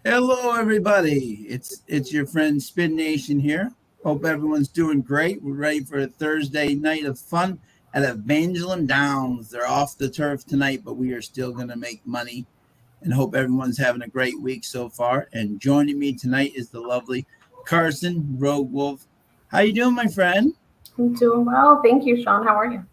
Hello, everybody. It's your friend Spin Nation here. Hope everyone's doing great. We're ready for a Thursday night of fun at Evangeline Downs. They're off the turf tonight, but we are still going to make money. And hope everyone's having a great week so far. And joining me tonight is the lovely Carson Rogue Wolf. How you doing, my friend? I'm doing well. Thank you, Sean. How are you?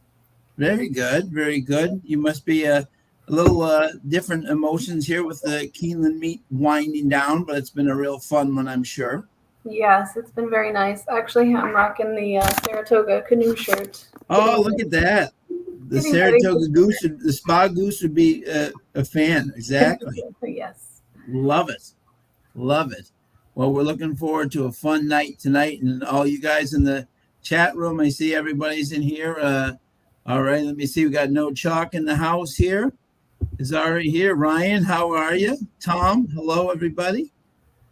Very good, very good. You must be a little different emotions here with the Keeneland meet winding down, but it's been a real fun one, I'm sure. Yes, it's been very nice. Actually, I'm rocking the Saratoga canoe shirt. Oh, look at that. The Getting ready Saratoga Goose, the Spa Goose would be a fan. Exactly. Yes. Love it. Love it. Well, we're looking forward to a fun night tonight. And all you guys in the chat room, I see everybody's in here. All right, let me see. We got No Chalk in the house here. Is already here. Ryan, how are you? Tom, hello, everybody.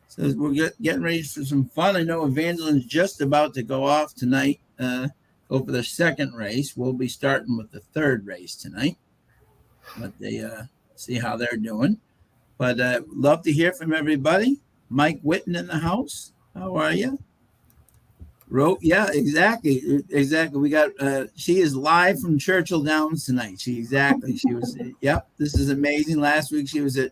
So we're getting ready for some fun. I know Evangeline's just about to go off tonight, go for the second race. We'll be starting with the third race tonight. But they see how they're doing. But love to hear from everybody. Mike Witten in the house. How are you? Yeah, exactly. We got she is live from Churchill Downs tonight. She was yep, this is amazing. Last week she was at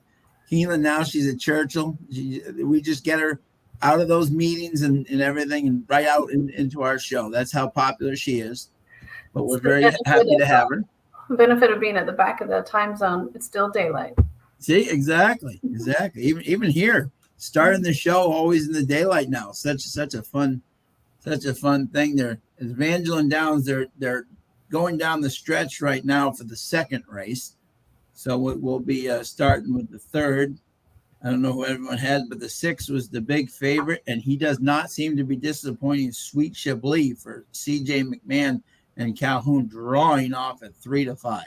Keeneland, now she's at Churchill. We just get her out of those meetings and everything and right out into our show. That's how popular she is. But we're very happy to have her. Benefit of being at the back of the time zone, it's still daylight. See, exactly. Even here, starting the show always in the daylight now. Such a fun thing. They're Evangeline Downs. They're going down the stretch right now for the second race. So we'll be starting with the third. I don't know who everyone had, but the 6 was the big favorite, and he does not seem to be disappointing. Sweet Chablis for C.J. McMahon and Calhoun drawing off at 3-5.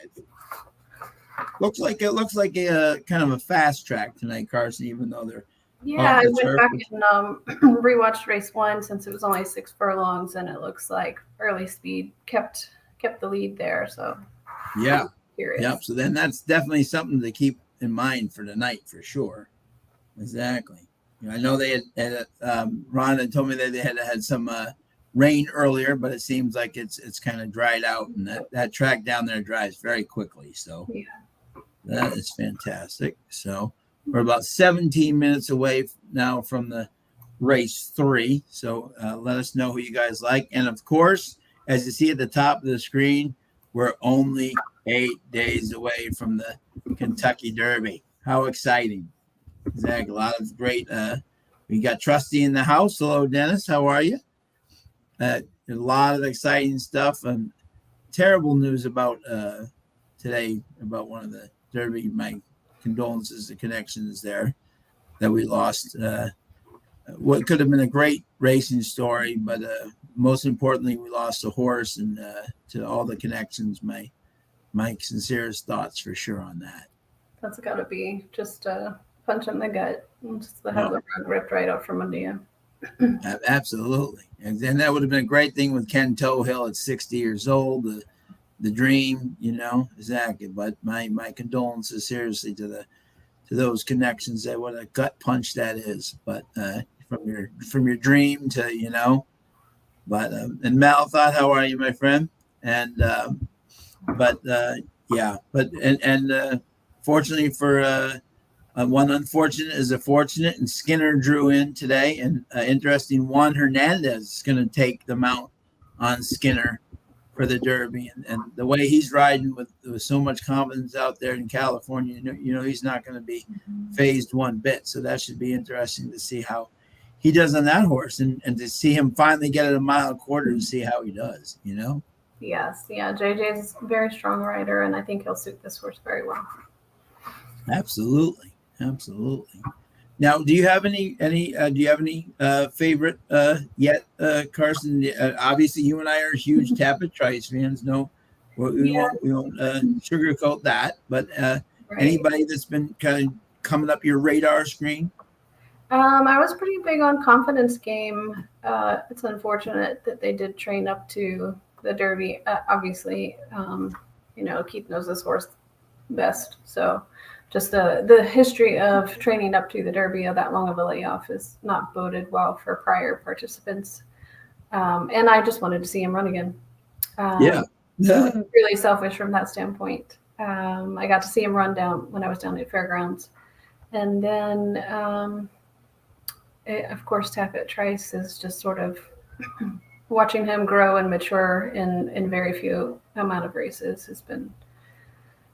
Looks like a kind of a fast track tonight, Carson. Even though they're I went back and rewatched race 1 since it was only 6 furlongs, and it looks like Early Speed kept the lead there. So yeah. Yep. So then that's definitely something to keep in mind for tonight for sure. Exactly. I know they had Ron had told me that they had some rain earlier, but it seems like it's kind of dried out, and that track down there dries very quickly. So that is fantastic. So we're about 17 minutes away now from the race 3. So let us know who you guys like. And of course, as you see at the top of the screen, we're only 8 days away from the Kentucky Derby. How exciting. Exactly. A lot of great. We got Trusty in the house. Hello, Dennis. How are you? A lot of exciting stuff. And terrible news about today about one of the Derby. My condolences to connections there that we lost. What could have been a great racing story, but most importantly, we lost a horse. And to all the connections, my sincerest thoughts for sure on that. That's got to be just a punch in the gut, just to have the rug ripped right out from under you. Absolutely. And then that would have been a great thing with Ken Tohill at 60 years old, the dream, exactly. But my condolences seriously to those connections. That what a gut punch that is. But from your dream to but and Malathot, how are you, my friend? And fortunately for one unfortunate is a fortunate, and Skinner drew in today. And interesting, Juan Hernandez is going to take the mount on Skinner for the Derby, and the way he's riding with so much confidence out there in California, he's not going to be phased one bit. So that should be interesting to see how he does on that horse, and to see him finally get at a mile and a quarter and see how he does. Yes, JJ's a very strong rider, and I think he'll suit this horse very well. Absolutely. Now, do you have any favorite yet, Carson? Obviously, you and I are huge Tapit Trice fans. No, we won't sugarcoat that. But anybody that's been kind of coming up your radar screen? I was pretty big on Confidence Game. It's unfortunate that they did train up to the Derby. Obviously, Keith knows this horse best, so just the history of training up to the Derby of that long of a layoff is not boded well for prior participants. And I just wanted to see him run again. So really selfish from that standpoint. I got to see him run down when I was down at Fairgrounds. And then, of course, Taffet Trice is just sort of watching him grow and mature in very few amount of races has been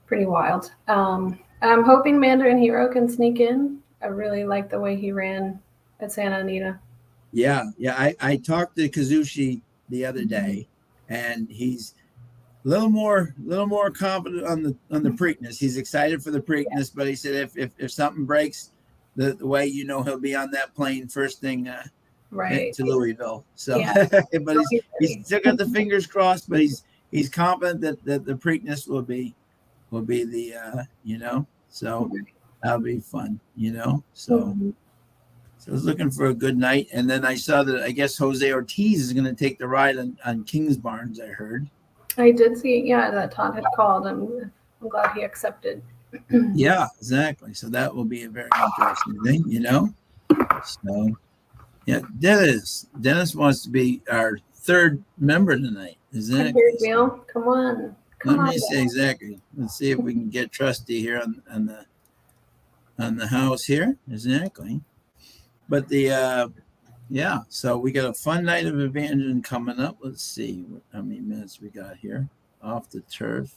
pretty wild. I'm hoping Mandarin Hero can sneak in. I really like the way he ran at Santa Anita. Yeah. I talked to Kazushi the other day, and he's a little more confident on the Preakness. He's excited for the Preakness, but he said if something breaks, the way he'll be on that plane first thing to Louisville. So, yeah. But he's still got the fingers crossed. But he's confident that the Preakness will be the so that'll be fun. So. So I was looking for a good night, and then I saw that I guess Jose Ortiz is going to take the ride on Kingsbarns. I heard. I did see, that Todd had called, and I'm glad he accepted. Yeah, exactly. So that will be a very interesting thing, So, yeah, Dennis wants to be our third member tonight. Exactly. Wheel. Come on. Let me see exactly. Let's see if we can get Trusty here on the house here. Exactly. But so we got a fun night of Evangeline coming up. Let's see how many minutes we got here off the turf.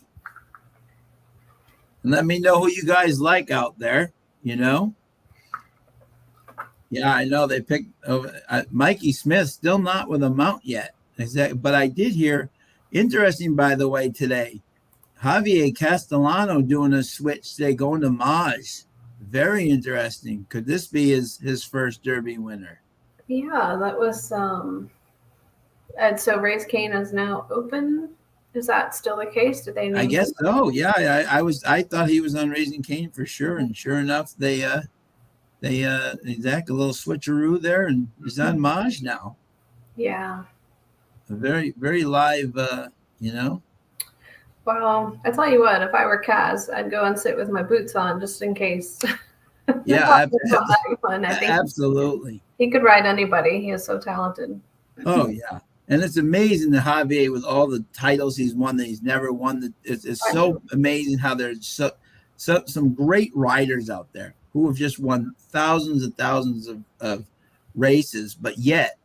And let me know who you guys like out there, Yeah, I know they picked Mikey Smith, still not with a mount yet. Exactly. But I did hear, interesting, by the way, today, Javier Castellano doing a switch today, going to Maj. Very interesting. Could this be his first Derby winner? Yeah, that was and so Race Cane is now open. Is that still the case? Did they name I guess so. Yeah, I thought he was on Raising Cane for sure, and sure enough, they exact a little switcheroo there, and he's on Maj now. Yeah. A very, very live, Well, I tell you what, if I were Kaz, I'd go and sit with my boots on just in case. Yeah, I think absolutely. He could ride anybody. He is so talented. Oh, yeah. And it's amazing that Javier, with all the titles he's won that he's never won, it's so amazing how there's some great riders out there who have just won thousands and thousands of races, but yet,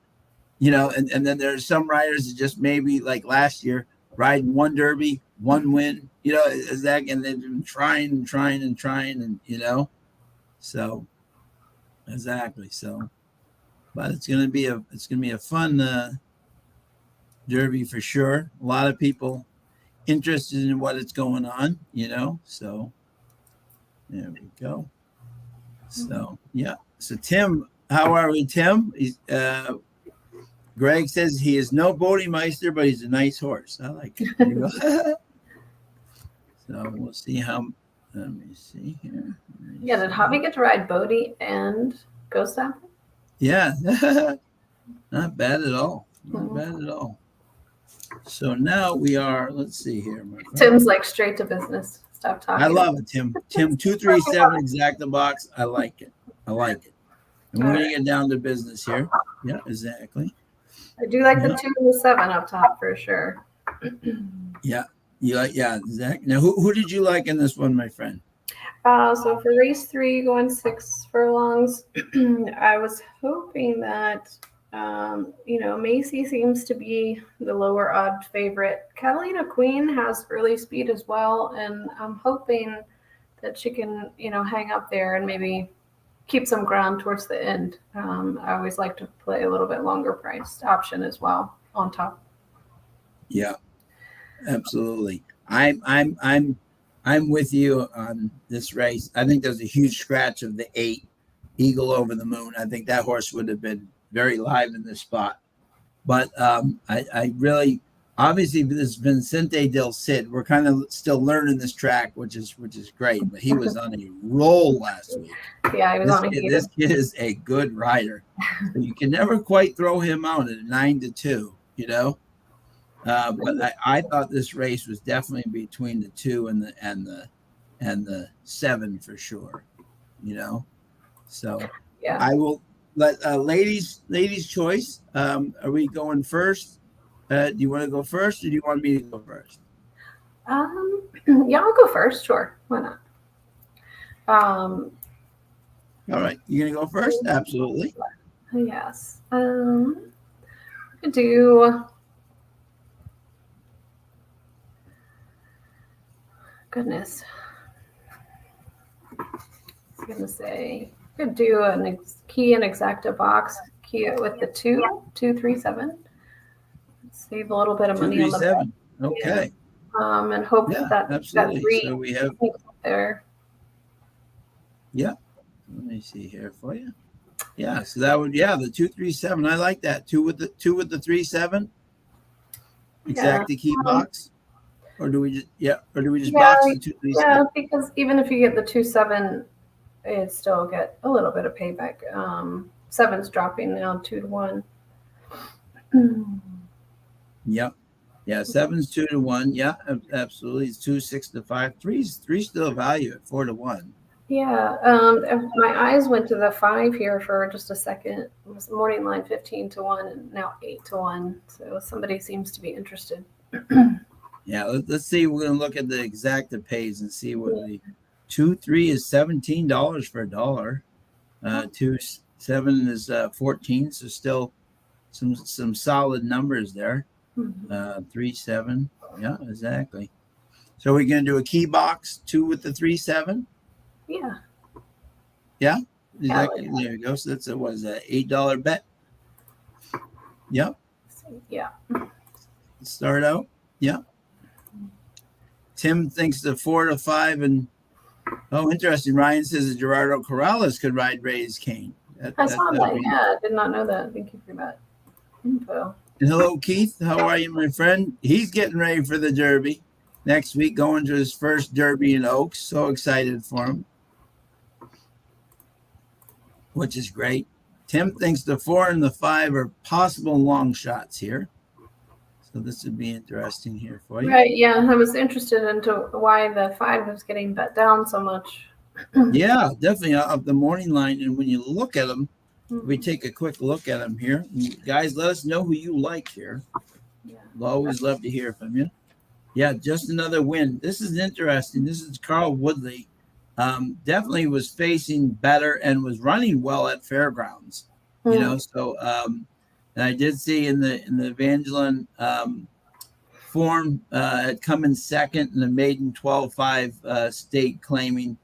and then there's some riders that just maybe like last year ride one Derby, one win, and they've been trying, and so exactly. So, but it's gonna be a fun Derby for sure. A lot of people interested in what is going on, So there we go. So yeah. So Tim, how are we, Tim? He's Greg says he is no Bodemeister, but he's a nice horse. I like it. There you go. So we'll see how. Let me see here. Yeah, did Javi get to ride Bodie and Ghost Apple? Yeah, not bad at all. Not bad at all. So now we are. Let's see here. Tim's like straight to business. Stop talking. I love it, Tim. Tim 237 Exacta box. I like it. And we're gonna get down to business here. Yeah, exactly. I do like the 2 and the 7 up top for sure. Yeah. Exactly. Now, who did you like in this one, my friend? So for race 3, going 6 furlongs, I was hoping that, Macy seems to be the lower odd favorite. Catalina Queen has early speed as well, and I'm hoping that she can, hang up there and maybe keep some ground towards the end. I always like to play a little bit longer priced option as well on top. Yeah. Absolutely. I'm with you on this race. I think there's a huge scratch of the 8 Eagle Over the Moon. I think that horse would have been very live in this spot. But I really, obviously, this Vicente del Cid, we're kind of still learning this track, which is great. But he was on a roll last week. Yeah, he was on a heater. This kid is a good rider. So you can never quite throw him out at 9-2, But I thought this race was definitely between the 2 and and the 7 for sure. So Yeah. I will let ladies choice. Are we going first? Do you want to go first, or do you want me to go first? Yeah, I'll go first. Sure, why not? All right, you're gonna go first? Absolutely. Yes. I could do. Goodness. I was gonna say could do an key and exacta box. Key it with the 237. Save a little bit of money on the 237. Okay. Yeah. And hope that absolutely. Three So we have there. Yeah. Let me see here for you. Yeah. So that would the 237. I like that. Two with the 37. Exactly key box. Or do we just box the 237? Yeah, because even if you get the 27, it still get a little bit of payback. 7's dropping now 2 to 1. Yep. Yeah, 7's 2 to 1. Yeah, absolutely. It's 2, 6 to 5. Three's still value at 4 to 1. Yeah. My eyes went to the 5 here for just a second. It was morning line 15 to 1 and now 8 to 1. So somebody seems to be interested. Yeah, let's see. We're gonna look at the exacta pays and see what the 2-3 is $17 for $1. 2-7 is 14. So still some solid numbers there. 3-7. Yeah, exactly. So we're gonna do a key box 2 with the 3-7. Yeah. Yeah. Exactly. There you go. So that's what is that? $8 bet. Yep. Yeah. Start out. Yeah. Tim thinks the 4 to 5 and interesting. Ryan says that Gerardo Corrales could ride Ray's cane. I saw that. Yeah, I did not know that. Thank you for that info. And hello, Keith. How are you, my friend? He's getting ready for the Derby next week, going to his first Derby in Oaks. So excited for him, which is great. Tim thinks the 4 and the 5 are possible long shots here. So this would be interesting here for you. Right, yeah. I was interested into why the 5 was getting bet down so much. Yeah, definitely up the morning line. And when you look at them, we take a quick look at them here. Guys, let us know who you like here. Yeah. We'll always love to hear from you. Yeah, just another win. This is interesting. This is Carl Woodley. Definitely was facing better and was running well at fairgrounds. So and I did see in the Evangeline form had come in second, and the maiden 12-5 stake claiming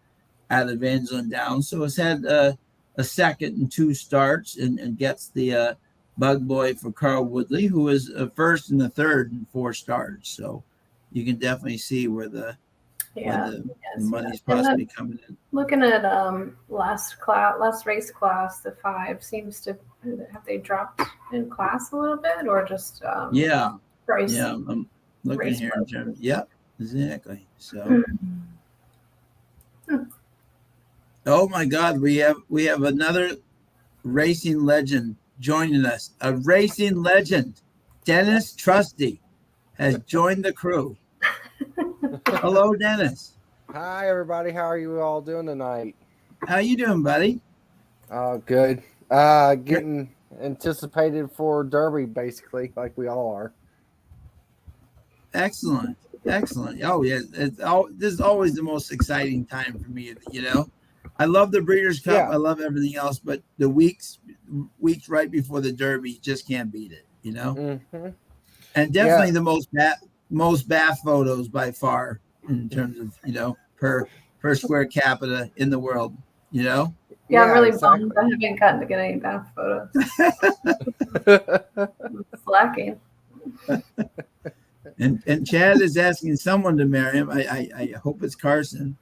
at Evangeline Downs. So it's had a second and 2 starts and gets the bug boy for Carl Woodley, who is first and the third and 4 starts. So you can definitely see where the money's possibly coming in. Looking at last race class, the 5 seems to have they dropped in class a little bit, or just price? Yeah, I'm looking here in terms. Yep, exactly. So. Oh my God, we have another racing legend joining us. A racing legend, Dennis Trusty, has joined the crew. Hello, Dennis. Hi, everybody. How are you all doing tonight? How you doing, buddy? Oh, good. Getting anticipated for Derby, basically, like we all are. Excellent. Oh yeah, this is always the most exciting time for me. I love the Breeders' Cup. Yeah. I love everything else, but the weeks right before the Derby, just can't beat it. Mm-hmm. And definitely the most bath photos by far in terms of per square capita in the world. Yeah, I'm really bummed I haven't gotten to get any bath photos. It's lacking. And Chad is asking someone to marry him. I hope it's Carson.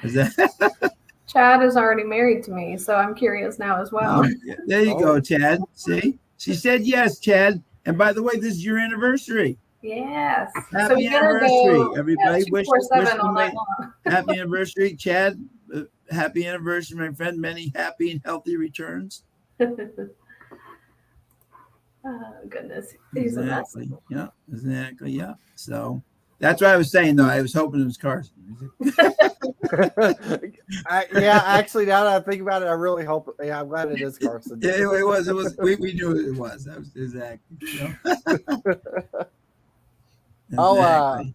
Is that? Chad is already married to me, so I'm curious now as well. Oh, there you go, Chad. See, she said yes, Chad. And by the way, this is your anniversary. Yes. Happy anniversary, everybody. Wish happy anniversary, Chad. Happy anniversary, my friend. Many happy and healthy returns. Oh, goodness. He's a mess. Yeah, exactly. Yeah. So That's what I was saying, though. I was hoping it was Carson. Actually, now that I think about it, I really hope. Yeah, I'm glad it is Carson. It was. It was. We knew it was. That was exactly. Exactly.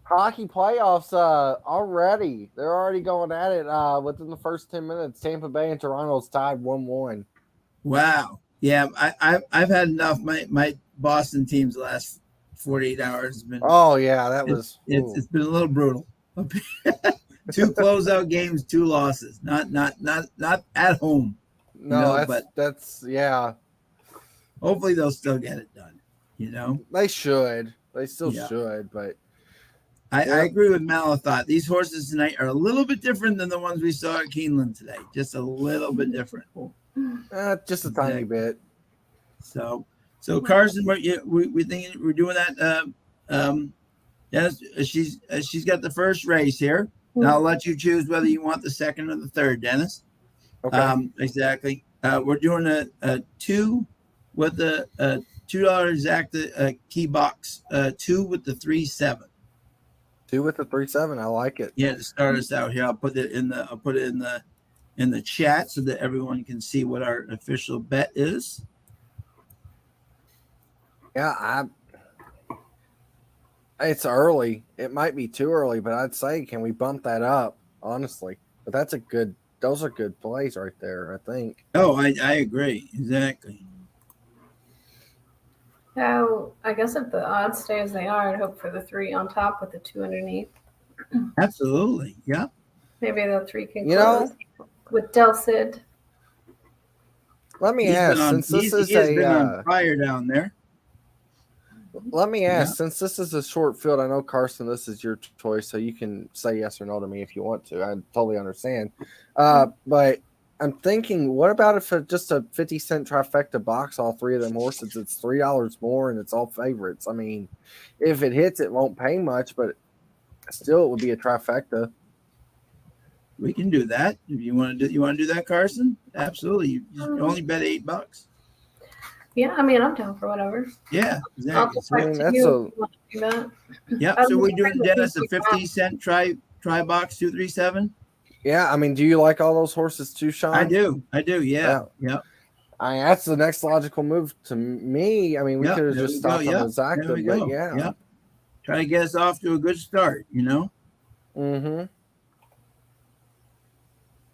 Hockey playoffs already. They're already going at it within the first 10 minutes. Tampa Bay and Toronto's tied 1-1. Wow. Yeah, I've had enough. My Boston teams the last 48 hours has been. Oh yeah, it's been a little brutal. 2 closeout games, 2 losses. Not at home. No, that's yeah. Hopefully they'll still get it done. They should. They still should, but I agree with Malathot. These horses tonight are a little bit different than the ones we saw at Keeneland today. Just a little bit different. Just a tiny bit. So Carson, we thinking we're doing that. Dennis, she's got the first race here. Now I'll let you choose whether you want the second or the third, Dennis. Okay. Exactly. We're doing a 2 with the $2 exacta key box. 2 with the 3-7. 2 with the 3-7. I like it. Yeah, to start us out here, I'll put it in the chat so that everyone can see what our official bet is. Yeah, it's early. It might be too early, but I'd say can we bump that up, honestly? But those are good plays right there, I think. Oh, I agree. Exactly. So I guess if the odds stay as they are, I'd hope for the 3 on top with the 2 underneath. Absolutely. Yeah. Maybe the 3 can close with Del Cid. Let me ask, since this is on fire down there. Let me ask, since this is a short field, I know, Carson, this is your choice, so you can say yes or no to me if you want to. I totally understand. But I'm thinking, what about if just a 50-cent trifecta box all 3 of them horses? It's $3 more, and it's all favorites. I mean, if it hits, it won't pay much, but still, it would be a trifecta. We can do that if you want to do that, Carson. Absolutely. You only bet $8. Yeah, I mean, I'm down for whatever. Yeah, exactly. So we're doing, Dennis, a 50-cent try box 237. Yeah, I mean, do you like all those horses too, Sean? I do. Yeah. That's the next logical move to me. I mean, we could have just stopped on the Zacta, but yeah. Try to get us off to a good start, Mm-hmm.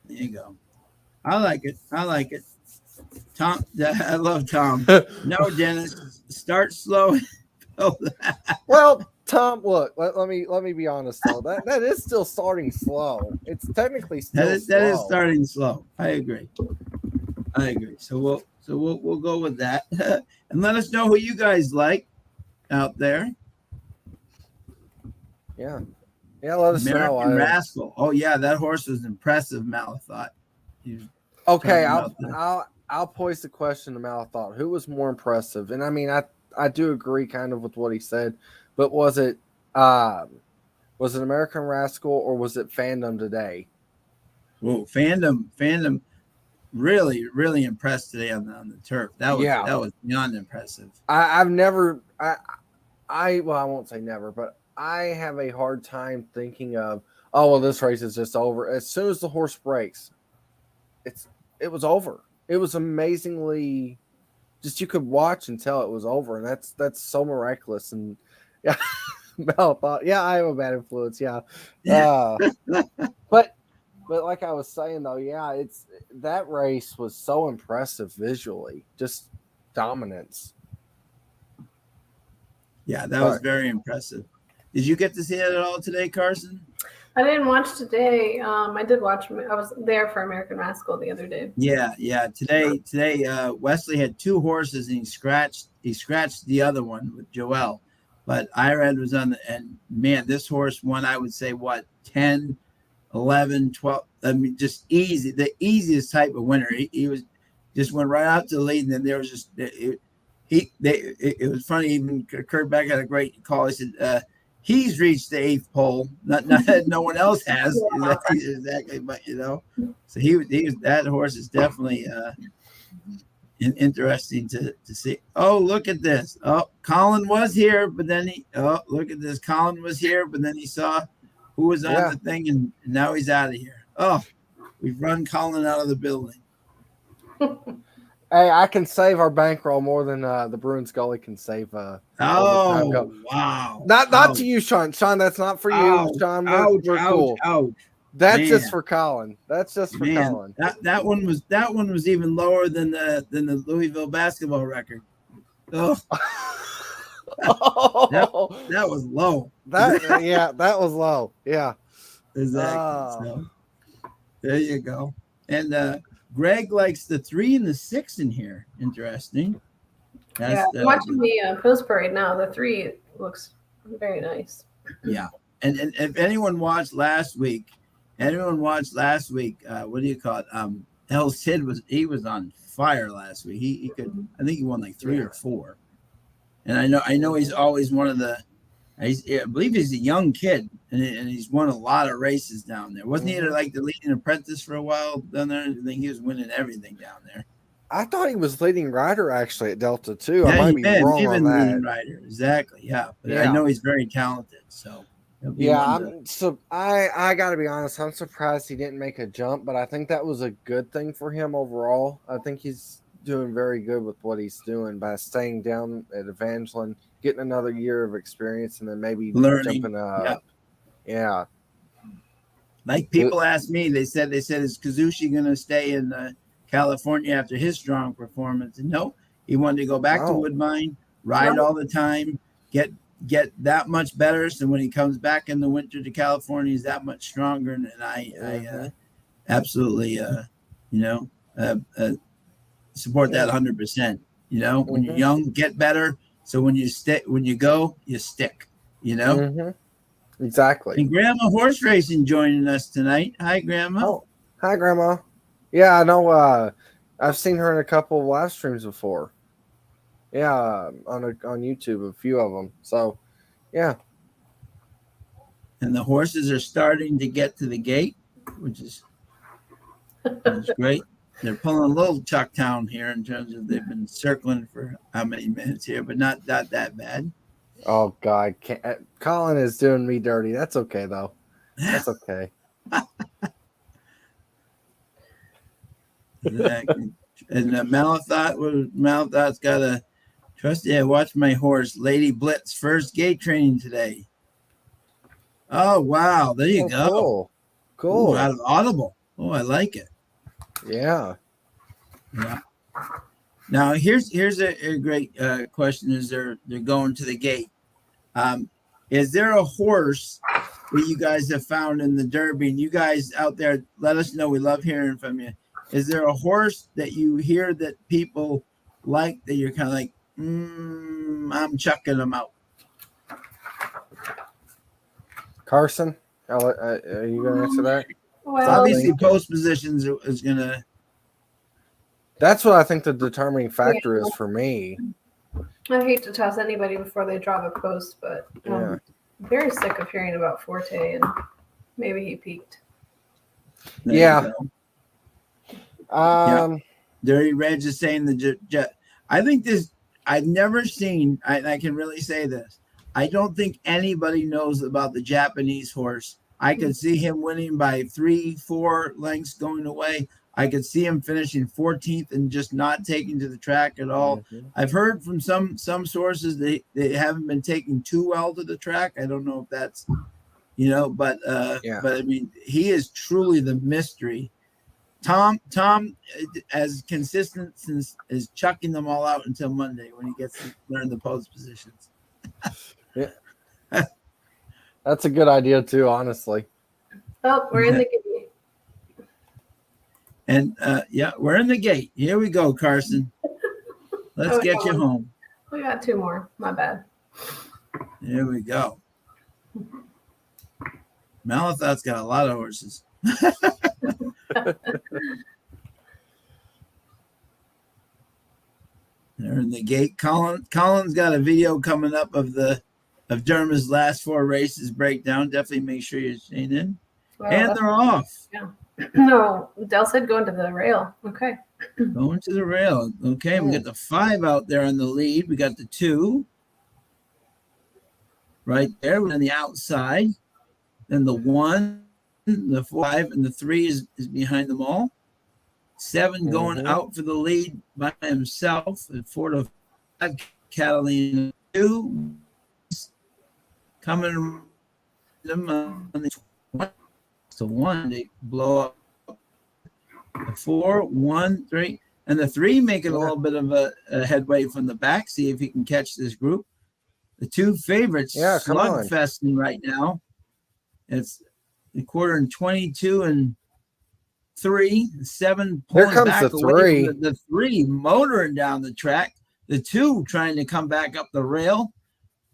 There you go. I like it. Tom, I love Tom. No, Dennis, start slow. Well, Tom, look, let me be honest though. That is still starting slow. It's technically still slow. That is starting slow. I agree. So we'll go with that. And let us know who you guys like out there. Yeah. Yeah, let us know. American Rascal. Oh yeah, that horse was impressive, Malathot. Okay, I'll pose the question to Malathot. Who was more impressive? And I mean, I do agree kind of with what he said, but was it American Rascal or was it Fandom today? Whoa, Fandom really, really impressed today on the turf. That was beyond impressive. I won't say never, but I have a hard time thinking of, oh well, this race is just over. As soon as the horse breaks, it was over. It was amazingly, just you could watch and tell it was over, and that's so miraculous. And yeah, Mel thought, yeah, I have a bad influence, yeah. But like I was saying though, yeah, that race was so impressive visually, just dominance. Yeah, that was very impressive. Did you get to see it at all today, Carson? I didn't watch today. I did watch. I was there for American Rascal the other day. Yeah. Today, Wesley had 2 horses and he scratched the other one with Joel, but Irad was on and man, this horse won. I would say 10, 11, 12. I mean, just easy, the easiest type of winner. He was just went right out to the lead, and then there was just it was funny. Even Kurt Beck had a great call. He said. He's reached the 8th pole. Not no one else has. Exactly, but so he was that horse is definitely interesting to see. Oh, look at this. Oh, Colin was here, but then look at this. Colin was here, but then he saw who was on the thing, and now he's out of here. Oh, we've run Colin out of the building. Hey, I can save our bankroll more than the Bruins goalie can save. Wow! Not to you, Sean. Sean, that's not for you. Ouch. Sean, Ouch, we're cool. Ouch. That's just for Colin. That's just for Man, Colin. That one was even lower than the Louisville basketball record. Oh, that was low. That was low. Yeah, exactly. So, there you go. And Greg likes the 3 and the 6 in here. Interesting. I'm watching the post parade now. The 3 looks very nice. Yeah, and if anyone watched last week, what do you call it? El Cid was on fire last week. He could, I think he won like 3 or 4. And I know he's always one of the. I believe he's a young kid, and he's won a lot of races down there. Wasn't he like the leading apprentice for a while down there? I think he was winning everything down there. I thought he was leading rider actually at Delta too. Yeah, I might be wrong on that. Leading rider, exactly. Yeah, but I know he's very talented. So I got to be honest. I'm surprised he didn't make a jump, but I think that was a good thing for him overall. I think he's doing very good with what he's doing by staying down at Evangeline, getting another year of experience, and then maybe learning. Jumping up. Yeah. Like people asked me, they said, is Kazushi going to stay in California after his strong performance? And no, he wanted to go back to Woodbine, ride all the time, get that much better. So when he comes back in the winter to California, he's that much stronger. And I absolutely, support that 100%. When you're young, get better. So when you go, you stick. Exactly. And Grandma Horse Racing joining us tonight. Hi, Grandma. Oh, hi, Grandma. Yeah, I know. I've seen her in a couple of live streams before. Yeah, on YouTube, a few of them. So, yeah. And the horses are starting to get to the gate, which is great. They're pulling a little Chucktown here in terms of they've been circling for how many minutes here, but not that bad. Oh, God. Colin is doing me dirty. That's okay, though. That's okay. Exactly. And Malathod's got a trusty. I watched my horse, Lady Blitz, first gate training today. Oh, wow. There you go. Cool. Ooh, out of Audible. Oh, I like it. Yeah. Now here's a great question. As they're going to the gate, is there a horse that you guys have found in the Derby? And you guys out there, let us know. We love hearing from you. Is there a horse that you hear that people like that you're kind of like, I'm chucking them out? Carson, are you going to answer that? Well, obviously, post positions is going to. That's what I think the determining factor is for me. I hate to toss anybody before they draw the post, but I'm very sick of hearing about Forte, and maybe he peaked. Dirty Reg is saying I think this. I've never seen. I can really say this. I don't think anybody knows about the Japanese horse. I could see him winning by 3-4 lengths going away. I could see him finishing 14th and just not taking to the track at all. Mm-hmm. I've heard from some sources they haven't been taking too well to the track. I don't know if that's, but I mean, he is truly the mystery. Tom, as consistent is chucking them all out until Monday when he gets to learn the post positions. Yeah. That's a good idea too, honestly. Oh, we're in the gate. And we're in the gate. Here we go, Carson. Let's get you home. We got 2 more. My bad. Here we go. Malathod's got a lot of horses. They're in the gate. Colin's got a video coming up of Derma's last 4 races breakdown. Definitely make sure you're staying in. Well, and they're off. Yeah. No, Dell said going to the rail. Okay. Going to the rail. Okay, we got the 5 out there on the lead. We got the 2 right there on the outside. Then the 1, the 5, and the 3 is behind them all. 7 going out for the lead by himself. And 4 to 5, Catalina 2 coming them on the 20 to 1. They blow up the 4, 1, 3, and the 3 making a little bit of a headway from the back. See if he can catch this group. The 2 favorites slugfesting right now. It's the quarter and 22 and 3, 7 pulling Here comes back the away 3. from the 3 motoring down the track. The 2 trying to come back up the rail.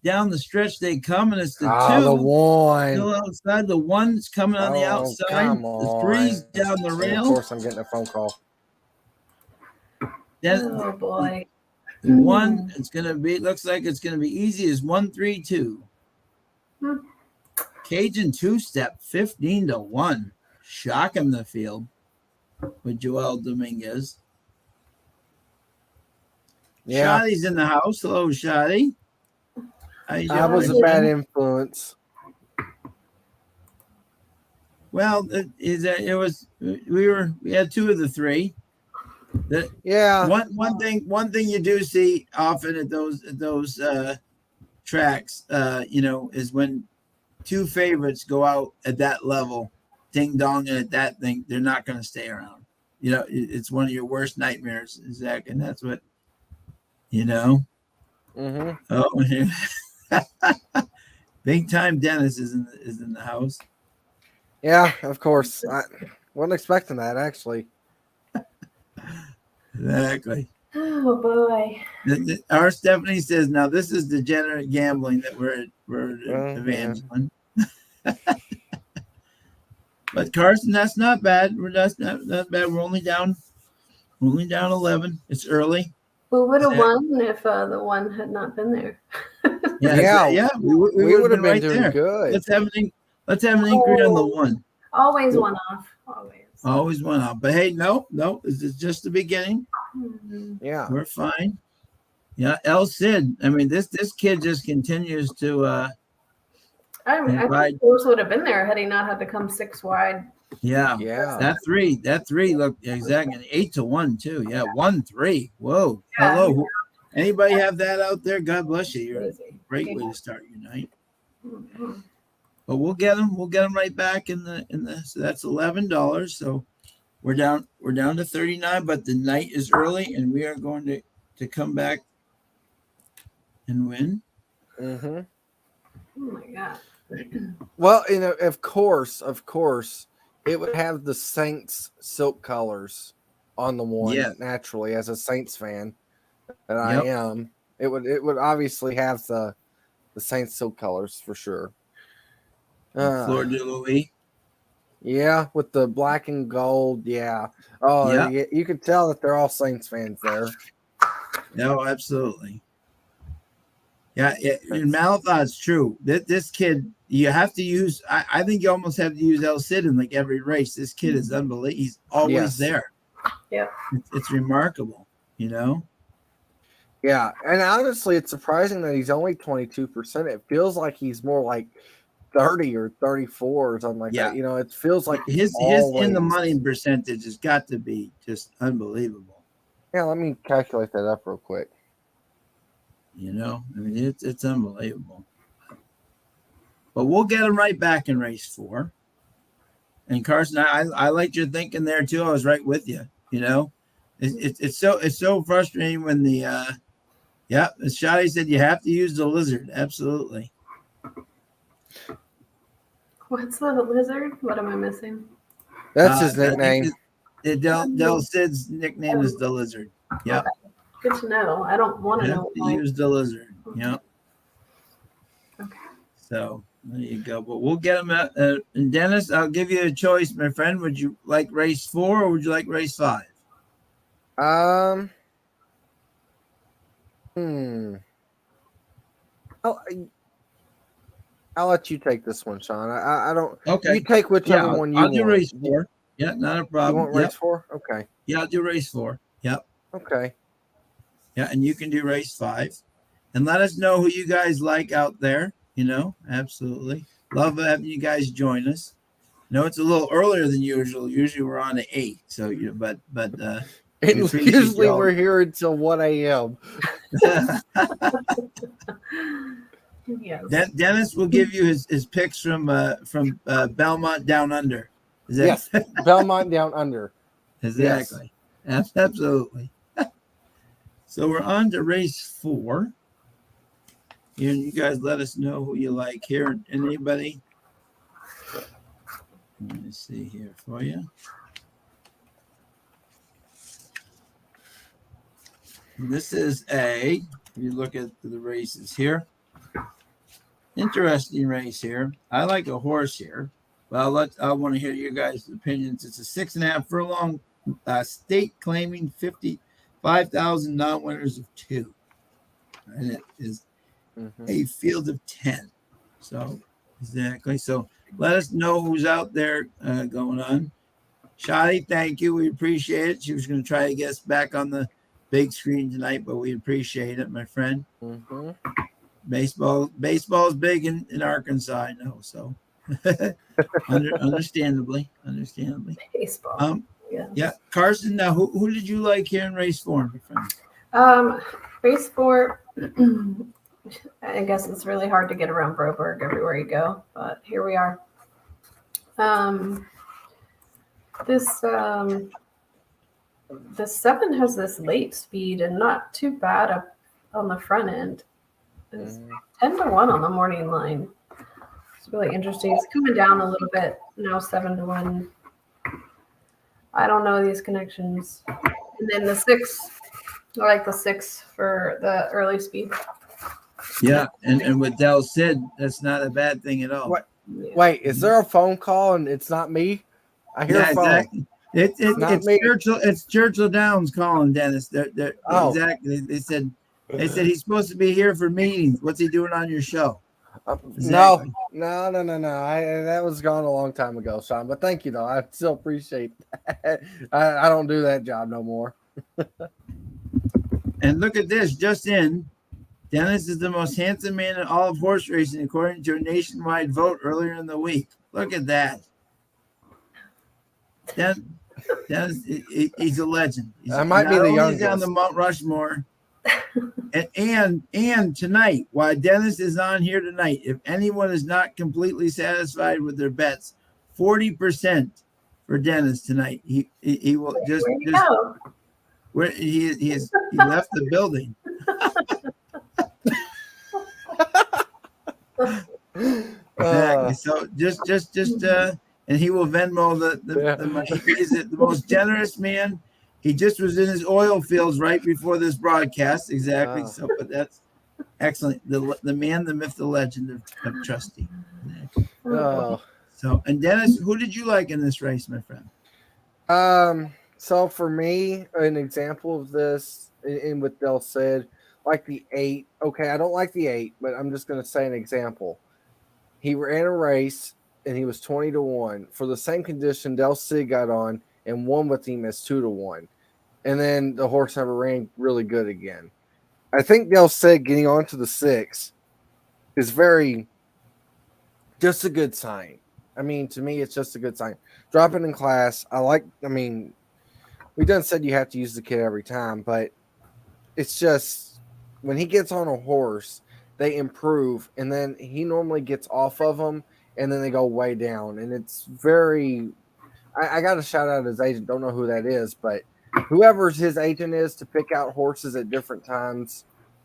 Down the stretch they come, and it's the 2. The 1 still outside. The 1's coming on the outside. The 3's down the rail. And of course, I'm getting a phone call. Then Oh boy. the 1, it's gonna be. Looks like it's gonna be easy as 1, 3, 2. Cajun 2-step 15 to 1. Shocking the field with Joel Dominguez. Yeah, Shotty's in the house. Hello, Shotty. I was a bad influence. Well, it was we had 2 of the 3. Yeah. One thing you do see often at those tracks, is when 2 favorites go out at that level, ding dong, and at that thing, they're not going to stay around. It's one of your worst nightmares, Zach, and that's what Oh, big time Dennis is in the house. Yeah, of course. I wasn't expecting that, actually. Exactly. Oh boy. Our Stephanie says, now this is degenerate gambling that we're evangeline. Yeah. But Carson, that's not bad. That's not bad. We're only down 11. It's early. We would have won if the 1 had not been there. Yeah. We would have been right doing there. Good. Let's have an inquiry on the 1. Always one off. Always one off. But hey, no, this is just the beginning. Yeah, we're fine. Yeah, El Cid. I mean, this kid just continues to. I think Bruce would have been there had he not had to come 6 wide. Yeah. That 3 looked exactly 8 to 1 too. Yeah, 1-3. Whoa. Yeah. Hello. Anybody have that out there? God bless you. You're a great way to start your night. But we'll get them. We'll get them right back in the. So that's $11. So we're down to 39. But the night is early, and we are going to come back and win. Oh my God. Well, of course, it would have the Saints silk colors on the 1 naturally. As a Saints fan that I am, it would obviously have the Saints silk colors for sure. Fleur de Louis. Yeah, with the black and gold. Yeah. Oh, yeah. You could tell that they're all Saints fans there. No, absolutely. Yeah, in Malathaw, it's true. This kid, you have to use. I think you almost have to use El Cid in like every race. This kid is unbelievable. He's always there. Yeah, it's remarkable. Yeah, and honestly, it's surprising that he's only 22%. It feels like he's more like 30 or 34 or something like that. It feels like his in the money percentage has got to be just unbelievable. Yeah, let me calculate that up real quick. I mean, it's unbelievable. But we'll get him right back in race 4. And Carson, I liked your thinking there too. I was right with you. It's so frustrating when the as Shotty said, you have to use the lizard. Absolutely. What's the lizard? What am I missing? That's his nickname. Del Cid's nickname is the lizard. Yeah. Okay. Good to know. I don't want to know. Use the lizard. Yeah. Okay. So there you go. But we'll get them out. And Dennis, I'll give you a choice, my friend. Would you like race 4 or would you like race 5? I'll let you take this one, Sean. I don't. Okay. You take whichever one you want. I'll do race 4. Yeah, not a You problem. want race 4? Okay. Yeah, I'll do race 4. Yep. Okay. Yeah, and you can do race 5. And let us know who you guys like out there. Absolutely. Love having you guys join us. No, it's a little earlier than usual. Usually we're on at 8. So but we appreciate Usually y'all. we're here until 1 a.m. Yes. Dennis will give you his picks from Belmont Down Under. Yes, Belmont Down Under. Exactly. Yes. Absolutely. So we're on to race 4. And you guys let us know who you like here. Anybody? Let me see here for you. This is if you look at the races here, interesting race here. I like a horse here, but I want to hear your guys' opinions. It's a 6.5 furlong stake claiming 55,000 non-winners of 2, and it is a field of 10. So exactly. So let us know who's out there going on. Shadi, thank you. We appreciate it. She was going to try to get us back on the big screen tonight, but we appreciate it, my friend. Mm-hmm. Baseball's big in Arkansas, I know. So understandably. Baseball. Yeah. Carson, now who did you like here in race 4, my friend? Race 4. I guess it's really hard to get around Broberg everywhere you go, but here we are. The 7 has this late speed and not too bad up on the front end. It's 10-1 on the morning line. It's really interesting. It's coming down a little bit now, 7-1. I don't know these connections. And then the 6, I like the 6 for the early speed. Yeah, and with Del Cid, that's not a bad thing at all. What? Wait, is there a phone call and it's not me? I hear a phone. Exactly. It's Churchill Downs calling, Dennis. Exactly. They said he's supposed to be here for meetings. What's he doing on your show? Exactly. No. That was gone a long time ago, Sean. But thank you, though. I still appreciate that. I don't do that job no more. And look at this, just in. Dennis is the most handsome man in all of horse racing, according to a nationwide vote earlier in the week. Look at that. Dennis, he's a legend. I might be the youngest. He's on the Mount Rushmore. And tonight, while Dennis is on here tonight, if anyone is not completely satisfied with their bets, 40% for Dennis tonight. He will just where he left the building. Exactly. So just and he will Venmo the money. He is the most generous man. He just was in his oil fields right before this broadcast. Exactly. So, but that's excellent. The man, the myth, the legend of Trusty. Oh. So, and Dennis, who did you like in this race, my friend? So for me, an example of this, in what Del said, like the 8. Okay, I don't like the 8, but I'm just going to say an example. He ran a race and he was 20-1 for the same condition. Del Cid got on and won with him as 2-1, and then the horse never ran really good again. I think Del Cid getting onto the 6 is just a good sign. I mean, to me, it's just a good sign. Dropping in class, we done said you have to use the kid every time, but it's just when he gets on a horse, they improve, and then he normally gets off of them, and then they go way down, and it's very. I got to shout out his agent. Don't know who that is, but whoever's his agent is to pick out horses at different times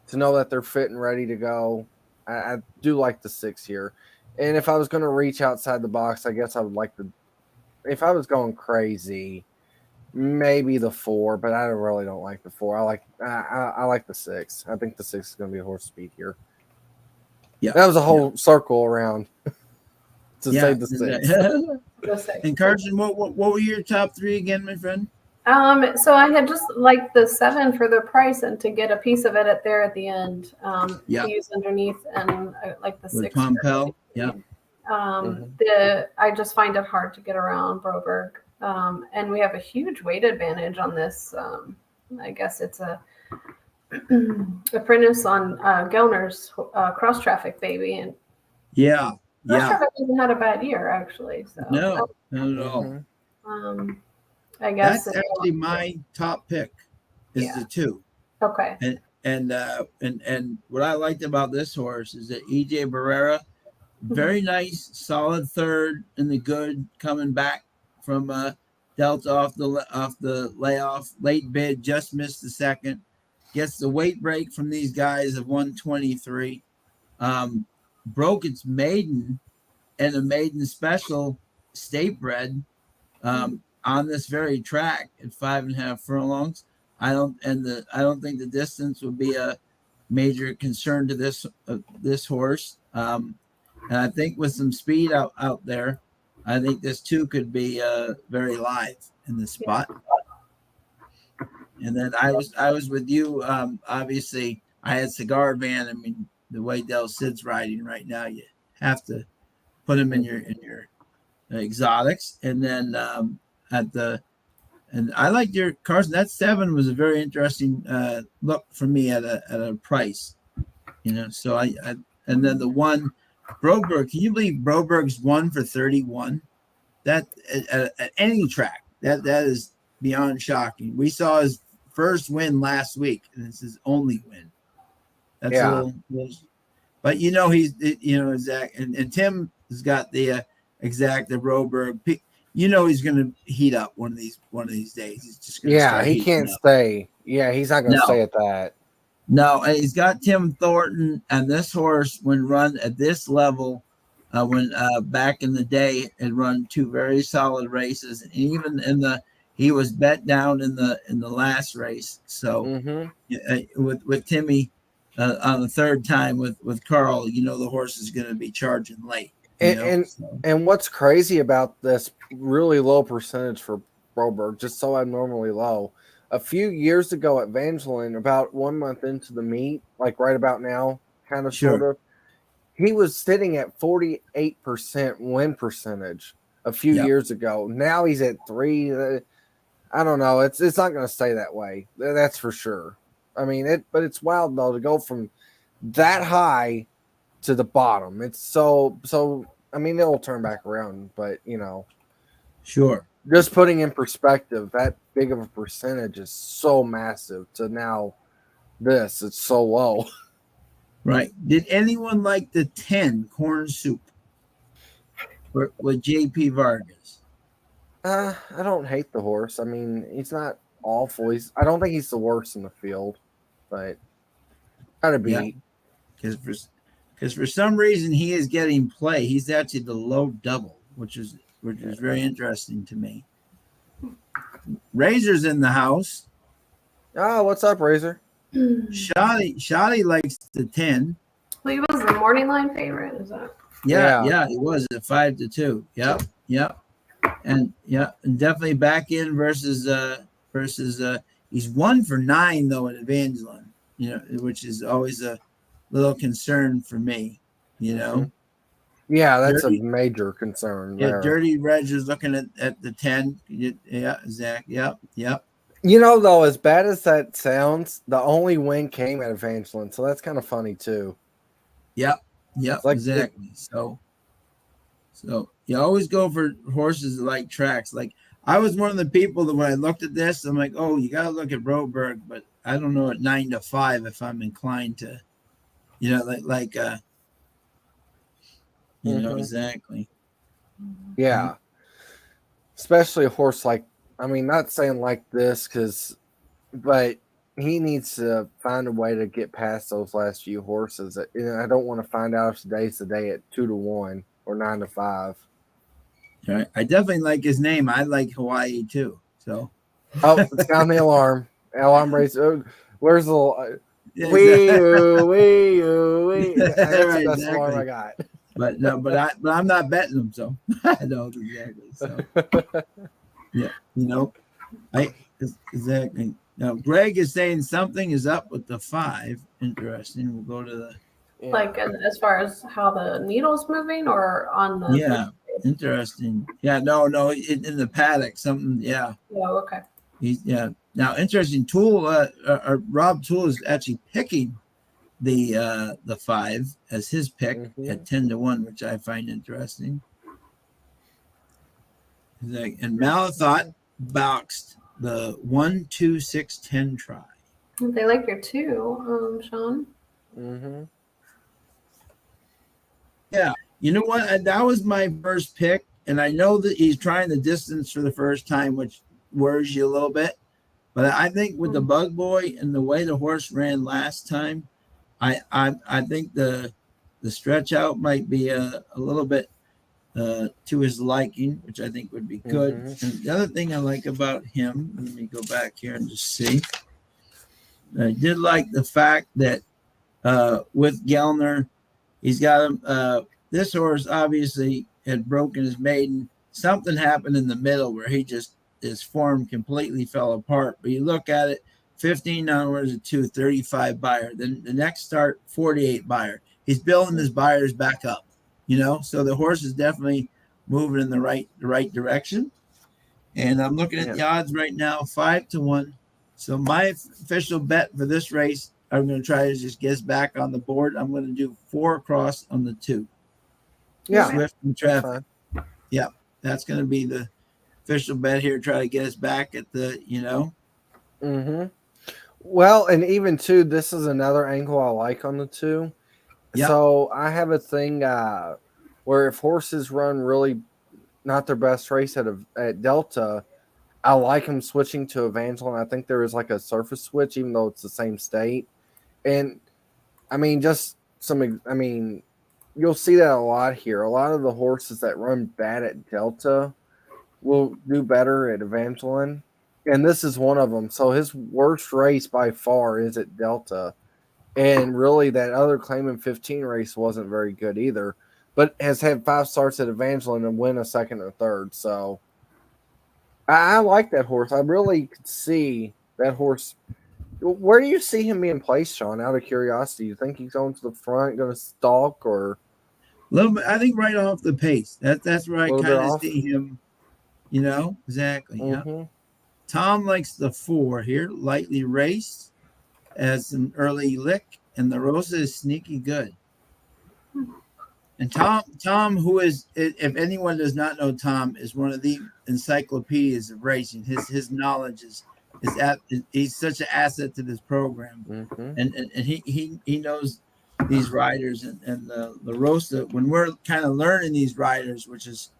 to know that they're fit and ready to go. I do like the 6 here. And if I was going to reach outside the box, I guess I would like if I was going crazy, maybe the 4, but I really don't like the 4. I like the 6. I think the 6 is going to be a horse speed here. Yeah. That was a whole circle around to say the 6. And Carson, what were your top 3 again, my friend? So I had just liked the 7 for the price and to get a piece of it at the end. To use underneath, and I like the 6. Pompel. Yeah. I just find it hard to get around Broberg. And we have a huge weight advantage on this. I guess it's a apprentice on Gelner's cross traffic baby, and cross traffic hasn't had a bad year actually. So no, not at all. I guess that's actually my top pick is the 2. Okay. And what I liked about this horse is that EJ Barrera, very nice, solid third in the good, coming back from Delta off the layoff, late bid, just missed the second, gets the weight break from these guys of 123, broke its maiden and a maiden special state bred on this very track at 5.5 furlongs. I don't think the distance would be a major concern to this horse. And I think with some speed out there, I think this too could be very live in the spot. And then I was with you. Obviously, I had Cigar Van. I mean, the way Del Cid's riding right now, you have to put him in your exotics. And then and I liked your Carson. That 7 was a very interesting look for me at a price, So I and then the 1 Broberg. Can you believe Broberg's 1 for 31? That at any track, that is beyond shocking. We saw his first win last week, and it's his only win. That's a little, but he's Zach and Tim has got the Broberg. He's going to heat up one of these days. He's just going to he can't stay. Yeah, he's not going to stay at that. No, and he's got Tim Thornton, and this horse, when run at this level, when back in the day, had run 2 very solid races, and even he was bet down in the last race. So with Timmy on the third time with Carl, the horse is going to be charging late. And what's crazy about this really low percentage for Broberg, just so abnormally low. A few years ago at Evangeline, about 1 month into the meet, like right about now, kind of sort of, he was sitting at 48% win percentage a few years ago. Now he's at 3. I don't know. It's not going to stay that way. That's for sure. I mean, but it's wild though to go from that high to the bottom. It's so. I mean, it'll turn back around, but sure. Just putting in perspective, that big of a percentage is so massive. To now, it's so low. Right. Did anyone like the 10 Corn Soup with JP Vargas? I don't hate the horse. I mean, he's not awful. I don't think he's the worst in the field, but gotta be. Because for some reason he is getting play. He's actually the low double, which is very interesting to me. Razor's in the house. Oh, what's up, Razor? Shoddy likes the 10. Well, he was the morning line favorite, is that? Yeah, he was at 5-2. Yep. And definitely back in versus he's 1 for 9 though in Evangeline, which is always a little concern for me, Yeah, that's a major concern. Yeah, Dirty Reg is looking at the 10. Yeah, Zach. Yep. Though, as bad as that sounds, the only win came at Evangeline, so that's kind of funny too. Yep, exactly. So you always go for horses that like tracks. Like I was one of the people that when I looked at this, I'm like, oh, you got to look at Broberg, but I don't know at 9-5 if I'm inclined to, exactly. Yeah, especially a horse like. I mean, not saying like this but he needs to find a way to get past those last few horses. I don't want to find out if today's the day at 2-1 or 9-5. All right. I definitely like his name. I like Hawaii too. So. Oh, it's on the alarm. Alarm race. Where's the yeah, wee. That's right, the best alarm I got. But I'm not betting them, so I don't exactly. So yeah, exactly. Now Greg is saying something is up with the 5. Interesting. We'll go to the like as far as how the needle's moving or on the Interesting. Yeah, no, in the paddock, something. Yeah, Oh, okay. Now, interesting. Tool, Rob Tool is actually picking the 5 as his pick at 10-1, which I find interesting. And Malathot boxed the 1, 2, 6, 10 try. They like your 2, Sean. Yeah, you know what? That was my first pick, and I know that he's trying the distance for the first time, which worries you a little bit. But I think with the Bug Boy and the way the horse ran last time, I think the stretch out might be a little bit to his liking, which I think would be good. And the other thing I like about him, let me go back here and just see. I did like the fact that with Gellner, he's got him. This horse obviously had broken his maiden. Something happened in the middle where his form completely fell apart. But you look at it, 15 onwards at 235 buyer. Then the next start, 48 buyer. He's building his buyers back up, So the horse is definitely moving in the right direction. And I'm looking at the odds right now, 5-1. So my official bet for this race, I'm going to try to just get us back on the board. I'm going to do 4 across on the 2. Yeah, Swift and Traffic. Yeah, that's going to be the official bet here. Try to get us back at the, Well, and even too, this is another angle I like on the 2. Yep. So I have a thing where if horses run really not their best race at Delta, I like them switching to Evangeline. I think there is like a surface switch, even though it's the same state. And I mean, you'll see that a lot here. A lot of the horses that run bad at Delta will do better at Evangeline. And this is one of them. So his worst race by far is at Delta. And really that other Claimant 15 race wasn't very good either. But has had 5 starts at Evangeline and win a second or third. So I like that horse. I really could see that horse. Where do you see him being placed, Sean, out of curiosity? You think he's going to the front, going to stalk, or a little bit? I think right off the pace. That's where I kind of see him. Exactly. Yeah. Tom likes the 4 here, lightly raced as an early lick, and the Rosa is sneaky good. And Tom, who is, if anyone does not know Tom, is one of the encyclopedias of racing. His knowledge he's such an asset to this program, and he knows these riders and the Rosa. When we're kind of learning these riders, which is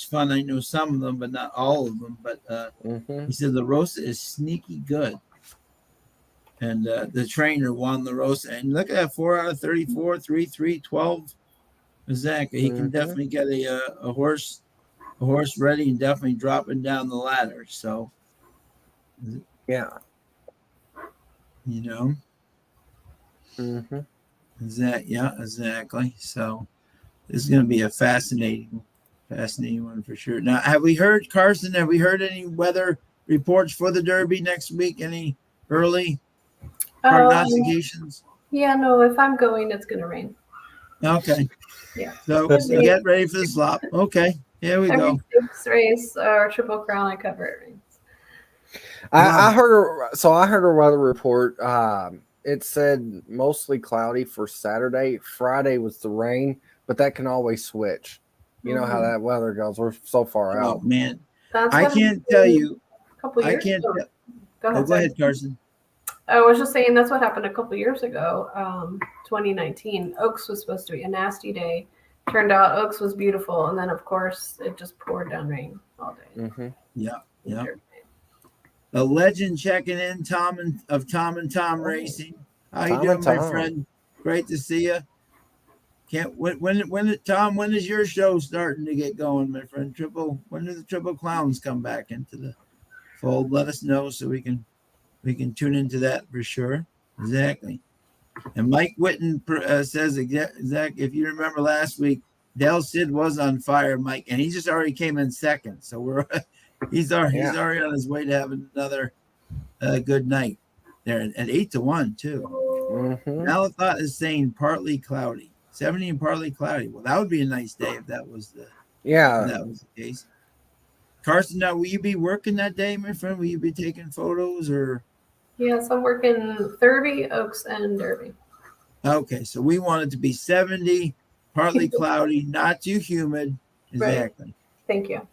fun. I know some of them, but not all of them. But he said the Rosa is sneaky good. And the trainer won the Rosa. And look at that, 4 out of 34, 3-3, 12. Exactly. He can definitely get a horse ready and definitely dropping down the ladder. So, yeah. Exactly. So this is going to be a fascinating one for sure. Now, have we heard, Carson, have we heard any weather reports for the Derby next week? Any early prognostications? Yeah, no, if I'm going, it's going to rain. Okay. Yeah. So get ready for the slop. Okay. Here we go. Every 6 race or Triple Crown I cover, it rains. I heard a weather report. It said mostly cloudy for Saturday. Friday was the rain, but that can always switch. You know how that weather goes. We're so far out. Oh man, I can't tell you. I can't. Go ahead, Carson. I was just saying that's what happened a couple years ago. 2019, Oaks was supposed to be a nasty day. Turned out Oaks was beautiful, and then of course it just poured down rain all day. Yeah. The legend checking in, Tom and Tom Racing. How you doing, my friend? Great to see you. Tom, when is your show starting to get going, my friend? When do the Triple Clowns come back into the fold? Let us know so we can tune into that for sure. Exactly. And Mike Whitten says, if you remember last week, Del Cid was on fire, Mike, and he just already came in second. So he's already on his way to have another good night there at 8-1 too. Malathot is saying partly cloudy, 70 and partly cloudy. Well, that would be a nice day if that was Yeah. That was the case. Carson, now will you be working that day, my friend? Will you be taking photos or? Yes, I'm working Thurby, Oaks, and Derby. Okay, so we want it to be 70, partly cloudy, not too humid. Exactly. Right. Thank you.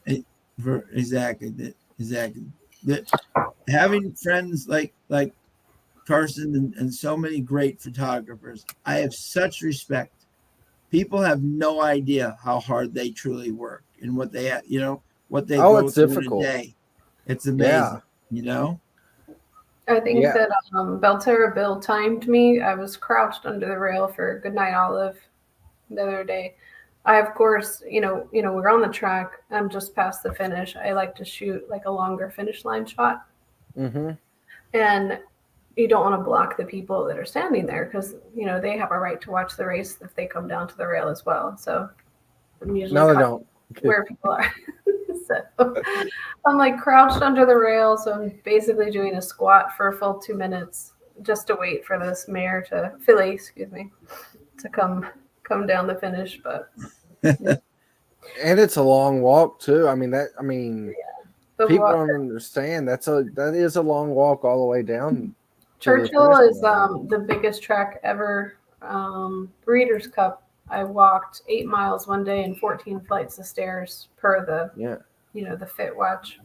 Exactly. Having friends like Carson and so many great photographers, I have such respect. People have no idea how hard they truly work and what they what they Oh, go it's through in a difficult. day. It's Yeah. amazing. I think Yeah. that Belterra Bill timed me. I was crouched under the rail for Goodnight Olive the other day. I, of course, we're on the track. I'm just past the finish. I like to shoot like a longer finish line shot. Mm-hmm. And you don't want to block the people that are standing there because, they have a right to watch the race if they come down to the rail as well. So I'm usually No, they don't. where people are. So I'm like crouched under the rail. So I'm basically doing a squat for a full 2 minutes just to wait for this filly, to come down the finish. But And it's a long walk too. the people walk, don't understand that is a long walk all the way down. Churchill is the biggest track ever. Breeders' Cup. I walked 8 miles one day and 14 flights of stairs per the Fit Watch.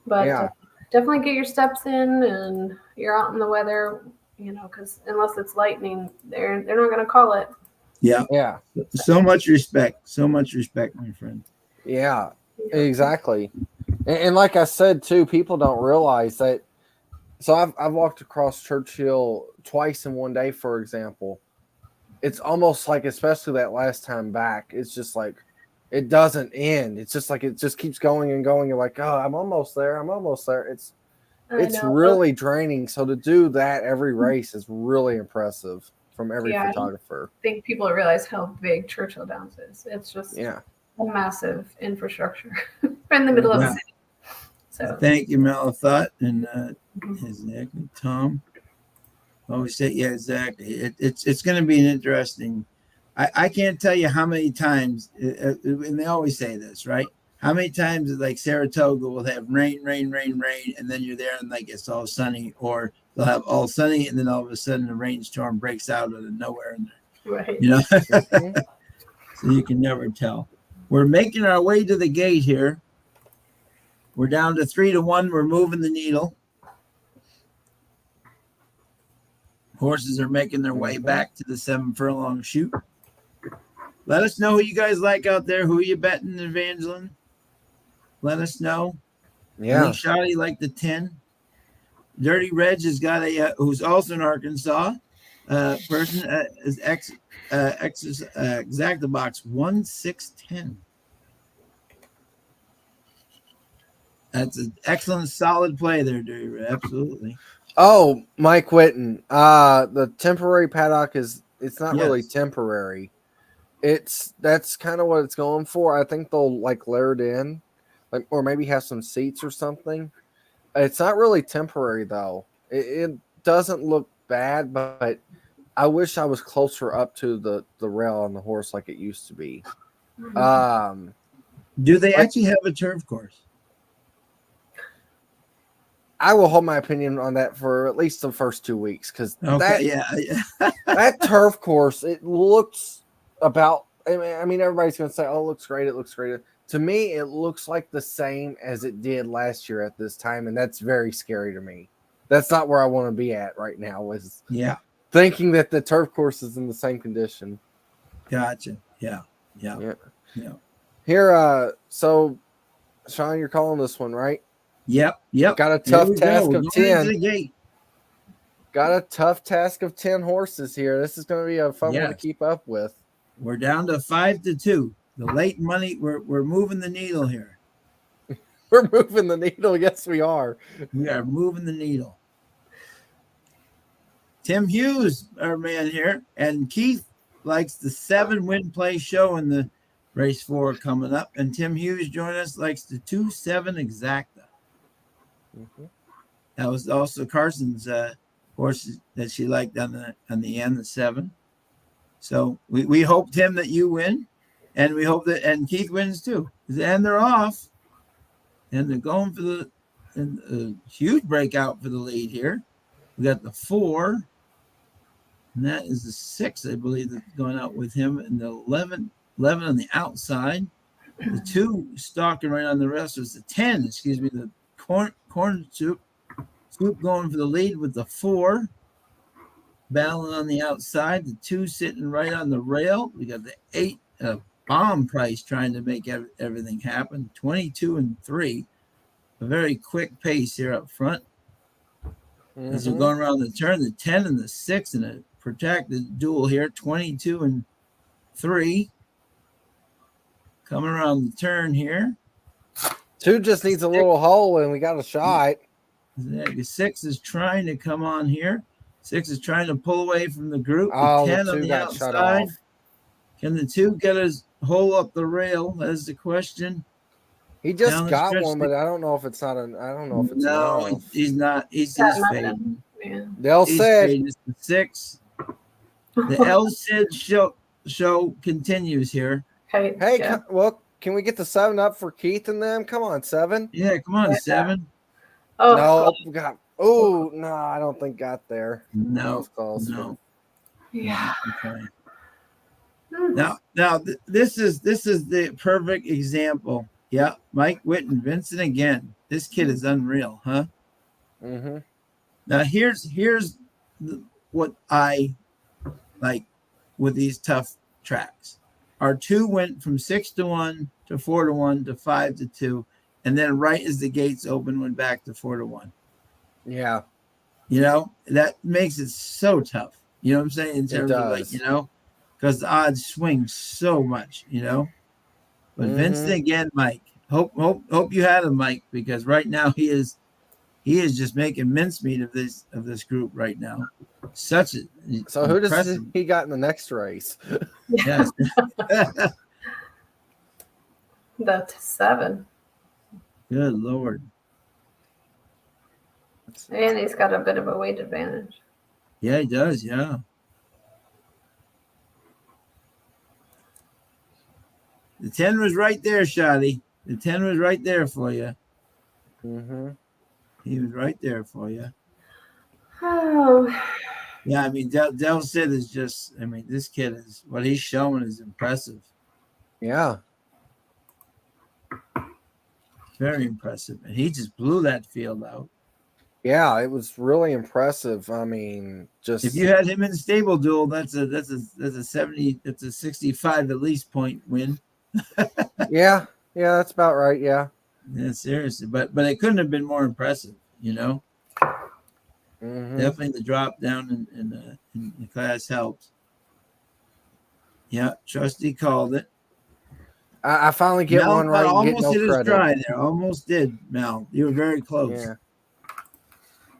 But definitely get your steps in, and you're out in the weather. Because unless it's lightning, they're not going to call it. Yeah. Yeah. So much respect, my friend. Yeah, exactly. And like I said too, people don't realize that. So I've walked across Churchill twice in one day, for example. It's almost like, especially that last time back, it's just like it doesn't end. It's just like it just keeps going and going. You're like, oh, I'm almost there. It's really draining. So to do that every race is really impressive from every photographer. I think people realize how big Churchill Downs is. It's just a massive infrastructure in the middle of the city. So thank you, Malathot, and exactly, Tom. Always say, yeah, exactly. It's going to be an interesting. I can't tell you how many times, and they always say this, right? How many times like Saratoga will have rain, and then you're there and like it's all sunny, or they'll have all sunny and then all of a sudden a rainstorm breaks out out of nowhere, and right. So you can never tell. We're making our way to the gate here. We're down to 3-1. We're moving the needle. Horses are making their way back to the 7 furlong chute. Let us know who you guys like out there. Who are you betting, Evangeline? Let us know. Yeah. I think Shotty like the 10. Dirty Reg has got who's also in Arkansas. Person is exacta box 1610. That's an excellent, solid play there, Dirty. Absolutely. Oh, Mike Whitten. The temporary paddock it's not really temporary. That's kind of what it's going for. I think they'll like layer it in, or maybe have some seats or something. It's not really temporary though. It doesn't look bad, but I wish I was closer up to the rail on the horse like it used to be. Do they actually have a turf course? I will hold my opinion on that for at least the first 2 weeks because that turf course, it looks about. I mean, everybody's going to say, "Oh, it looks great! It looks great." To me, it looks like the same as it did last year at this time, and that's very scary to me. That's not where I want to be at right now. Is thinking that the turf course is in the same condition. Gotcha. Yeah. Here, so Sean, you're calling this one, right? Yep. Got a tough task of 10. Got a tough task of 10 horses here. This is going to be a fun one to keep up with. We're down to 5-2. The late money. We're moving the needle here. We're moving the needle. Yes, we are. We are moving the needle. Tim Hughes, our man here, and Keith likes the 7 win play show in the race 4 coming up. And Tim Hughes joining us likes the 2-7 exacta. That was also Carson's horse that she liked on the end, the 7. So we hope, Tim, that you win. and we hope that and Keith wins too. And they're off, and they're going for the huge breakout for the lead here. We got the 4, and that is the 6, I believe, that's going out with him, and the 11 on the outside. The 2 stalking right on the rest was the 10. Excuse me, the corn soup going for the lead with the 4. Battling on the outside, the 2 sitting right on the rail. We got the 8 bomb price trying to make everything happen. 22 and 3. A very quick pace here up front. As we're going around the turn, the 10 and the 6 in a protracted duel here. 22 and 3. Coming around the turn here. 2 just needs a little hole, and we got a shot. The 6 is trying to come on here. 6 is trying to pull away from the group. Oh, the 10 the 2 on the got shut outside. off. Can the 2 get his hole up the rail? That's the question. He just got one, but I don't know if it's not an. I don't know if it's no. He's not. He's fading. Yeah. Del Cid. It's the 6. The El Cid show continues here. Hey, well, can we get the 7 up for Keith and them? Come on, 7. Yeah, come on, 7. Oh No, got. Oh no, I don't think got there. No, close. no. Yeah. Okay. Now, this is the perfect example. Yeah, Mike Whitten, Vincent again. This kid is unreal, huh? Mm-hmm. Now here's what I like with these tough tracks. Our 2 went from 6 to 1 to 4 to 1 to 5 to 2, and then right as the gates open, went back to 4 to 1. Yeah. You know, that makes it so tough. You know what I'm saying? In terms of like, you know, because the odds swing so much, you know. But Vincent again, Mike. Hope you had him, Mike, because right now he is just making mincemeat of this group right now. Such a so who does he got in the next race? Yes. That's 7. Good Lord. And he's got a bit of a weight advantage. Yeah, he does. Yeah. The 10 was right there, Shotty. The 10 was right there for you. Mm-hmm. He was right there for you. Oh. Yeah, I mean, Del Cid is just, I mean, this kid is, what he's showing is impressive. Yeah. Very impressive. And he just blew that field out. Yeah, it was really impressive. I mean, just if you had him in stable duel, that's a 70, that's a 65 at least point win. yeah, that's about right. Yeah. Yeah, seriously. But it couldn't have been more impressive, you know. Definitely the drop down in the class helped. Yeah, Trusty called it. I finally get Mel, one right. Almost and get did no his try there. Almost did, Mel. You were very close. Yeah.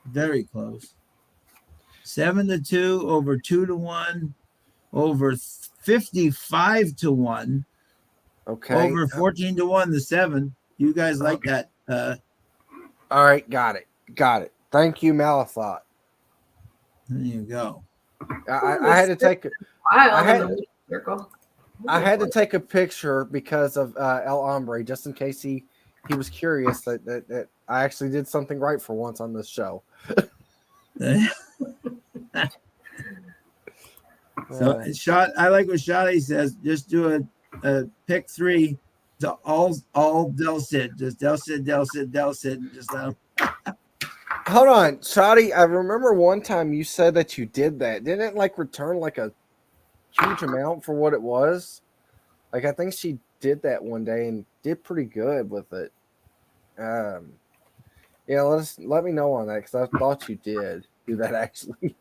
Very close. 7 to 2, over 2 to 1, over 55 to 1. Okay. Over 14 to 1 to 7. You guys like that? All right, got it. Thank you, Malathot. There you go. I had to take. I had to take a picture because of El Hombre, just in case he was curious that I actually did something right for once on this show. So I like what Shotty says. Just do a pick 3 to all Del Cid. Just Del Cid. Just Hold on, Shotty. I remember one time you said that you did that. Didn't it return a huge amount for what it was? I think she did that one day and did pretty good with it. Yeah, let me know on that because I thought you did do that actually.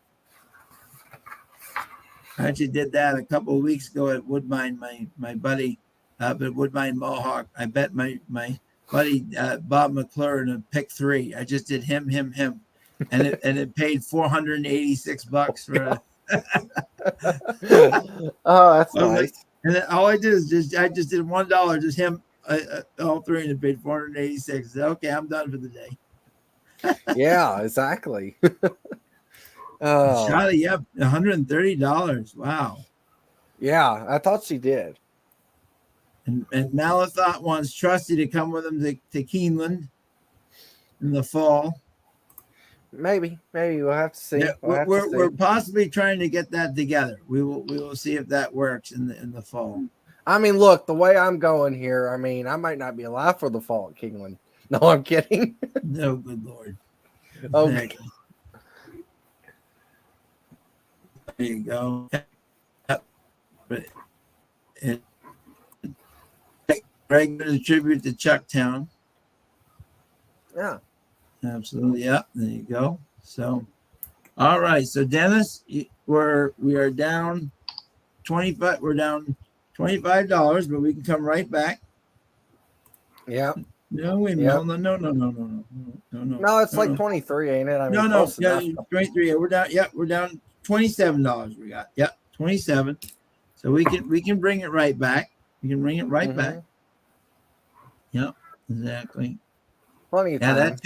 I actually did that a couple of weeks ago at Woodbine. My buddy up at Woodbine Mohawk. I bet my buddy Bob McClure in a pick 3. I just did him, and it paid $486 for a. Oh, that's nice. And then all I did is I just did $1, just him, all 3, and it paid $486. I said, okay, I'm done for the day. Yeah, exactly. Shotty, $130. Wow. Yeah, I thought she did. And Malathot wants Trusty to come with him to Keeneland in the fall. Maybe we'll have to see. Yeah, we're possibly trying to get that together. We will see if that works in the fall. I mean, look, the way I'm going here, I mean, I might not be alive for the fall at Kingland. No, I'm kidding. No, good Lord. Okay. There you go. Regular tribute to Chucktown. Yeah. Absolutely. Yep. There you go. So, all right. So, Dennis, we are down 25. We're down $25, but we can come right back. Yeah. No, wait a minute. No. No, it's like 23, ain't it? I mean, No. close Yeah, enough. 23. We're down. Yep, we're down $27. We got. Yep, 27. So we can bring it right back. We can bring it right back. Yep, exactly. Plenty of time. That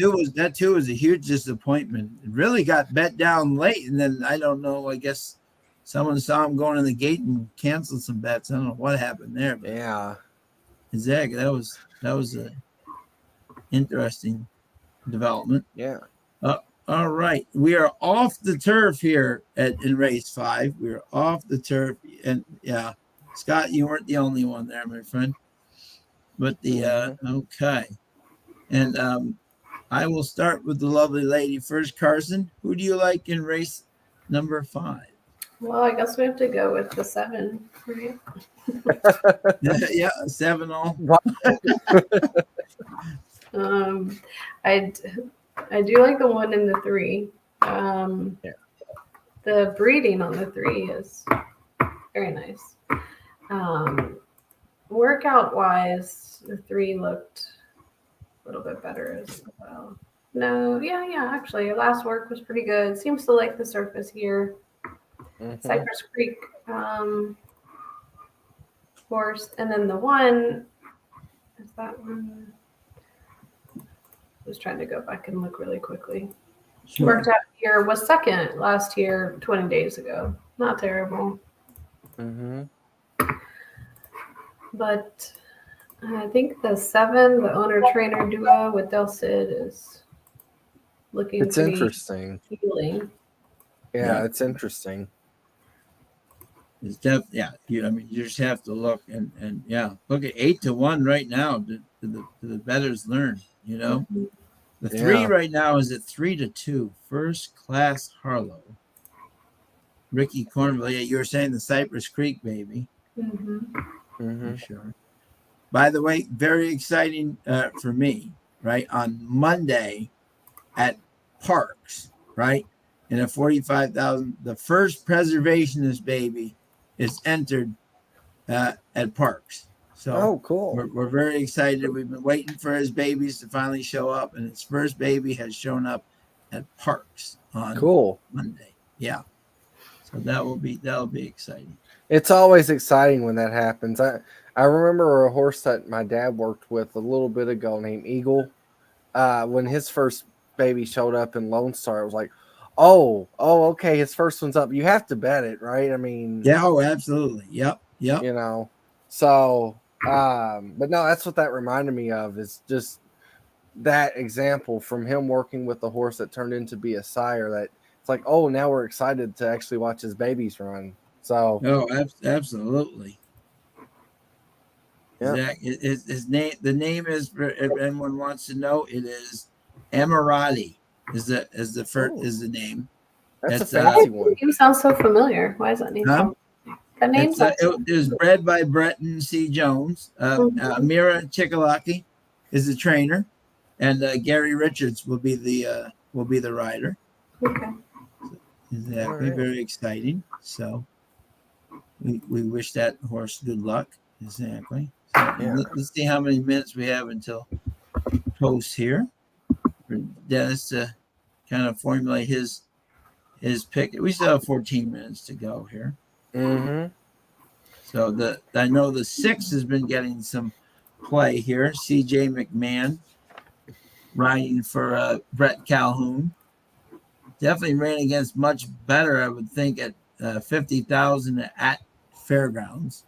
too was a huge disappointment. It really got bet down late, and then I don't know. I guess someone saw him going in the gate and canceled some bets. I don't know what happened there. But Yeah, exactly. That was a interesting development. Yeah. All right, we are off the turf here in race 5. We are off the turf, and yeah, Scott, you weren't the only one there, my friend. But okay, and I will start with the lovely lady first. Carson, who do you like in race number 5? Well, I guess we have to go with the 7, right? Yeah, 7 all. I do like the 1 and the 3. The breeding on the 3 is very nice. Workout wise, the 3 looked a little bit better as well. No, yeah, actually, last work was pretty good. Seems to like the surface here. Cypress Creek horse, and then the 1 is that one. I was trying to go back and look really quickly. Sure. Worked out here was second last year, 20 days ago. Not terrible. But I think the 7, the owner trainer duo with Del Cid is looking. It's interesting. Healing. Yeah, it's interesting. It's I mean, you just have to look and look at 8-1 right now. The bettors learn. You know, the 3 right now is at 3-2. First Class Harlow. Ricky Cornwell. Yeah, you were saying the Cypress Creek baby. For sure. By the way, very exciting for me. Right on Monday at Parks. Right in a 45,000. The first preservationist baby is entered at Parks. So cool. We're very excited. We've been waiting for his babies to finally show up, and his first baby has shown up at Parks on Monday. Yeah. So that'll be exciting. It's always exciting when that happens. I remember a horse that my dad worked with a little bit ago named Eagle. When his first baby showed up in Lone Star, it was like, oh, okay, his first one's up. You have to bet it, right? I mean, yeah, absolutely. Yep. You know, so, but no, that's what that reminded me of, is just that example from him working with the horse that turned into be a sire, that it's like, oh, now we're excited to actually watch his babies run. So, absolutely. Yeah. His name, the name is, if anyone wants to know, it is Emirati is the name. That's a fancy one. The name sounds so familiar. Why is that name? That name. It was bred by Breton C. Jones. Amira Chickalaki is the trainer, and Gary Richards will be the rider. Okay. Exactly. Right. Very exciting. So we wish that horse good luck. Exactly. So let's see how many minutes we have until post here for Dennis to kind of formulate his pick. We still have 14 minutes to go here. So I know the 6 has been getting some play here. C.J. McMahon riding for Brett Calhoun. Definitely ran against much better, I would think, at 50,000 at Fairgrounds.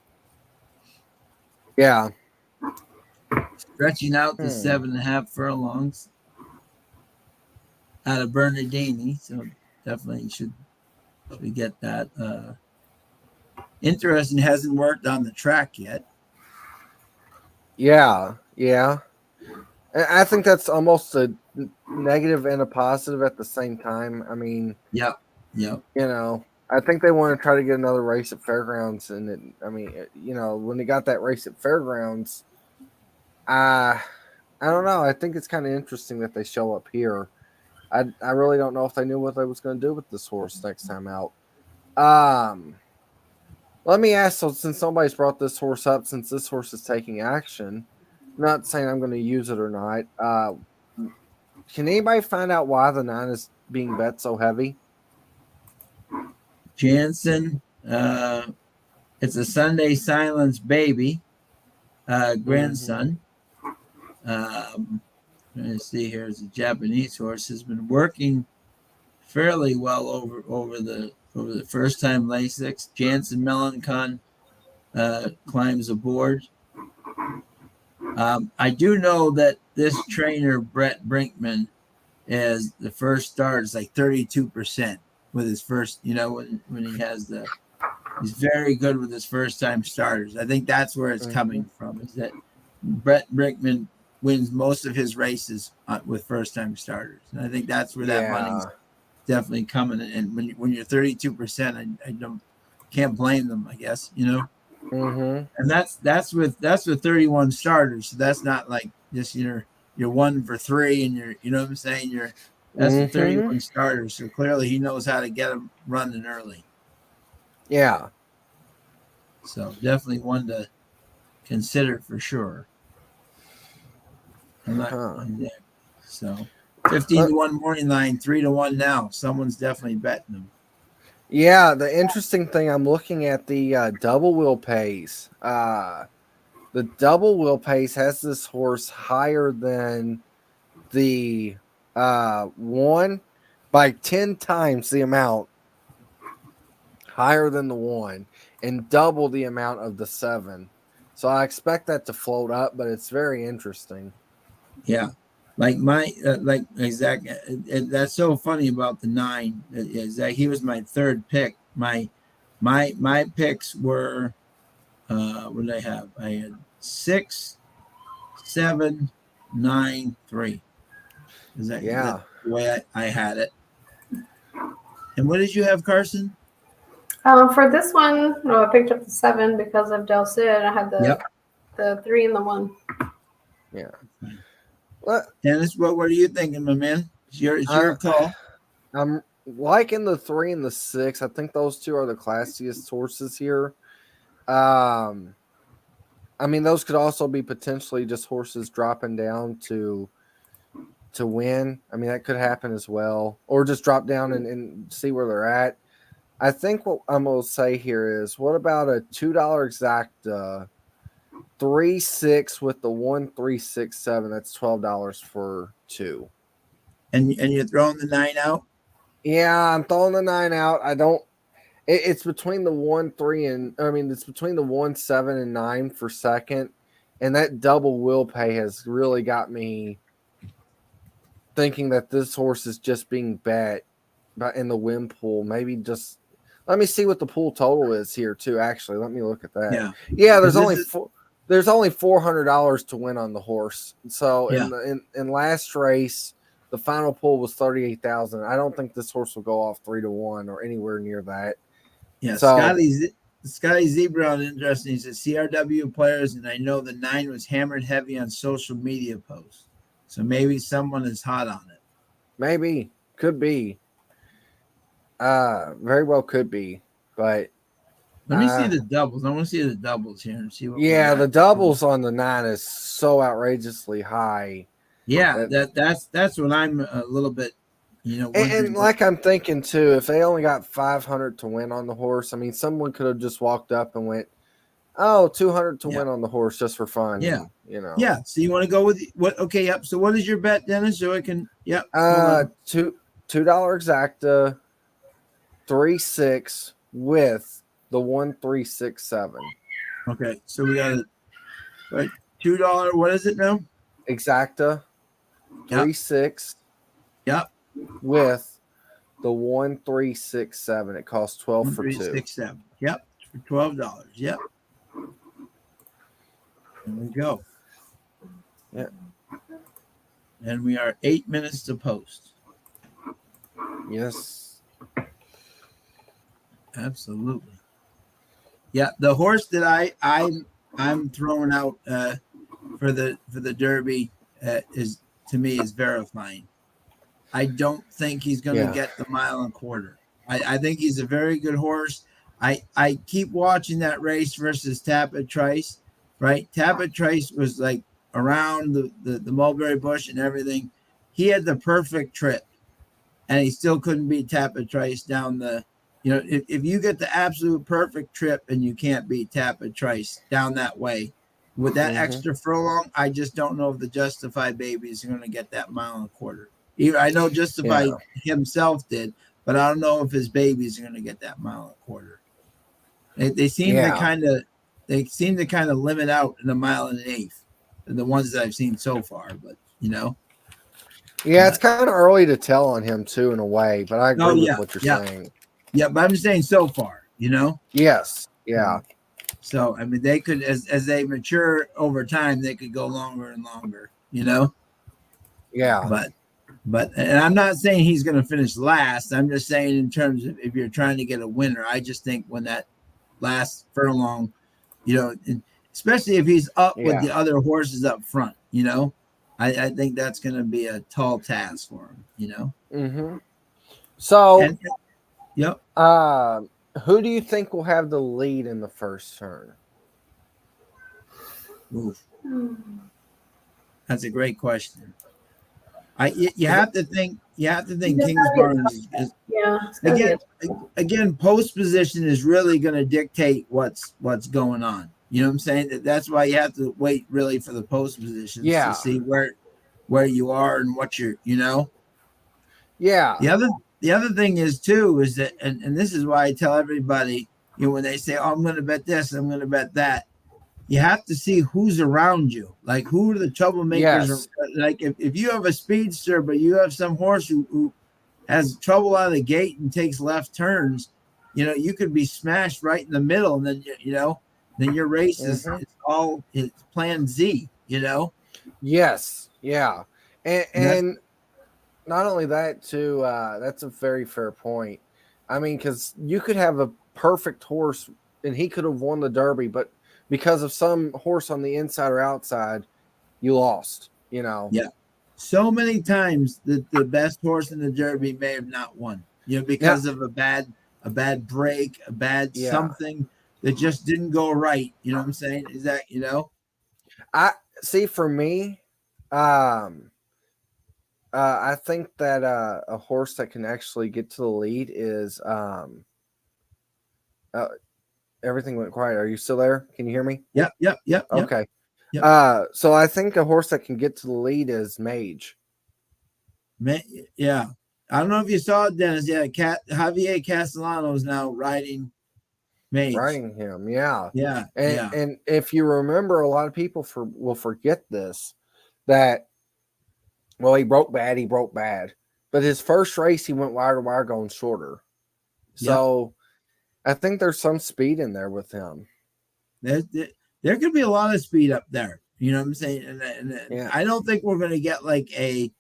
Yeah, Stretching out to 7.5 furlongs out of Bernardini. So definitely should get that. Interesting. Hasn't worked on the track yet. Yeah. I think that's almost a negative and a positive at the same time. I mean, Yep. I think they want to try to get another race at Fairgrounds, and when they got that race at Fairgrounds, I don't know. I think it's kind of interesting that they show up here. I really don't know if they knew what they was going to do with this horse next time out. Let me ask. So, since somebody's brought this horse up, since this horse is taking action, I'm not saying I'm going to use it or not. Can anybody find out why the 9 is being bet so heavy? Jansen, it's a Sunday Silence baby, grandson. Let's see here. It's a Japanese horse. Has been working fairly well over the first time Lasix. Jansen Melancon climbs aboard. I do know that this trainer Brett Brinkman is the first start is like 32% with his first. When he has he's very good with his first time starters. I think that's where it's coming from. Is that Brett Brinkman wins most of his races with first time starters, and I think that's where that money's definitely coming. And when you're 32%, I can't blame them. I guess and that's with 31 starters. So that's not like just you're 1 for 3 and you're what I'm saying. That's with 31 starters. So clearly he knows how to get them running early. Yeah. So definitely one to consider for sure. So 15-1 morning line, 3-1 now. Someone's definitely betting them. Yeah, the interesting thing, I'm looking at the double wheel pays. The double wheel pays has this horse higher than the 1 by 10 times the amount, higher than the 1, and double the amount of the 7. So I expect that to float up, but it's very interesting. Yeah. Like exactly. That's so funny about the 9 is that he was my third pick. My picks were what did I have? I had 6, 7, 9, 3. Is that the way I had it? And what did you have, Carson? For this one, I picked up the 7 because of Del Cid. I had the 3 and the 1. Yeah. Dennis, what were you thinking, my man? It's your call. I'm liking the 3 and the 6. I think those two are the classiest horses here. I mean, those could also be potentially just horses dropping down to win. I mean, that could happen as well. Or just drop down and see where they're at. I think what I'm going to say here is, what about a $2 exacta 3-6 with the 1-3-6-7? That's $12 for 2. And you're throwing the 9 out? Yeah, I'm throwing the 9 out. I don't. It's between the 1-3 and it's between the 1-7 and 9 for second, and that double will pay has really got me thinking that this horse is just being bet in the win pool. Maybe just let me see what the pool total is here too. Actually, let me look at that. Yeah. There's only $400 to win on the horse. So in last race, the final pool was 38,000. I don't think this horse will go off 3-1 or anywhere near that. Yeah, so, Scotty Zebra, interesting. He says CRW players, and I know the 9 was hammered heavy on social media posts. So maybe someone is hot on it. Maybe. Could be. Very well could be. But let me see the doubles. I want to see the doubles here and see what. Yeah, the doubles on the 9 is so outrageously high. Yeah, that's what I'm a little bit. And like I'm thinking too, if they only got 500 to win on the horse, I mean, someone could have just walked up and went, 200 to win on the horse just for fun. Yeah. And, Yeah. So you want to go with what? Okay. Yep. So what is your bet, Dennis? So I can. Yep. $2 exacta 3-6 with the 1-3-6-7. Okay. So we got $2 $2. What is it now? Exacta Yep. 3.6 Yep. with the 1367. It costs 12 for 2. 1367. Yep. For $12. Yep. There we go. Yeah. And we are 8 minutes to post. Yes. Absolutely. Yeah, the horse that I'm throwing out for the Derby is, to me, is Verifying. I don't think he's going to get the 1.25 miles. I think he's a very good horse. I keep watching that race versus Tapit Trice, right? Tapit Trice was like around the mulberry bush and everything. He had the perfect trip, and he still couldn't beat Tapit Trice down the. If you get the absolute perfect trip and you can't beat Tapit Trice down that way with that extra furlong, I just don't know if the Justified babies are going to get that 1.25 miles. I know Justified himself did, but I don't know if his babies are going to get that 1.25 miles. They seem to kind of limit out in 1.125 miles, the ones that I've seen so far. But yeah, it's kind of early to tell on him too, in a way. But I agree with what you're saying. Yeah, but I'm just saying so far. Yes. Yeah. So I mean, they could, as they mature over time, they could go longer and longer. Yeah. But and I'm not saying he's going to finish last. I'm just saying in terms of if you're trying to get a winner, I just think when that last furlong, especially if he's up with the other horses up front, I think that's going to be a tall task for him. Mm-hmm. So, yep. Who do you think will have the lead in the first turn? Oof. That's a great question. You have to think Kingsbarn is again post position is really going to dictate what's going on. You know what I'm saying? That's why you have to wait really for the post positions to see where you are and what you're. Yeah. The other thing is too is that and this is why I tell everybody, when they say, "Oh, I'm going to bet this, I'm going to bet that," you have to see who's around you. Like, who are the troublemakers? Yes. Like, if you have a speedster, but you have some horse who has trouble out of the gate and takes left turns, you could be smashed right in the middle, and then then your race is it's plan Z. Yes. Yeah. And not only that, too, that's a very fair point. I mean, because you could have a perfect horse and he could have won the Derby, but because of some horse on the inside or outside, you lost, Yeah. So many times the best horse in the Derby may have not won, because of a bad break, a bad something that just didn't go right. You know what I'm saying? Is that, I see, for me, I think that a horse that can actually get to the lead is everything went quiet. Are you still there? Can you hear me? Yep. Okay. Yep. So I think a horse that can get to the lead is Mage. Yeah. I don't know if you saw it, Dennis. Yeah, Javier Castellano is now riding Mage. Riding him, yeah. And and if you remember, a lot of people will forget this, that he broke bad. But his first race, he went wire to wire going shorter. So I think there's some speed in there with him. There could be a lot of speed up there. You know what I'm saying? And I don't think we're going to get like a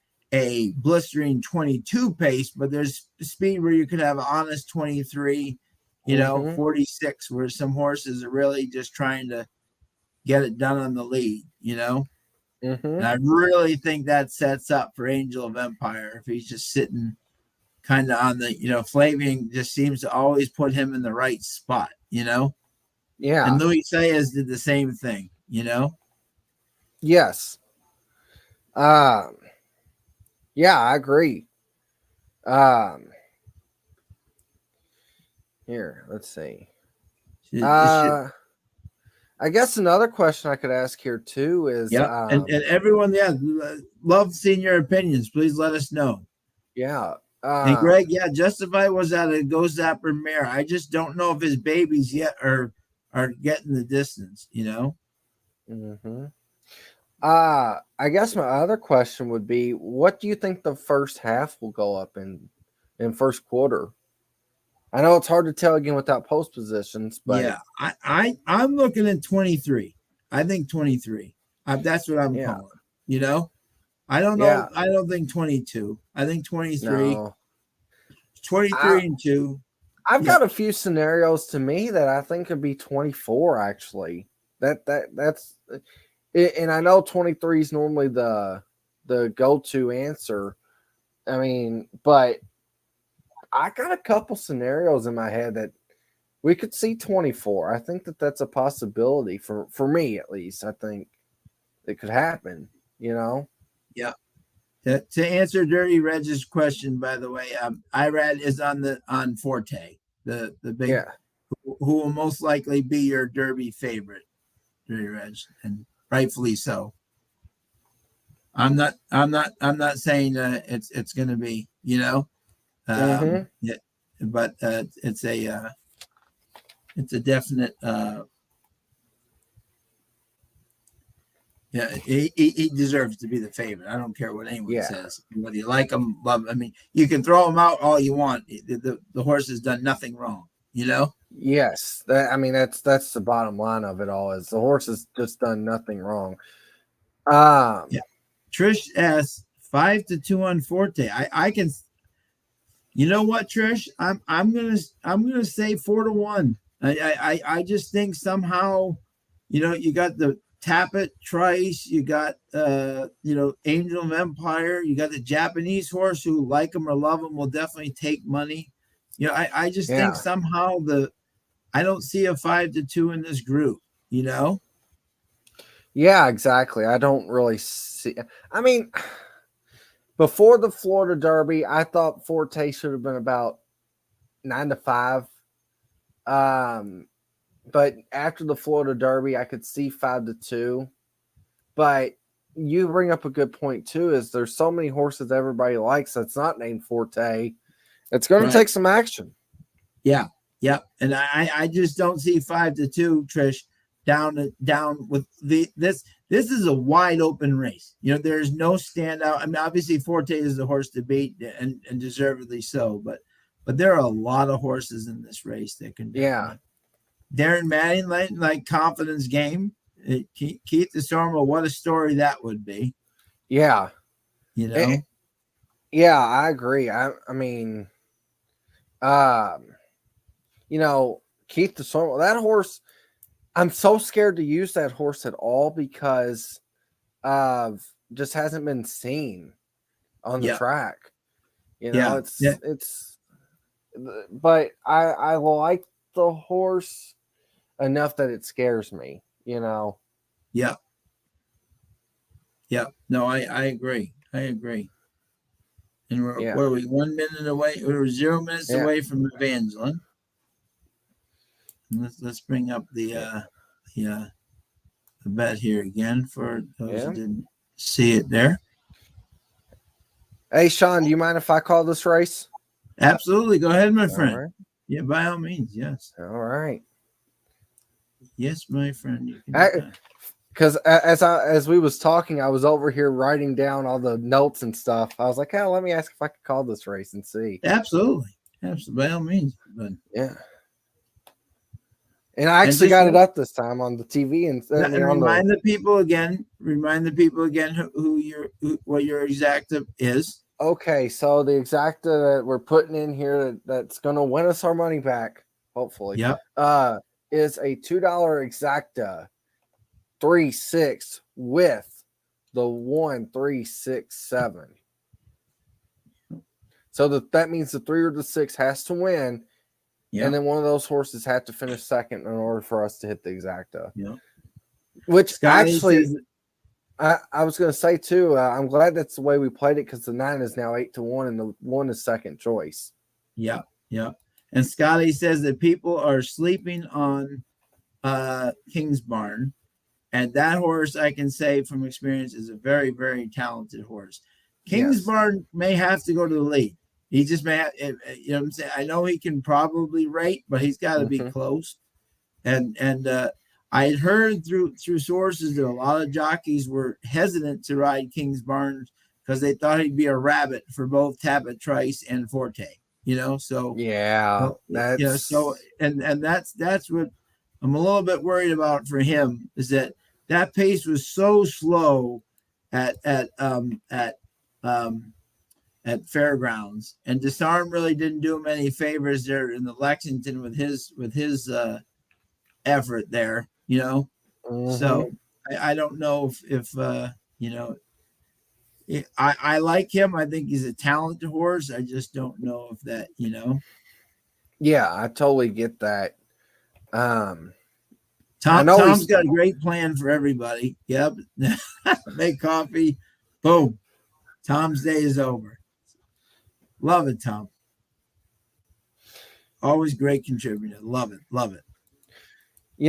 blistering 22 pace, but there's speed where you could have an honest 23, 46, where some horses are really just trying to get it done on the lead, And I really think that sets up for Angel of Empire if he's just sitting kind of on the, Flavian just seems to always put him in the right spot, Yeah. And Luis Saez did the same thing, Yes. Yeah, I agree. Here, let's see. I guess another question I could ask here too is, and everyone, love seeing your opinions. Please let us know. Yeah. And Greg, Justify was at a Go Zapper mare. I just don't know if his babies yet are getting the distance, Mm-hmm. I guess my other question would be, what do you think the first half will go up in first quarter? I know it's hard to tell again without post positions, but Yeah, I'm looking at 23. I think 23. That's what I'm yeah, calling. You know, I don't know. yeah, I don't think 22. I think 23. no. 23 and 2. I've Yeah. got a few scenarios to me that I think could be 24 actually. That's it, and I know 23 is normally the go-to answer. I mean, but I got a couple scenarios in my head that we could see 24. I think that's a possibility for me at least. I think it could happen, you know. Yeah. To answer Dirty Reg's question, by the way, Irad is on Forte, the big Yeah. who will most likely be your Derby favorite, Dirty Reg, and rightfully so. I'm not saying it's going to be, you know, yeah, but it's a definite. Yeah, he deserves to be the favorite. I don't care what anyone says. Whether you like him, love him. I mean, you can throw him out all you want. The horse has done nothing wrong, you know? Yes. That's the bottom line of it all is the horse has just done nothing wrong. Yeah. Trish asks 5-2 on Forte. I can, you know what, Trish? I'm gonna say 4-1. I just think somehow, you know, you got the Tappet Trice, you got you know, Angel of Empire, you got the Japanese horse who like him or love him will definitely take money. You know, I just think somehow I don't see a 5-2 in this group, you know? Yeah, exactly. I don't really see. I mean, before the Florida Derby, I thought Forte should have been about 9-5. But after the Florida Derby, I could see 5-2. But you bring up a good point too. Is there's so many horses everybody likes that's not named Forte. It's going to take some action. Yeah, yeah, and I just don't see 5-2, Trish. Down with this is a wide open race. You know, there's no standout. I mean, obviously Forte is the horse to beat and deservedly so, but there are a lot of horses in this race that can Darren Manning like confidence game. Keith the Stormer, what a story that would be. Yeah. You know? Yeah, I agree. I mean, you know, Keith the Stormer, that horse, I'm so scared to use that horse at all because just hasn't been seen on the track. You know, it's but I like the horse enough that it scares me, you know. Yeah. Yeah. No, I agree. I agree. And what are we, 1 minute away? We're 0 minutes away from Evangeline. And let's bring up the bet here again for those who didn't see it there. Hey, Sean, do you mind if I call this race? Absolutely. Go ahead, my friend. Right. Yeah, by all means. Yes. All right. Yes, my friend. You can because as we was talking, I was over here writing down all the notes and stuff. I was like, "Oh, let me ask if I could call this race and see." Absolutely. By all means. But yeah. And I actually got it up this time on the TV and remind the people again what your exacta is. Okay, so the exacta that we're putting in here that's going to win us our money back, hopefully. Yep. Is a $2 exacta 3-6 with the 1-3-6-7. So that means the 3 or the 6 has to win. Yep. And then one of those horses had to finish second in order for us to hit the exacta. Yep. Which Scotty actually, I was going to say too, I'm glad that's the way we played it because the 9 is now 8-1 and the 1 is second choice. Yeah, yeah. And Scotty says that people are sleeping on King's Barn. And that horse, I can say from experience, is a very, very talented horse. King's Barn may have to go to the lead. He just may have, you know what I'm saying? I know he can probably rate, but he's got to be close. And I had heard through sources that a lot of jockeys were hesitant to ride King's Barnes because they thought he'd be a rabbit for both Tapit Trice and Forte. So Yeah, that's so and that's what I'm a little bit worried about for him, is that pace was so slow at Fairgrounds, and Disarm really didn't do him any favors there in the Lexington with his effort there, So I don't know if I like him. I think he's a talented horse. I just don't know if that, Yeah, I totally get that. Tom's got a great plan for everybody. Yep. Make coffee. Boom. Tom's day is over. Love it, Tom. Always great contributor. Love it. Love it.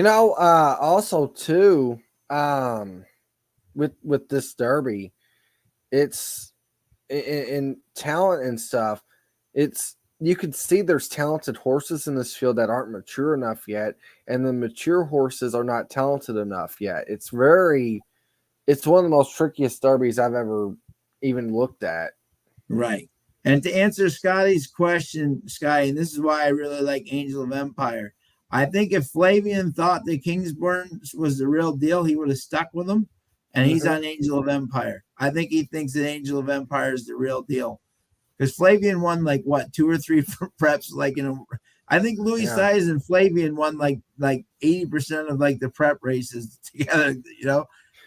Also too, with this Derby, it's in talent and stuff. You could see there's talented horses in this field that aren't mature enough yet, and the mature horses are not talented enough yet. It's one of the most trickiest Derbies I've ever even looked at. Right. And to answer Scotty's question, Scotty, and this is why I really like Angel of Empire. I think if Flavian thought that Kingsburn was the real deal, he would have stuck with him. And he's on Angel of Empire. I think he thinks that Angel of Empire is the real deal. Because Flavian won 2 or 3 preps. I think Louis Size and Flavian won like 80% of the prep races together.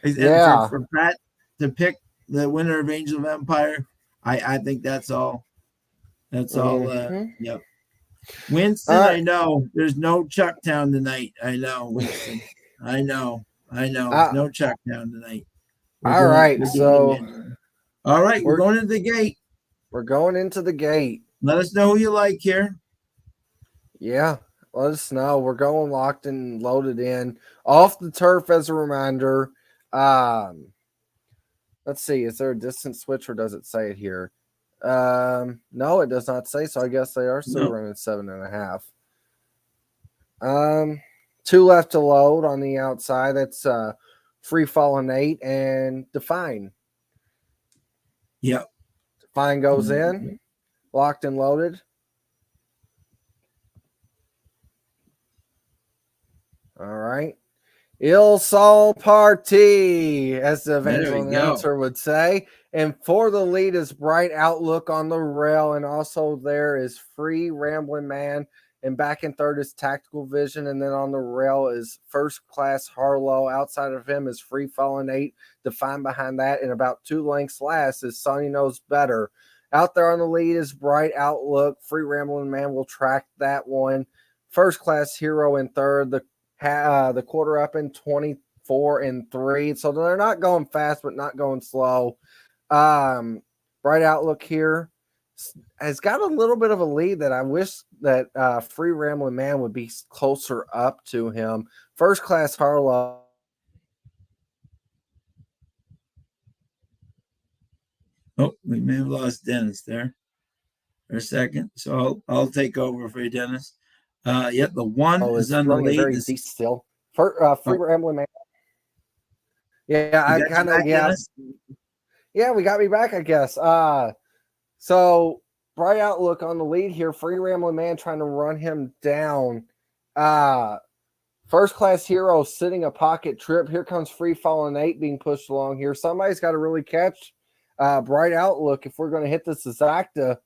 And for Pratt to pick the winner of Angel of Empire, I think that's all. That's all. Yep. Winston, I know there's no Chucktown tonight. I know, Winston. I know. No Chucktown tonight. All right, we're going into the gate. We're going into the gate. Let us know who you like here. Yeah, let us know. We're going locked and loaded in. Off the turf as a reminder. Let's see. Is there a distance switch or does it say it here? No, it does not say. So I guess they are still running 7.5. 2 left to load on the outside. That's Free Falling 8 and Define. Yep. Define goes in, locked and loaded. All right. Il Sol Party, as the eventual announcer would say. And for the lead is Bright Outlook on the rail. And also there is Free Rambling Man. And back in third is Tactical Vision. And then on the rail is First Class Harlow. Outside of him is Free Falling 8. Defined behind that. And about 2 lengths last is Sonny Knows Better. Out there on the lead is Bright Outlook. Free Rambling Man will track that one. First Class Hero in third. The quarter up in 24 and 3. So they're not going fast, but not going slow. Bright Outlook here has got a little bit of a lead that I wish that Free Rambling Man would be closer up to him. First Class Harlow. Oh, we may have lost Dennis there for a second. So I'll take over for you, Dennis. The 1 is on the lead. Very deep still. Free Rambling Man. Yeah, I kind of Yeah, we got me back, I guess. So Bright Outlook on the lead here. Free Rambling Man trying to run him down. First Class Hero sitting a pocket trip. Here comes Free Falling 8 being pushed along here. Somebody's got to really catch Bright Outlook if we're going to hit this exacta.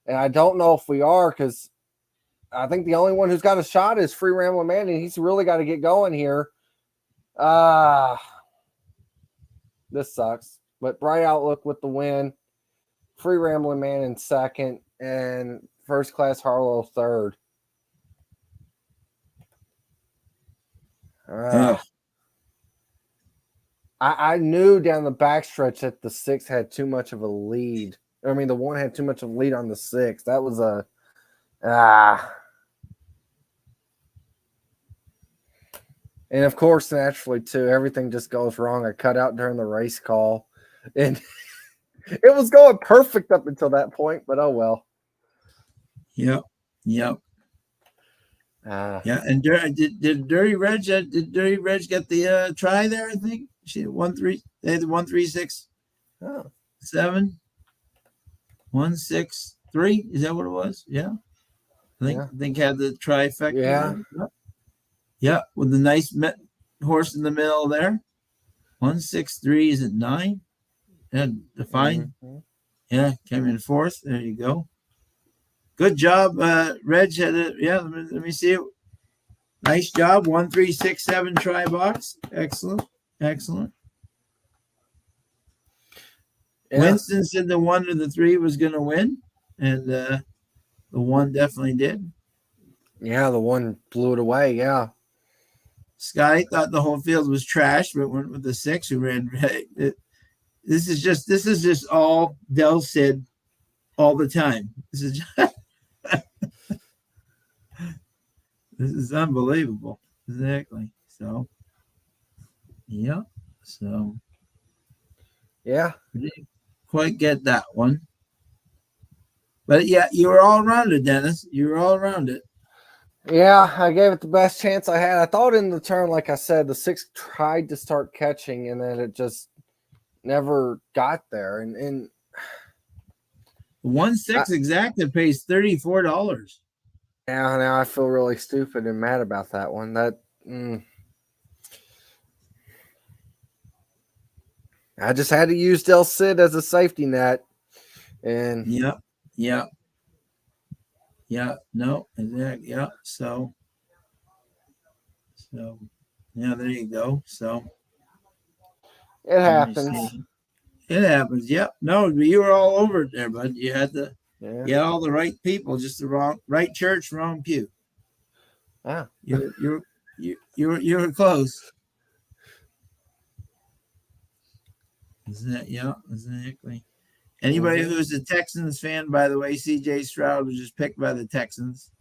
And I don't know if we are, because I think the only one who's got a shot is Free Rambling Man, and he's really got to get going here. This sucks. But Bright Outlook with the win. Free Rambling Man in second, and First Class Harlow third. I knew down the backstretch that the 6 had too much of a lead. I mean, the 1 had too much of a lead on the 6. That was And of course, naturally, too, everything just goes wrong. I cut out during the race call. And it was going perfect up until that point, but oh well. Yep. Yeah, and did Dirty Reg get the try there? I think she had 1-3. They had the 1-3-6-7, 1-6-3. Is that what it was? Yeah, I think had the trifecta. Yeah, yeah, with the nice horse in the middle there. 1-6-3 is at 9. And the fine. Yeah, came in 4th. There you go. Good job, Reg. Had it. Yeah, let me see it. Nice job. 1-3-6-7 try box. Excellent. Yeah. Winston said the 1 or the 3 was going to win, and the 1 definitely did. Yeah, the 1 blew it away. Yeah. Scotty thought the whole field was trash, but went with the 6 who ran. This is just all Del Cid all the time. This is just this is unbelievable. Exactly. So, yeah. So, yeah. we didn't quite get that one. But yeah, you were all around it, Dennis. You were all around it. Yeah, I gave it the best chance I had. I thought in the turn, like I said, the 6 tried to start catching, and then it just never got there. And 1-6 exacted pays $34. Yeah, now I feel really stupid and mad about that one. I just had to use Del Cid as a safety net. And yeah. No, exactly. Yeah. So yeah, there you go. So it happens. It happens. Yep. No, you were all over it there, bud. You had you had all the right people, just the right church, wrong pew. Yeah. You were close. Yeah, exactly. Anybody who's a Texans fan, by the way, CJ Stroud was just picked by the Texans.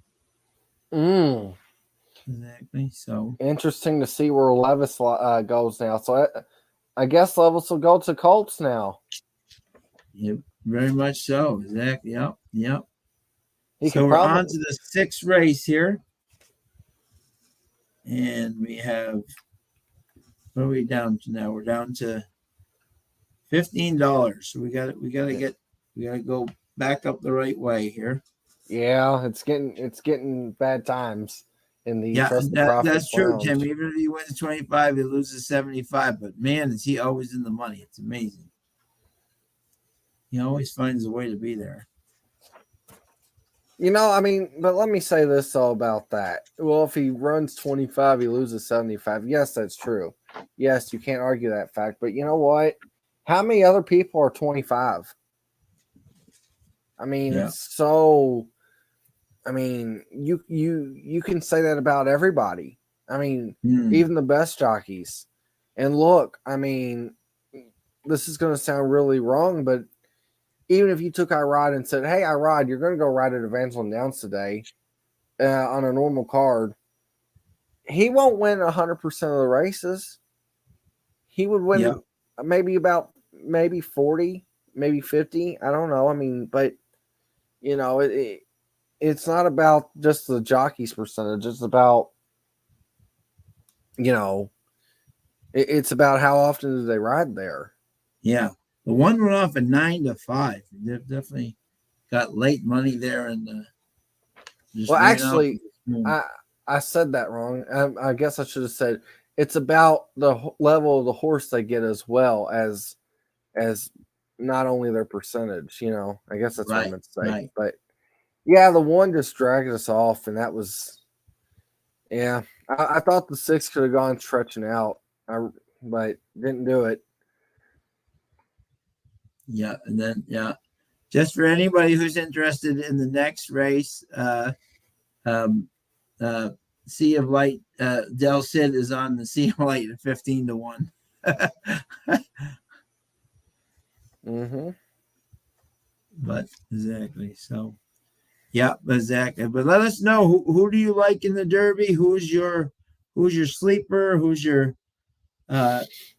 Exactly. So interesting to see where Levis goes now. So I guess Levis will go to Colts now. Yeah, very much so. Exactly. Yep. So we're on to the 6th race here. And we have, what are we down to now? We're down to $15. So we gotta go back up the right way here. Yeah, it's getting bad times in the that's true, Tim. Even if he wins 25, he loses 75. But man, is he always in the money. It's amazing. He always finds a way to be there. But let me say this all about that. Well, if he runs 25, he loses 75. Yes, that's true. Yes, you can't argue that fact. But you know what? How many other people are 25? It's so. You can say that about everybody. Even the best jockeys. And look, this is going to sound really wrong, but even if you took Irod and said, "Hey, Irod, you're going to go ride at Evangeline Downs today on a normal card," he won't win 100% of the races. He would win maybe 40, maybe 50. I don't know. But it's not about just the jockey's percentage. It's about, it's about how often do they ride there. Yeah. The 1 went off at 9-5. They definitely got late money there. And actually, I said that wrong. I guess I should have said it's about the level of the horse they get as well as not only their percentage. I guess that's what I meant to say. Right. But yeah, the 1 just dragged us off, and that was, I thought the 6 could have gone stretching out, but didn't do it. Yeah, and then just for anybody who's interested in the next race, Sea of Light, Del Cid is on the Sea of Light at 15-1. But exactly, so exactly. But let us know who do you like in the Derby? Who's your sleeper? Who's your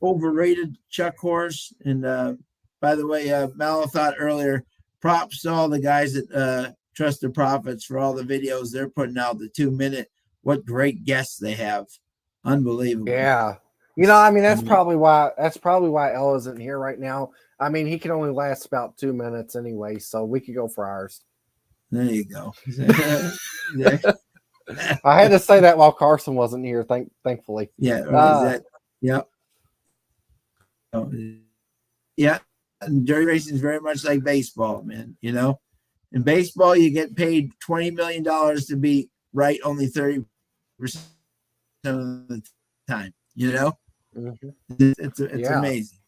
overrated Chuck horse? And by the way, Mal thought earlier, props to all the guys that Trust the Prophets for all the videos they're putting out, the 2-minute what great guests they have. Unbelievable. Yeah. I mean, that's probably why Elle isn't here right now. I mean, he can only last about 2 minutes anyway, so we could go for hours. There you go. I had to say that while Carson wasn't here, thankfully. Yeah. Yeah. Yeah. And derby racing is very much like baseball, man. In baseball, you get paid $20 million to be right only 30% of the time. Mm-hmm. It's amazing.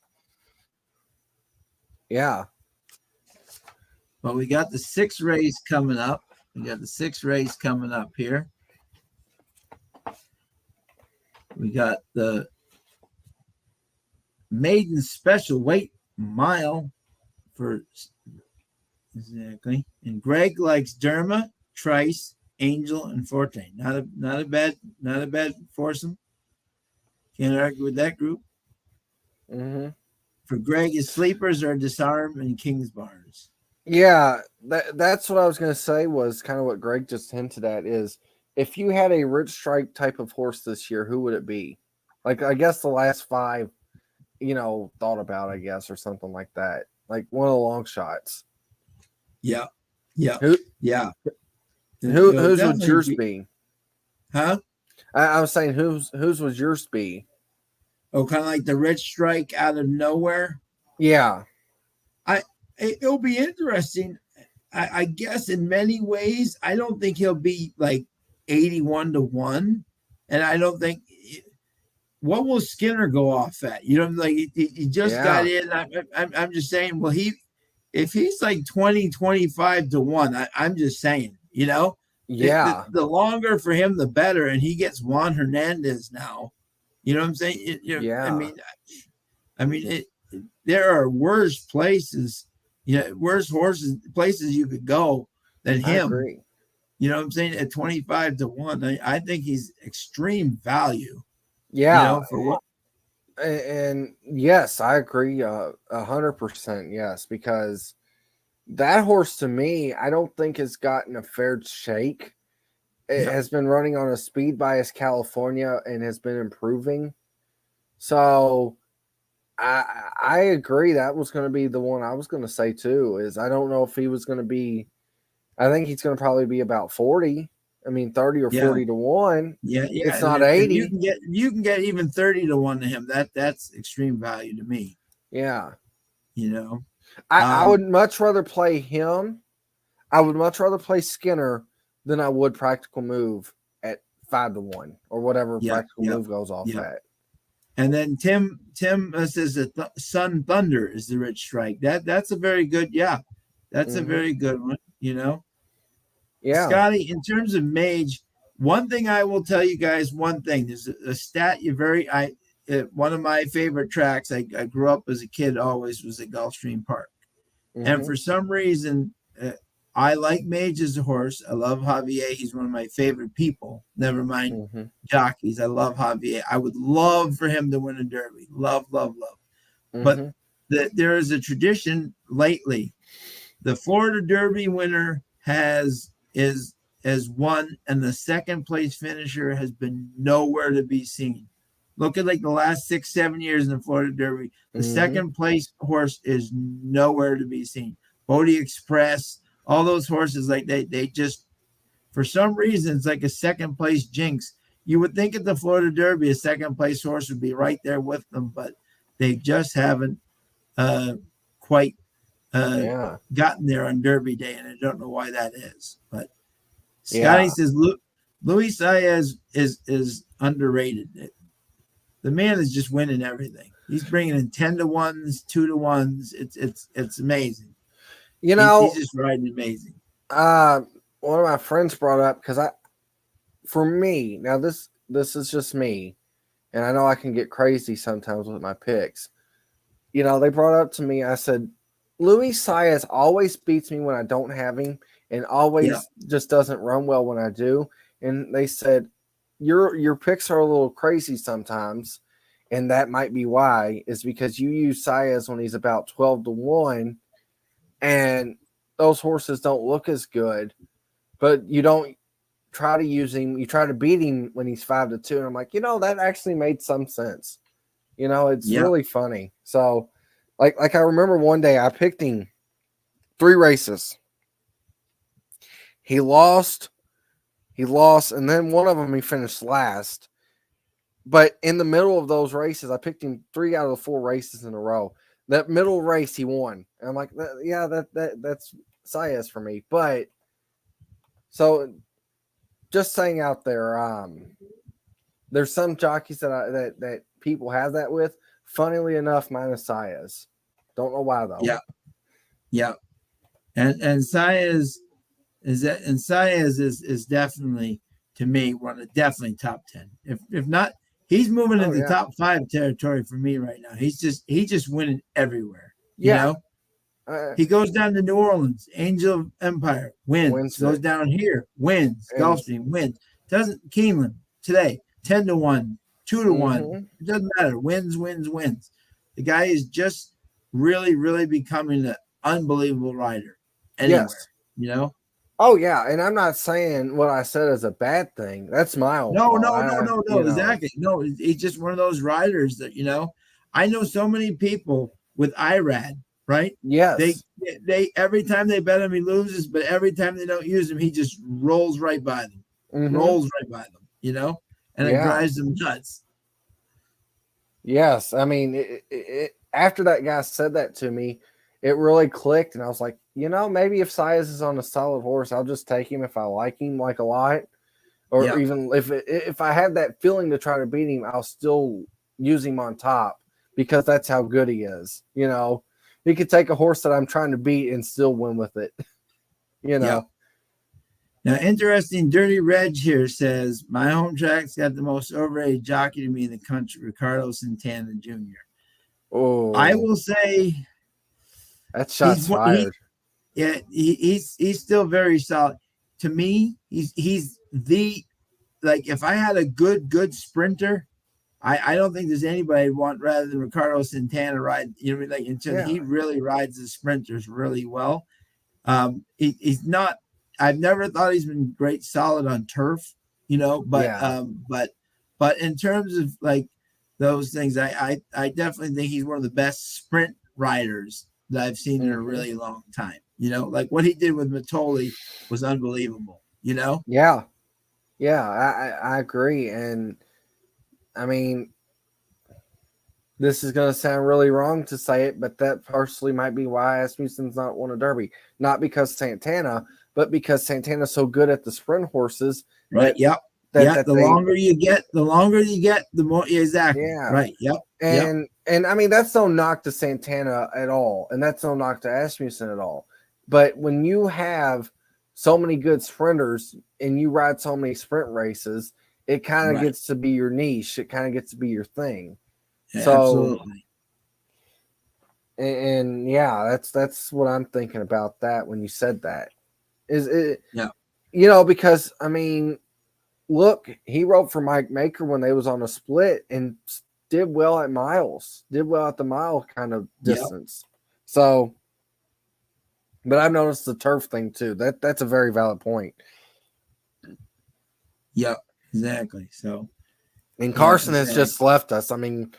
Yeah. Well, we got the 6th race coming up. Here. We got the maiden special weight mile for exactly. And Greg likes Derma, Trice, Angel, and Forte. Not a bad foursome. Can't argue with that group. Mm-hmm. For Greg, his sleepers are Disarm and King's Bars. Yeah, that's what I was going to say, was kind of what Greg just hinted at, is if you had a Rich Strike type of horse this year, who would it be? Like, I guess the last 5, thought about, I guess, or something like that. Like one of the long shots. Yeah. Whose would yours be? Huh? I was saying, whose would yours be? Oh, kind of like the Rich Strike out of nowhere? Yeah. It'll be interesting. I guess in many ways, I don't think he'll be like 81-1. And I don't think, what will Skinner go off at? Like he just got in. I'm just saying, well, if he's like 20-25-1, I'm just saying, Yeah. The longer for him, the better. And he gets Juan Hernandez now. You know what I'm saying? Yeah. I mean, there are worse places, worse places you could go than him. I agree. You know what I'm saying? At 25-1, I think he's extreme value. Yeah. For what? And yes, I agree 100%. Yes, because that horse, to me, I don't think has gotten a fair shake. It has been running on a Speed Bias California and has been improving. So I agree. That was going to be the one I was going to say too, is I don't know if he was going to be, I think he's going to probably be about 40. I mean, 30 or 40-1. Yeah. It's not 80. You can get even 30-1 to him. That's extreme value to me. Yeah. I would much rather play him. I would much rather play Skinner than I would Practical Move at 5-1 or whatever Practical Move goes off at. And then Tim says that Sun Thunder is the Rich Strike. That's a very good, that's a very good one. Yeah. Scotty, in terms of Mage, one thing I will tell you guys, there's a stat one of my favorite tracks, I grew up as a kid always, was at Gulfstream Park. Mm-hmm. And for some reason, I like Mage as a horse. I love Javier. He's one of my favorite people. Never mind jockeys. I love Javier. I would love for him to win a Derby. Love. Mm-hmm. But there is a tradition lately. The Florida Derby winner has won, and the second place finisher has been nowhere to be seen. Look at like the last 6-7 years in the Florida Derby. The second place horse is nowhere to be seen. Bodie Express, all those horses, like they just, for some reason, it's like a second place jinx. You would think at the Florida Derby, a second place horse would be right there with them, but they just haven't quite gotten there on Derby Day, and I don't know why that is. But Scotty says Luis Saez is underrated. The man is just winning everything. He's bringing in 10-1s, 2-1s. It's amazing. He's just riding amazing. One of my friends brought up, because for me, now this is just me, and I know I can get crazy sometimes with my picks. They brought up to me, I said, Luis Saez always beats me when I don't have him, and always just doesn't run well when I do. And they said, your picks are a little crazy sometimes, and that might be why, is because you use Saez when he's about 12-1, and those horses don't look as good, but you don't try to use him. You try to beat him when he's 5-2, and I'm like, that actually made some sense. It's really funny. So, like I remember one day I picked him 3 races. He lost, and then one of them he finished last. But in the middle of those races, I picked him 3 out of the 4 races in a row. That middle race he won. And I'm like, that's Saez for me. But so just saying out there, there's some jockeys that people have that with. Funnily enough, mine is Saez. Don't know why though. Yeah. And Saez is definitely, to me, definitely top 10. If not, he's moving into top 5 territory for me right now. He's just winning everywhere. He goes down to New Orleans, Angel of Empire, wins. Goes down here, wins. Gulfstream, wins. Keeneland today, 10-1, 2-1. It doesn't matter. Wins. The guy is just really, really becoming an unbelievable rider anywhere. Yes. Oh yeah, and I'm not saying what I said is a bad thing. That's my own. No, exactly. No, he's just one of those riders that I know so many people with IRAD, right? Yes. They every time they bet him, he loses, but every time they don't use him, he just rolls right by them. Rolls right by them, and it drives them nuts. Yes, I mean, after that guy said that to me, it really clicked, and I was like, maybe if Saez is on a solid horse, I'll just take him if I like him like a lot, or even if I have that feeling to try to beat him, I'll still use him on top because that's how good he is. He could take a horse that I'm trying to beat and still win with it. Now, interesting. Dirty Reg here says my home track's got the most overrated jockey to me in the country, Ricardo Santana Jr. Oh, I will say. That's shots fired. He's still very solid. To me, he's the if I had a good sprinter, I don't think there's anybody I'd want rather than Ricardo Santana ride. He really rides the sprinters really well. He's not. I've never thought he's been great solid on turf, but in terms of those things, I definitely think he's one of the best sprint riders that I've seen in a really long time. What he did with Matoli was unbelievable. Yeah, I agree, and I mean, this is going to sound really wrong to say it, but that partially might be why Asmussen's not won a Derby. Not because Santana, but because Santana's so good at the sprint horses. Right. The longer you get, the more exactly. Yeah. Right. Yep. And I mean, that's no knock to Santana at all, and that's no knock to Asmussen at all. But when you have so many good sprinters and you ride so many sprint races, it kind of gets to be your niche. It kind of gets to be your thing. Yeah, so, absolutely. And that's what I'm thinking about that when you said that. Is it? Yeah. Because I mean, look, he rode for Mike Maker when they was on a split and did well at miles. Did well at the mile kind of distance. Yep. So, but I've noticed the turf thing too. That's a very valid point. Yep, exactly. So, and Carson has just left us. I mean,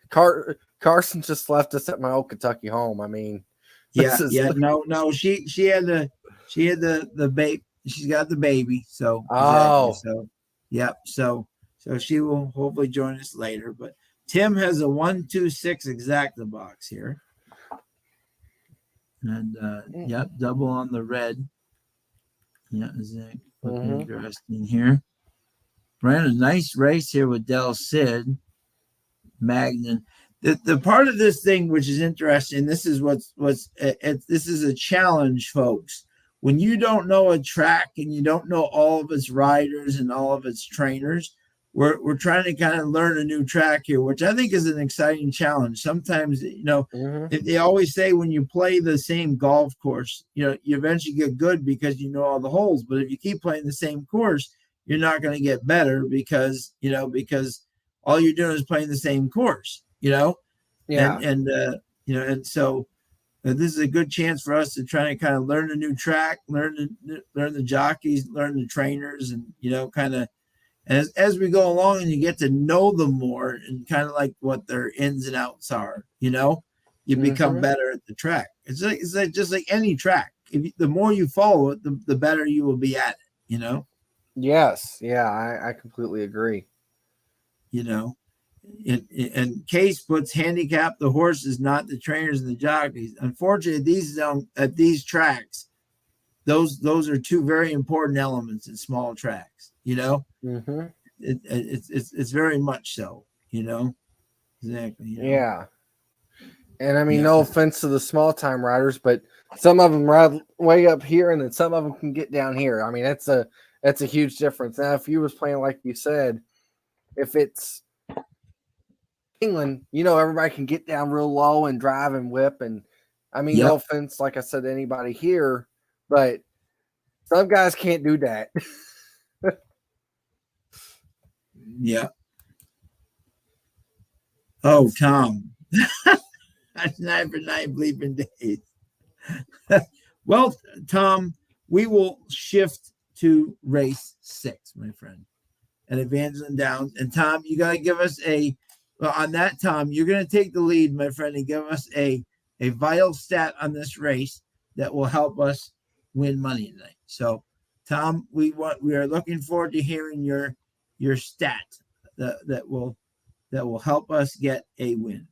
Carson just left us at my old Kentucky home. I mean, no. She had the baby. She's got the baby. So, So she will hopefully join us later. But Tim has a 126 exacta box here. And double on the red. Yeah, is that looking interesting here? Ran a nice race here with Del Cid, Magnan. The part of this thing which is interesting, this is this is a challenge, folks. When you don't know a track and you don't know all of its riders and all of its trainers, we're trying to kind of learn a new track here, which I think is an exciting challenge. Sometimes, they always say when you play the same golf course, you eventually get good because you know all the holes. But if you keep playing the same course, you're not going to get better because all you're doing is playing the same course, Yeah. And so this is a good chance for us to try and kind of learn a new track, learn the jockeys, learn the trainers, and kind of as we go along and you get to know them more and kind of like what their ins and outs are, you become better at the track. It's like just like any track. The more you follow it, the better you will be at it. Yes, yeah, I completely agree. And Case puts handicap the horses, not the trainers and the jockeys. Unfortunately, at these tracks, those are two very important elements in small tracks. Mm-hmm. It's very much so. Exactly. Yeah. And I mean, no offense to the small time riders, but some of them ride way up here, and then some of them can get down here. I mean, that's a huge difference. Now, if you was playing like you said, if it's England, everybody can get down real low and drive and whip. And I mean, no offense, like I said, to anybody here, but some guys can't do that. Yeah. Oh, Tom. That's 9 for 9 bleeping days. Well, Tom, we will shift to race 6, my friend, at Evangeline Downs. And Tom, you got to give us on that, Tom, you're going to take the lead, my friend, and give us a vital stat on this race that will help us win money tonight. So, Tom, we are looking forward to hearing your stat that will help us get a win.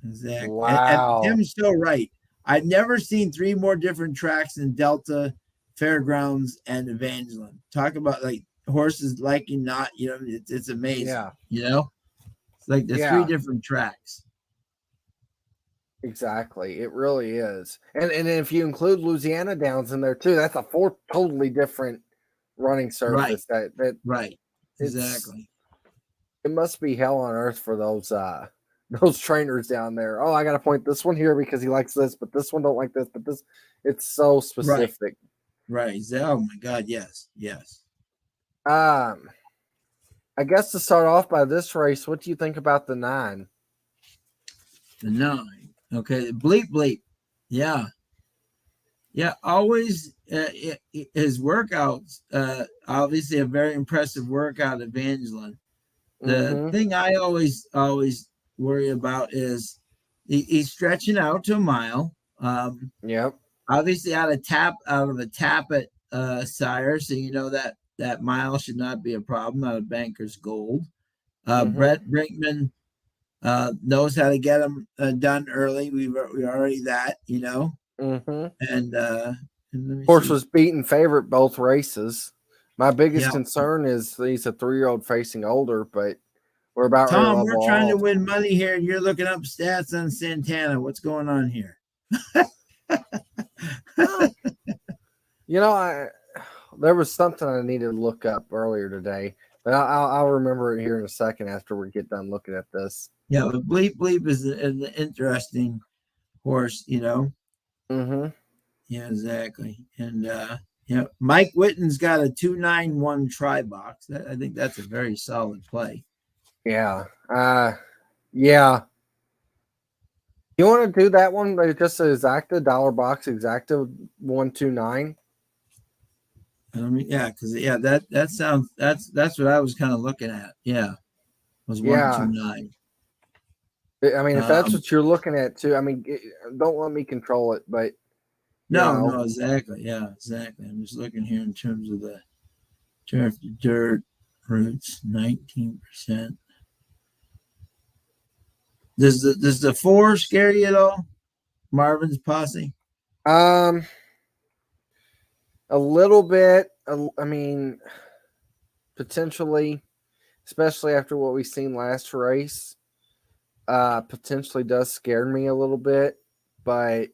Exactly. Wow. And Tim's so right. I've never seen 3 more different tracks in Delta, Fairgrounds, and Evangeline. Talk about like horses liking not, it's amazing. Yeah. It's like the 3 different tracks. Exactly. It really is. And if you include Louisiana Downs in there too, that's a 4 totally different running surface. That right. Exactly. It must be hell on earth for those trainers down there. Oh, I got to point this one here because he likes this, but this one don't like this, but this, it's so specific. Right. Oh my God. Yes. I guess to start off by this race, what do you think about the 9? The 9. Okay. The bleep. Yeah. Always his workouts, obviously a very impressive workout, Evangeline. The thing I always worry about is he's stretching out to a mile. Obviously out of a Tappet sire, so that mile should not be a problem out of Banker's Gold. Brett Brinkman knows how to get him done early. We already that, and of course was beaten favorite both races. My biggest concern is he's a 3-year-old facing older, but we're about Tom. We're trying to win money here, and you're looking up stats on Santana. What's going on here? There was something I needed to look up earlier today, but I'll remember it here in a second after we get done looking at this. Yeah, but Bleep is an interesting horse, Mm-hmm. Yeah, exactly. And Mike Witten's got a 291 try box. I think that's a very solid play. Yeah. Yeah. You want to do that one? Just an exacta dollar box, exacta 129. Because that sounds that's what I was kind of looking at. Yeah, was 129. I mean, if that's what you're looking at too, I mean, don't let me control it, but no, exactly. Yeah, exactly. I'm just looking here in terms of the turf to dirt roots, 19%. Does the 4 scare you at all? Marvin's Posse? A little bit. I mean, potentially, especially after what we've seen last race, potentially does scare me a little bit. But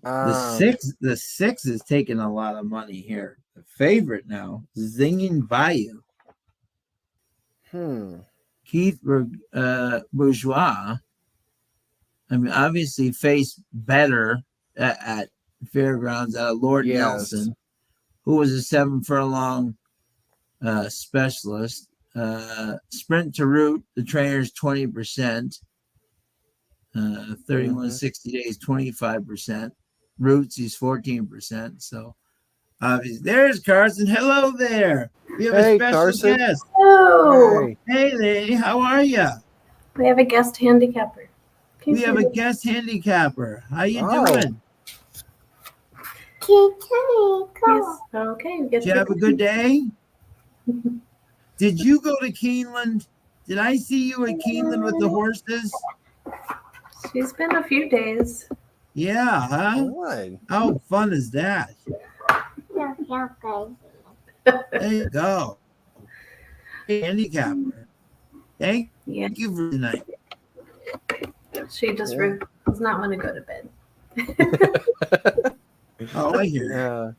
the 6 is taking a lot of money here. The favorite now, Zinging Bayou. Keith Bourgeois. I mean, obviously faced better at Fairgrounds out of Lord Nelson, who was a 7 furlong specialist. Sprint to route, the trainer's 20%. 31 60 days, 25%. Roots, he's 14%. So obviously, there's Carson. Hello there. We have a special Carson. guest. Oh, Hey, lady, how are you? we have a guest handicapper. We have a guest handicapper. How you doing? Yes. Okay. Did you have a good day? Did you go to Keeneland? Did I see you at Keeneland with the horses? She's been a few days. Yeah, huh? What? How fun is that? There you go. Handicapper. Thank you for tonight. She just does not want to go to bed. Oh, I hear.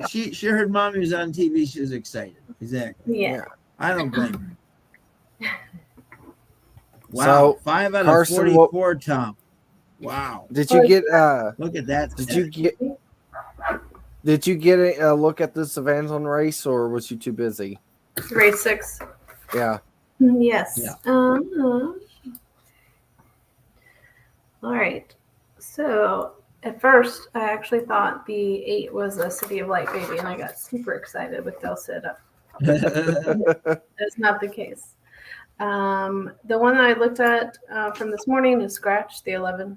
She heard mommy was on TV. She was excited. Exactly. Yeah. I don't blame her. Wow. So, 5 out Carson, of 44, Tom. Wow. Did you get Look at that. Did you get a look at this Evangeline race, or was you too busy? Race 6. Yeah. Yes. Yeah. All right. So at first, I actually thought the 8 was a City of Light baby, and I got super excited with Del Cid up. That's not the case. The one that I looked at from this morning is Scratch, the 11.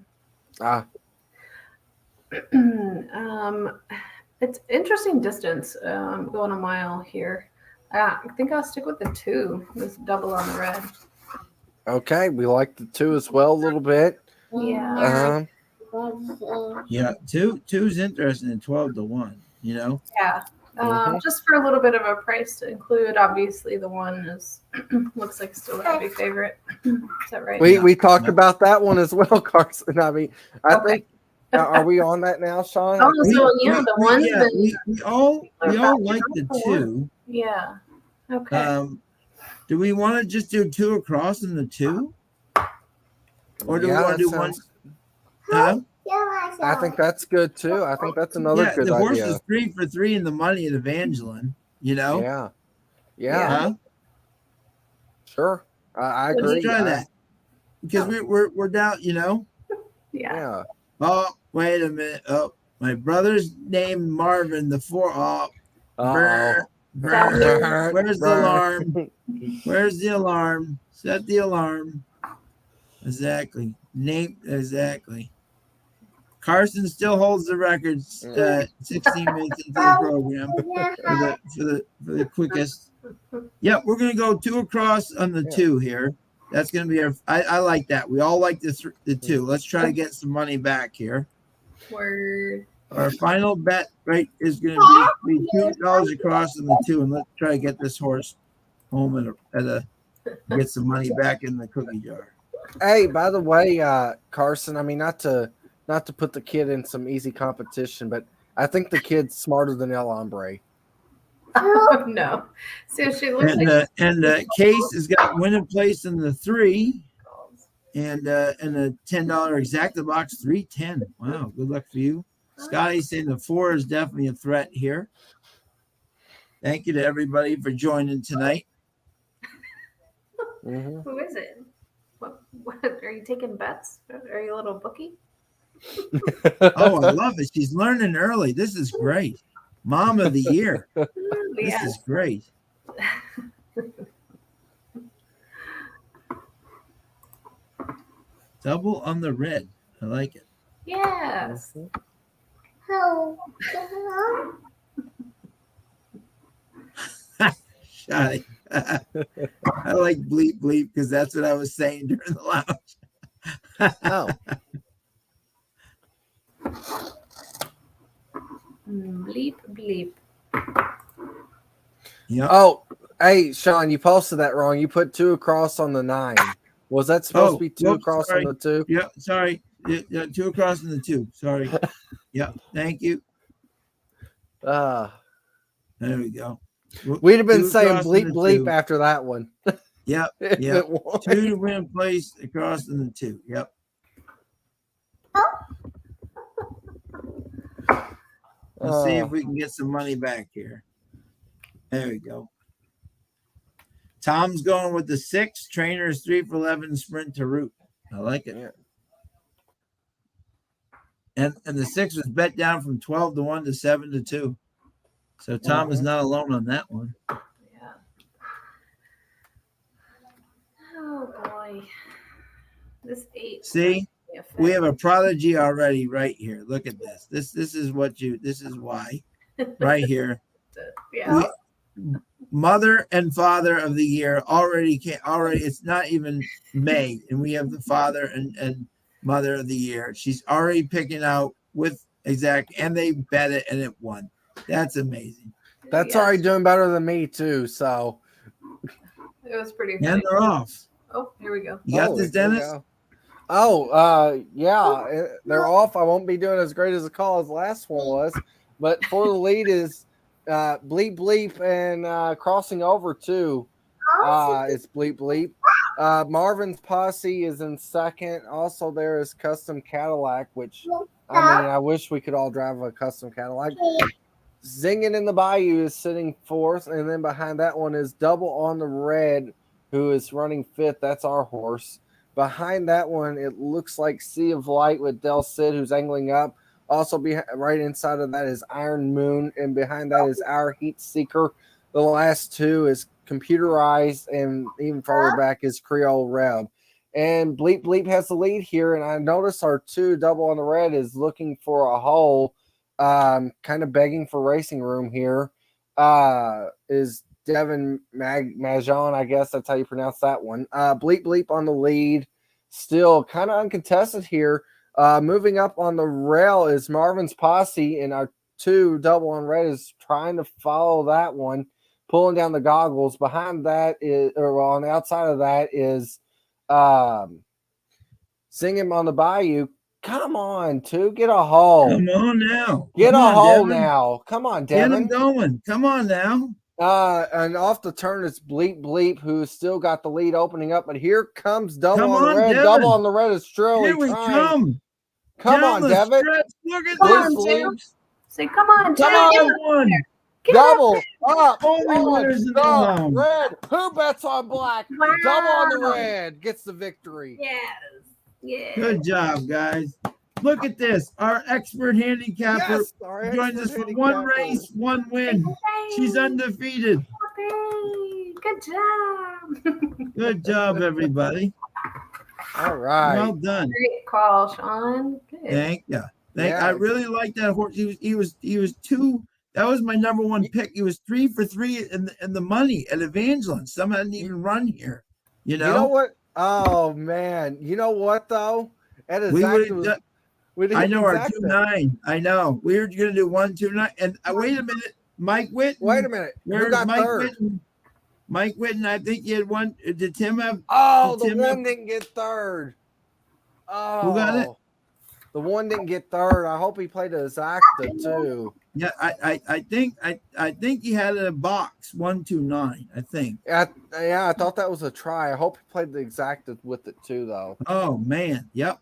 It's interesting distance, going a mile here. I think I'll stick with the 2. This double on the red. Okay, we like the 2 as well a little bit. Yeah. Yeah, two's interesting in 12 to 1, you know? Yeah. Just for a little bit of a price to include, obviously the 1 is looks like still a big favorite. Is that right? We talked about that one as well, Carson. I mean, I think are we on that now, Sean? Oh, so yeah, the ones that we all like the 2. Yeah. Okay. Do we want to just do 2 across in the 2? Or do we want to do one? Huh? I think that's good too. I think that's another good the horse idea. is 3 for 3 in the money at Evangeline, you know? Yeah. Huh? Sure. I agree. Let's try that. Because we're down, you know? Yeah. Oh, wait a minute. Oh, my brother's named Marvin, the 4. Oh, where's the alarm? Where's the alarm? Set the alarm. Exactly. Exactly. Carson still holds the record, 16 minutes into the program for the quickest. Yeah, we're gonna go 2 across on the 2 here. That's gonna be our. I like that. We all like the 2. Let's try to get some money back here. Word. Our final bet is gonna be $2 across on the 2, and let's try to get this horse home get some money back in the cookie jar. Hey, by the way, Carson, I mean not to put the kid in some easy competition, but I think the kid's smarter than El Hombre. Oh no! So she looks Case has got winning place in the 3, and a $10 exacta box 310. Wow, good luck for you. Scotty's saying the 4 is definitely a threat here. Thank you to everybody for joining tonight. Who is it? What are you taking bets? Are you a little bookie? Oh, I love it. She's learning early. This is great. Mom of the year. This is great. Double on the red. I like it. Yes. Shotty. I like bleep bleep because that's what I was saying during the lounge. Oh. Bleep bleep. Yeah. Oh, hey, Sean, you posted that wrong. You put 2 across on the 9. Was that supposed to be 2 across on the 2? Yeah, sorry. Yeah, 2 across on the 2. Sorry. Yeah, thank you. There we go. We'd have been saying bleep bleep 2. after that one. Yep. Yeah. 2 to win place across in the 2. Yep. Let's see if we can get some money back here. There we go. Tom's going with the 6. Trainer is 3 for 11. Sprint to root. I like it. Yeah. And the 6 was bet down from 12 to 1 to 7 to 2. So Tom is not alone on that one. Yeah. Oh boy. This 8. See, we have a prodigy already right here. Look at this. This is why right here. Yeah. Mother and father of the year already it's not even May, and we have the father and mother of the year. She's already picking out with exact, and they bet it and it won. That's amazing. That's already doing better than me too. So it was pretty funny. And they're off. Oh, here we go. You got this, Dennis? Yeah, they're off. I won't be doing as great as a call as the last one was, but for the lead is Bleep Bleep and crossing over too. It's Bleep Bleep. Marvin's Posse is in second. Also, there is Custom Cadillac, which I wish we could all drive a custom Cadillac. Zingin' in the Bayou is sitting fourth, and then behind that one is Double on the Red, who is running fifth. That's our horse. Behind that one, it looks like Sea of Light with Del Cid, who's angling up. Also, right inside of that is Iron Moon, and behind that is Our Heat Seeker. The last two is Computerized, and even farther back is Creole Reb. And Bleep Bleep has the lead here, and I notice our 2 Double on the Red is looking for a hole, kind of begging for racing room here. Is Devin Majon, I guess that's how you pronounce that one. Bleep Bleep on the lead, still kind of uncontested here. Moving up on the rail is Marvin's Posse, and our 2 Double on Red is trying to follow that one, pulling down the goggles. Behind that is, on the outside of that is Singing on the Bayou. Come on, 2, get a hole. Come on now. Get a hole now. Come on, Devin. Get him going. Come on now. And off the turn is Bleep Bleep, who's still got the lead opening up. But here comes Double on the Red. Devin. Double on the Red is Shirley. Here we come. Come on, Devin. Look at this. Say, come on, come on. Double up. Oh, Red. Who bets on black? Wow. Double on the Red gets the victory. Yes. Yeah. Good job, guys. Look at this. Our expert handicapper joins us for 1 race, 1 win. She's undefeated. Good job. Good job, everybody. All right. Well done. Great call, Sean. Good. Thank you. I really like that horse. He was 2. That was my number 1 pick. He was 3 for 3 in the money at Evangeline. Some hadn't even run here. You know? You know what? Oh man. You know what though? At I know our 2-9. I know. We were gonna do 1-2-9. And wait a minute, Mike Whitten. Wait a minute. Who got Mike third? Mike Whitten, I think he had 1. Did Tim have? Oh, the one didn't get third. Oh, who got it? The one didn't get third. I hope he played a exacta too. Yeah, I think he had a box 1-2-9. I think. I thought that was a try. I hope he played the exacta with it too, though. Oh man, yep.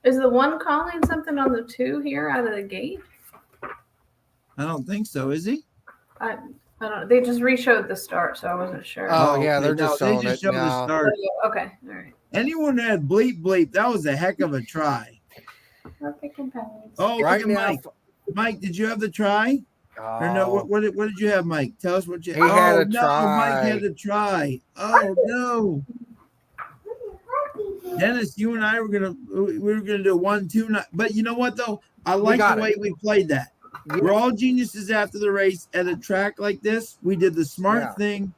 Is the one calling something on the 2 here out of the gate? I don't think so. Is he? I don't know. They just re-showed the start, so I wasn't sure. Oh yeah, they're just showing they just showed the start. Okay, all right. Anyone that had Bleep Bleep, that was a heck of a try. We're picking pennies. Oh, right look at Mike. Mike, did you have the try? Oh. Or no? What did you have, Mike? Tell us what you. He had a try. Mike had a try. Oh no. Dennis, you and I were gonna do 1-2-9, but you know what though? I like the way we played that. Yeah. We're all geniuses after the race at a track like this. We did the smart thing,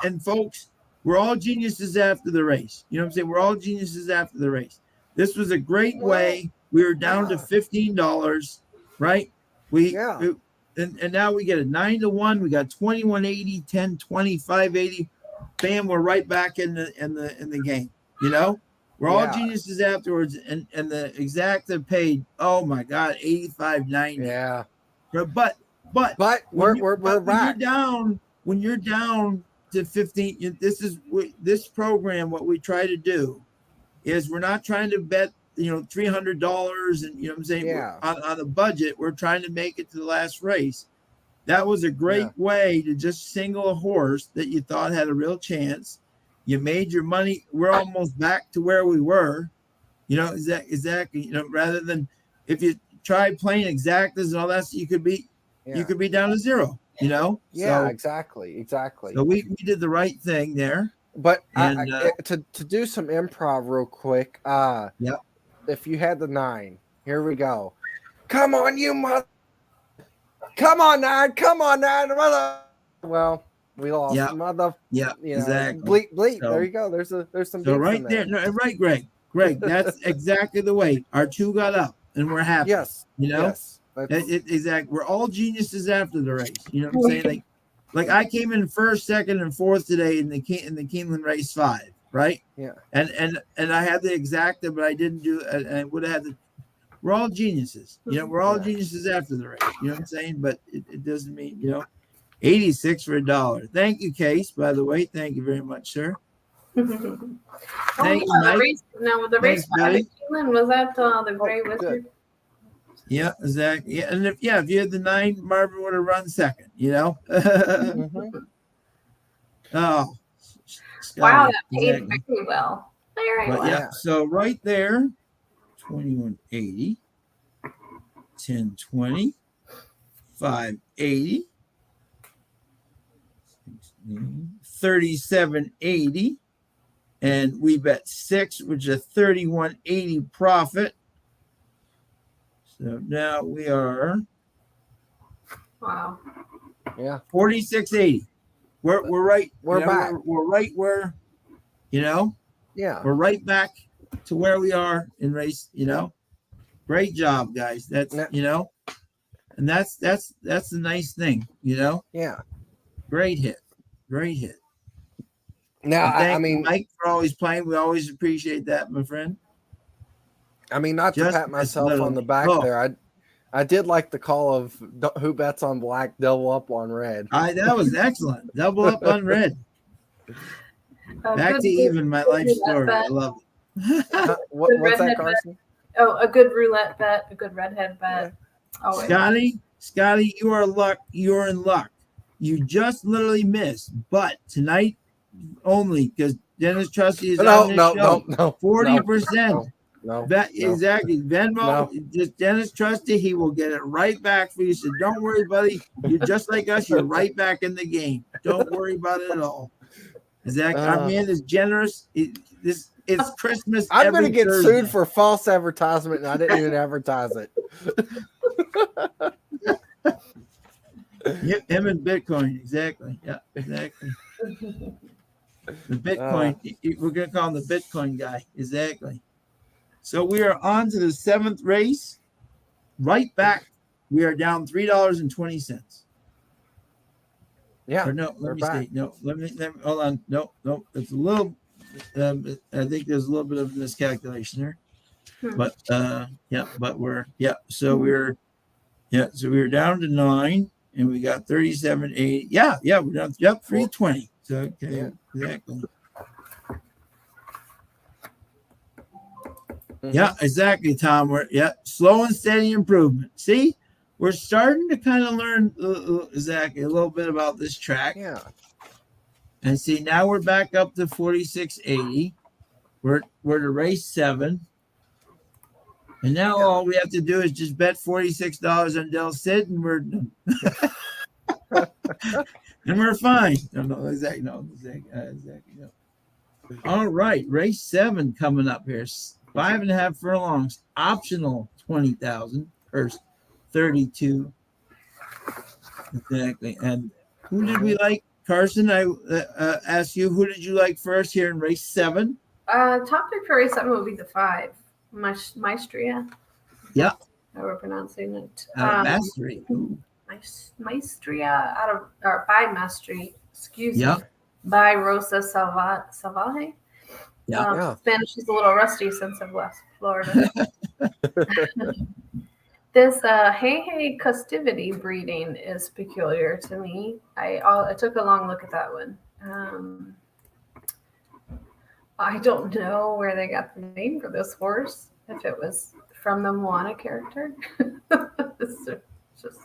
and folks, we're all geniuses after the race. You know what I'm saying? We're all geniuses after the race. This was a great way. We were down to $15, right? And now we get a 9-1. We got 21.80, 10.20, 5.80. Bam, we're right back in the game. You know, we're all geniuses afterwards, and the exacta paid. Oh my God, $85.90. Yeah, but we're back. When you're down to 15, this program. What we try to do is we're not trying to bet $300, and you know what I'm saying on a budget. We're trying to make it to the last race. That was a great way to just single a horse that you thought had a real chance. You made your money. We're almost back to where we were. Exactly. Rather than if you try playing exactas and all that, you could be down to zero. Yeah, So exactly. So we did the right thing there. But And to do some improv real quick, if you had the 9, here we go. Come on, you mother! Come on, 9! Come on, 9! Mother! Well, we lost, mother. Yeah, exactly. Bleep. So, there you go. There's some. So right there, right, Greg. That's exactly the way our 2 got up, and we're happy. Yes, Yes. Exactly. We're all geniuses after the race. You know what I'm saying? Like I came in first, second, and fourth today in the Keeneland race 5, right? Yeah. And I had the exacta, but I didn't do. I would have had the. We're all geniuses. We're all geniuses after the race. You know what I'm saying? But it doesn't mean 86 for $1. Thank you, Case. By the way, thank you very much, sir. Thank you, Mike. The race 5 at Keeneland, was that the Gray Wizard? Yeah, exactly. Yeah, and if you had the 9, Marvin would have run second. Oh, Scotty, wow, that paid very well. Very well. Yeah, so right there, 2180, 1020, 580, 3780, and we bet 6, which is a 3180 profit. So now we are 4680. We're right. We're back. We're right where, we're right back to where we are in race. Great job, guys. That's and that's the nice thing. Yeah. Great hit. Now, I mean, Mike for always playing. We always appreciate that, my friend. I mean, not to pat myself on the back there. I did like the call of who bets on black, double up on red. That was excellent. Double up on red. Back to even, my life story. I love it. What's that, Carson? Oh, a good roulette bet, a good redhead bet. Yeah. Scotty, you are in luck. You just literally missed, but tonight only because Dennis Trusty is on this show. No, 40%. No, exactly. Venmo, just Dennis Trusty, he will get it right back for you. So don't worry, buddy. You're just like us. You're right back in the game. Don't worry about it at all. Exactly. Our man is generous. It's Christmas. I'm going to get sued for false advertisement, and I didn't even advertise it. Him and Bitcoin. Exactly. Yeah, exactly. The Bitcoin. We're going to call him the Bitcoin guy. Exactly. So we are on to the 7th race. Right back. We are down $3.20. Yeah. Or no, let me see. No, let me hold on. No. It's a little. I think there's a little bit of miscalculation there. But but we're So we're down to 9, and we got 37.80. Yeah, we're down. 320. So okay, exactly. Yeah, exactly, Tom. We're slow and steady improvement. See, we're starting to kind of learn exactly a little bit about this track. Yeah. And see, now we're back up to 46.80. We're to race 7. And now all we have to do is just bet $46 on Del Cid, and we're and we're fine. No, exactly. No. All right, race 7 coming up here. 5.5 furlongs, optional 20,000 per 32. Exactly. And who did we like, Carson? I asked you, who did you like first here in race 7? Top pick for race 7 would be the 5, Maestria. Yeah. How we're pronouncing it. Mastery. Maestria by Mastery. Excuse me. Yeah. By Rosa Salvaje. Spanish is a little rusty since I've left Florida. This Hey Custivity breeding is peculiar to me. I took a long look at that one. I don't know where they got the name for this horse, if it was from the Moana character. It's just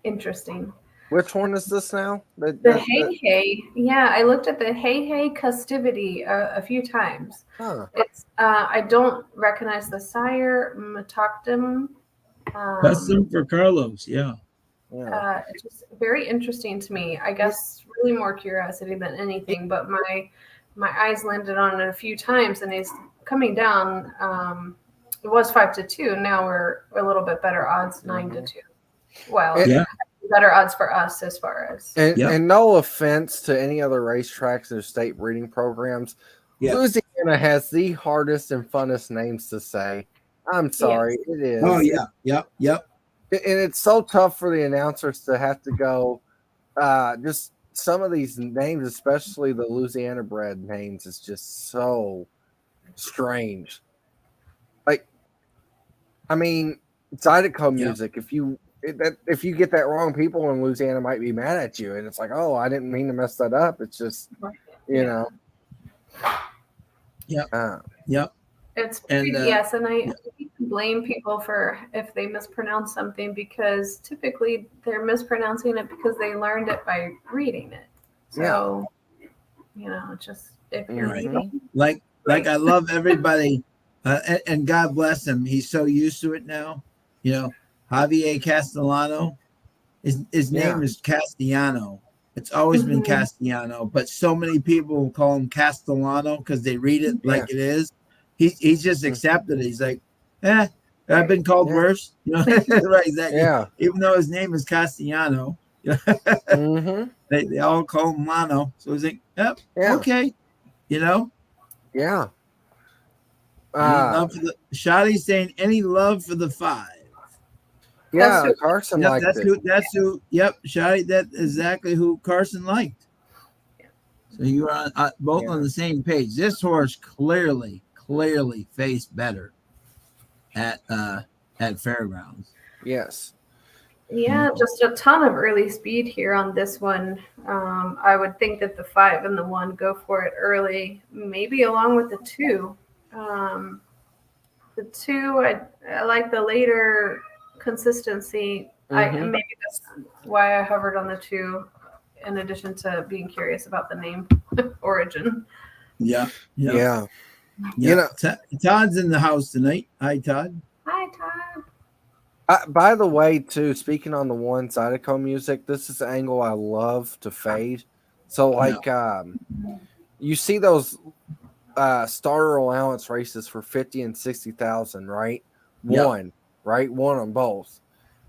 interesting. Which one is this now? The Hey, yeah, I looked at the Hey Custivity a few times. Huh. It's I don't recognize the sire Matoctum. Custom for Carlos. Yeah. It's just very interesting to me. I guess really more curiosity than anything. But my eyes landed on it a few times, and he's coming down. It was 5-2. Now we're a little bit better odds, 9-2. Well, Yeah. better odds for us as far as. And no offense to any other racetracks or state breeding programs, Louisiana has the hardest and funnest names to say. I'm sorry, it is. Oh yeah, yep. And it's so tough for the announcers to have to go. Just some of these names, especially the Louisiana bred names, is just so strange. Like, I mean, Zydeco music. If you get that wrong, people in Louisiana might be mad at you, and it's like, oh, I didn't mean to mess that up. It's just, you know. Yep. It's pretty, yes, and I blame people for if they mispronounce something because typically they're mispronouncing it because they learned it by reading it. So, you know, just if you're reading, like I love everybody, and God bless him. He's so used to it now. You know, Javier Castellano. His name is Castellano. It's always been Castellano, but so many people call him Castellano because they read it like it is. He's just accepted it. He's like, I've been called worse. You know, right? Exactly. Yeah. Even though his name is Castellano, they all call him Lano. So he's like, okay, you know. Yeah. Any love for the Shotty's saying any love for the 5. Yeah, Carson liked it. That's who. Yep, Shotty. That's exactly who Carson liked. So you were on both on the same page. This horse clearly faced better at Fairgrounds. Yes. Yeah, just a ton of early speed here on this one. I would think that the 5 and the 1 go for it early, maybe along with the 2. The 2, I like the later consistency. Maybe that's why I hovered on the 2, in addition to being curious about the name origin. Yeah. You know, Todd's in the house tonight. Hi, Todd. Hi, Todd. By the way, too, speaking on the 1 Zydeco music, this is the angle I love to fade. So, like, you see those starter allowance races for 50 and 60,000, right? One on both.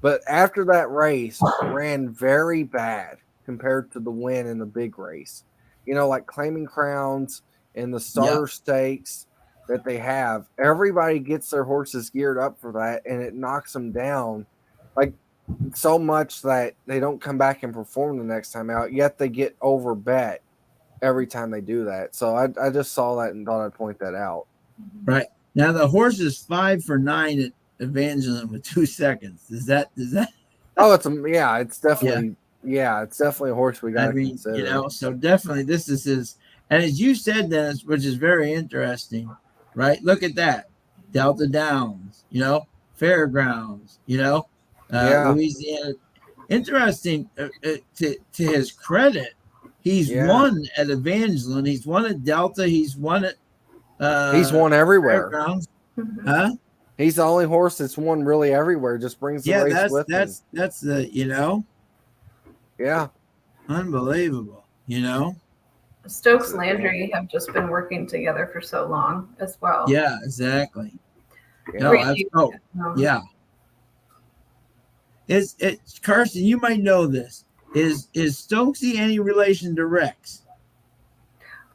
But after that race, ran very bad compared to the win in the big race. You know, like Claiming Crowns and the starter stakes that they have, everybody gets their horses geared up for that, and it knocks them down like so much that they don't come back and perform the next time out, yet they get overbet every time they do that. So I just saw that and thought I'd point that out. Right. Now the horse is 5 for 9 at Evangeline with 2 seconds. Is that Oh, it's definitely it's definitely a horse we got to consider. You know, so definitely this is his, and as you said, Dennis, which is very interesting, right? Look at that. Delta Downs, you know, Fairgrounds, you know, Louisiana. Interesting, to his credit, he's won at Evangeline, he's won at Delta, he's won at he's won everywhere. Fairgrounds. Huh? He's the only horse that's won really everywhere. Just brings the race with him. That's the, you know. Yeah. Unbelievable, you know. Stokes Landry have just been working together for so long as well. Yeah, exactly. Yeah. Is it Carson? You might know this. Is Stokesy any relation to Rex?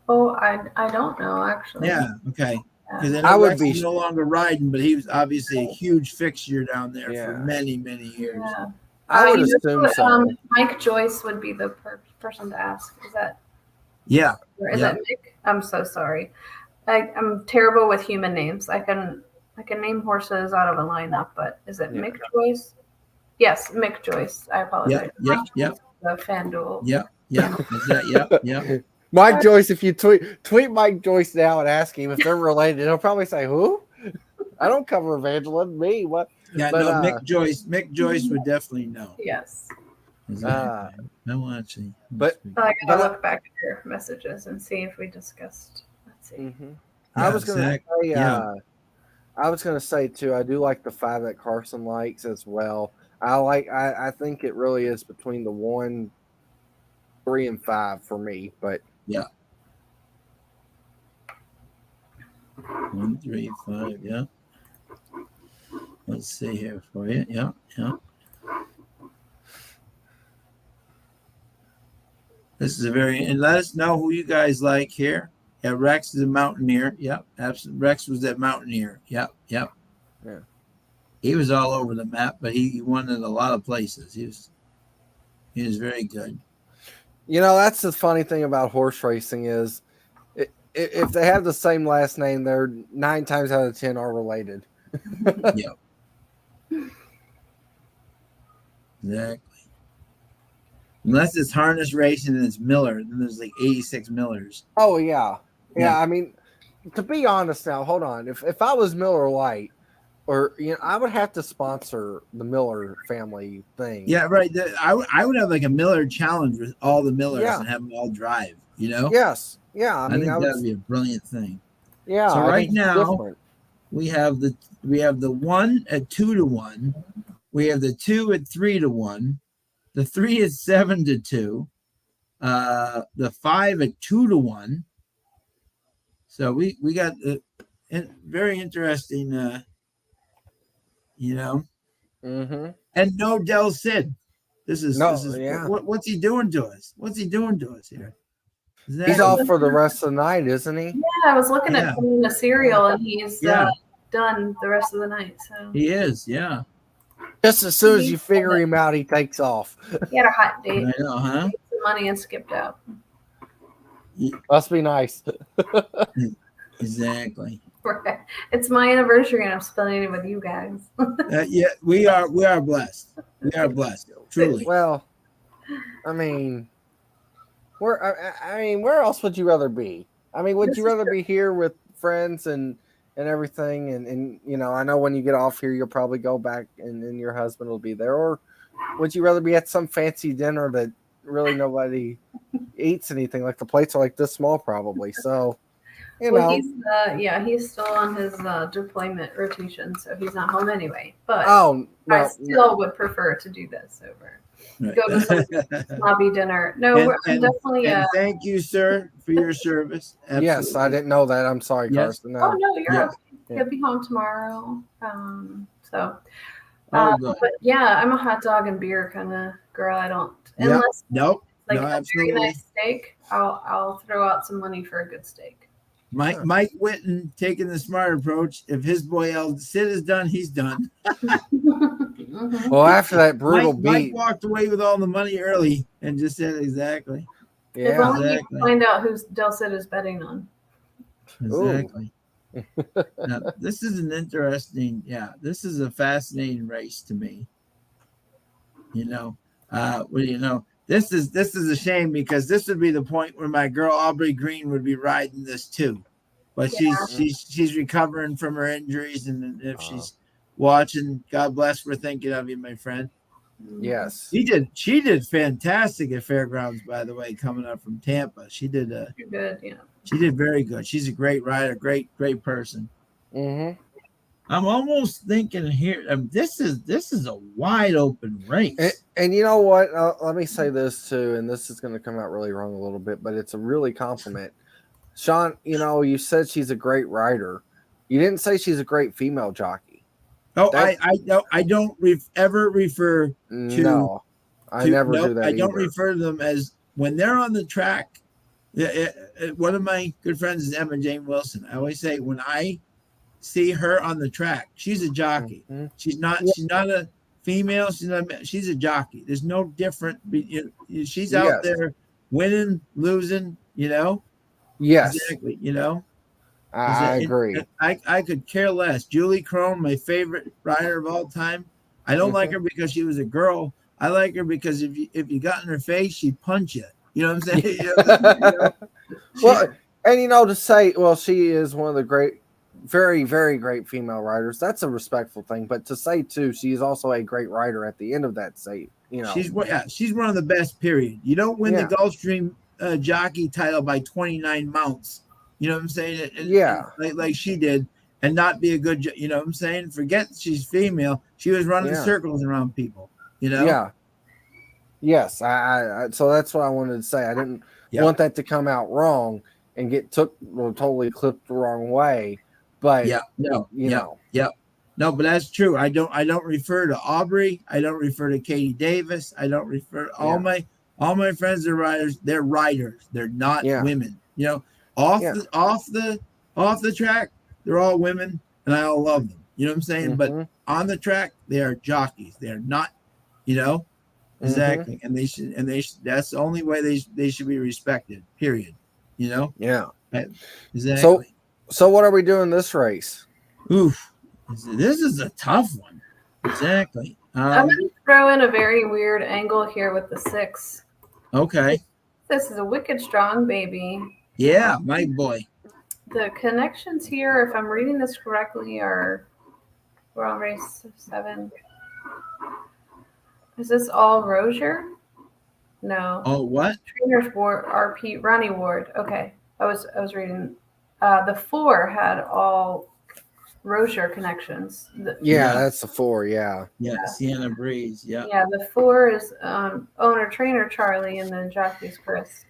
Oh, I don't know actually. Yeah. Okay. Because I would Rex is no longer riding, but he was obviously a huge fixture down there for many years. Yeah. I would assume so. Mike Joyce would be the person to ask. Is that? Yeah. Is that Mick? I'm so sorry. I'm terrible with human names. I can name horses out of a lineup, but is it Mick Joyce? Yes, Mick Joyce. I apologize. Yep. The FanDuel. Yep. Is that, yep. Mike Joyce, if you tweet Mike Joyce now and ask him if they're related, he'll probably say, "Who? I don't cover Evangeline. Me? What?" Yeah, Mick Joyce would definitely know. Yes. Exactly. No, actually. But I gotta look back at your messages and see if we discussed. Let's see. I was gonna say, yeah. I was gonna say too. I do like the 5 that Carson likes as well. I think it really is between the 1, 3, and 5 for me. But yeah. 1, 3, 5. Yeah. Let's see here for you. Yeah. This is and let us know who you guys like here. Yeah, Rex is a Mountaineer. Yep, absolutely. Rex was that Mountaineer. Yep. Yeah. He was all over the map, but he won in a lot of places. He was very good. That's the funny thing about horse racing is if they have the same last name, they're 9 times out of 10 are related. Yep. Exactly. Unless it's harness racing and it's Miller, then there's like 86 Millers. Oh yeah. I mean, to be honest, now hold on. If I was Miller Lite, or I would have to sponsor the Miller family thing. Yeah, right. I would have like a Miller challenge with all the Millers and have them all drive. Yes. Yeah. I mean, think that would be a brilliant thing. Yeah. So right now we have the 1 at 2 to 1. We have the 2 at 3 to 1. The 3 is 7 to 2. The 5 at 2 to 1. So we got a very interesting, and no Del Cid. This is what's he doing to us? What's he doing to us here? He's off for the rest of the night, isn't he? Yeah, I was looking at putting the cereal, and he's done the rest of the night. So he is, yeah. Just as soon as you figure him out, he takes off. He had a hot date. I know, huh? He some money and skipped out. Must be nice. Exactly. It's my anniversary, and I'm spending it with you guys. Yeah, we are blessed. We are blessed, truly. Well, I mean, where else would you rather be? I mean, would you rather be here with friends and everything? And I know when you get off here, you'll probably go back, and then your husband will be there. Or would you rather be at some fancy dinner that really nobody eats anything? Like the plates are like this small, probably. So. He's still on his deployment rotation, so he's not home anyway. But I still would prefer to do this over. Right. Go to some lobby dinner. No, I'm definitely. And thank you, sir, for your service. Absolutely. Yes, I didn't know that. I'm sorry, Carson. No. Oh no, you're okay. He'll be home tomorrow. But I'm a hot dog and beer kind of girl. I don't unless a very nice steak. I'll throw out some money for a good steak. Mike Whitten taking the smart approach. If his boy Sid is done, he's done. Well, after that brutal beat, Mike walked away with all the money early and just said exactly. Yeah, if only you can find out who Del Cid is betting on. Exactly. Now, this is an interesting. Yeah, this is a fascinating race to me. This is a shame because this would be the point where my girl Aubrey Green would be riding this too, but she's recovering from her injuries, and if she's watching, God bless, we're thinking of you, my friend. Yes, she did fantastic at Fairgrounds, by the way, coming up from Tampa. She did good, yeah. She did very good. She's a great rider, great person. Mm-hmm. I'm almost thinking here. This is a wide open race. And you know what? Let me say this too, and this is going to come out really wrong a little bit, but it's a really compliment. Sean, you said she's a great rider. You didn't say she's a great female jockey. Oh, I don't ever refer to. No, I never do that. I don't refer to them as when they're on the track. One of my good friends is Emma Jane Wilson. I always say when I see her on the track, she's a jockey. Mm-hmm. She's not a female. She's a jockey. There's no different. She's out there winning, losing. Yes, exactly. I agree. I could care less. Julie Crone, my favorite rider of all time. I don't like her because she was a girl. I like her because if you got in her face, she'd punch you. You know what I'm saying? Well, and to say, well, she is one of the great. Very, very great female riders. That's a respectful thing. But to say too, she is also a great rider at the end of that she's one of the best. Period. You don't win the Gulfstream jockey title by 29 mounts. You know what I'm saying? Like she did, and not be a good. You know what I'm saying? Forget she's female. She was running circles around people. You know? Yeah. Yes. I so that's what I wanted to say. I didn't want that to come out wrong and get totally clipped the wrong way. But no, but that's true. I don't refer to Aubrey. I don't refer to Katie Davis. I don't refer to all my friends are riders. They're riders. They're not women. You know, off the track, they're all women, and I all love them. You know what I'm saying? But on the track, they are jockeys. They are not. You know, exactly. And they should. That's the only way they should be respected. Period. You know. Yeah. Exactly. So what are we doing this race? Oof. This is a tough one. Exactly. I'm going to throw in a very weird angle here with the 6. Okay. This is a wicked strong baby. Yeah, my boy. The connections here, if I'm reading this correctly, we're on race 7. Is this all Rozier? No. Oh, what? Trainers Ward, RP, Ronnie Ward. Okay. I was reading. The 4 had all Rozier connections. That's the 4. Yeah. Sienna Breeze. Yeah. Yeah, the 4 is owner trainer Charlie, and then jockey's Chris.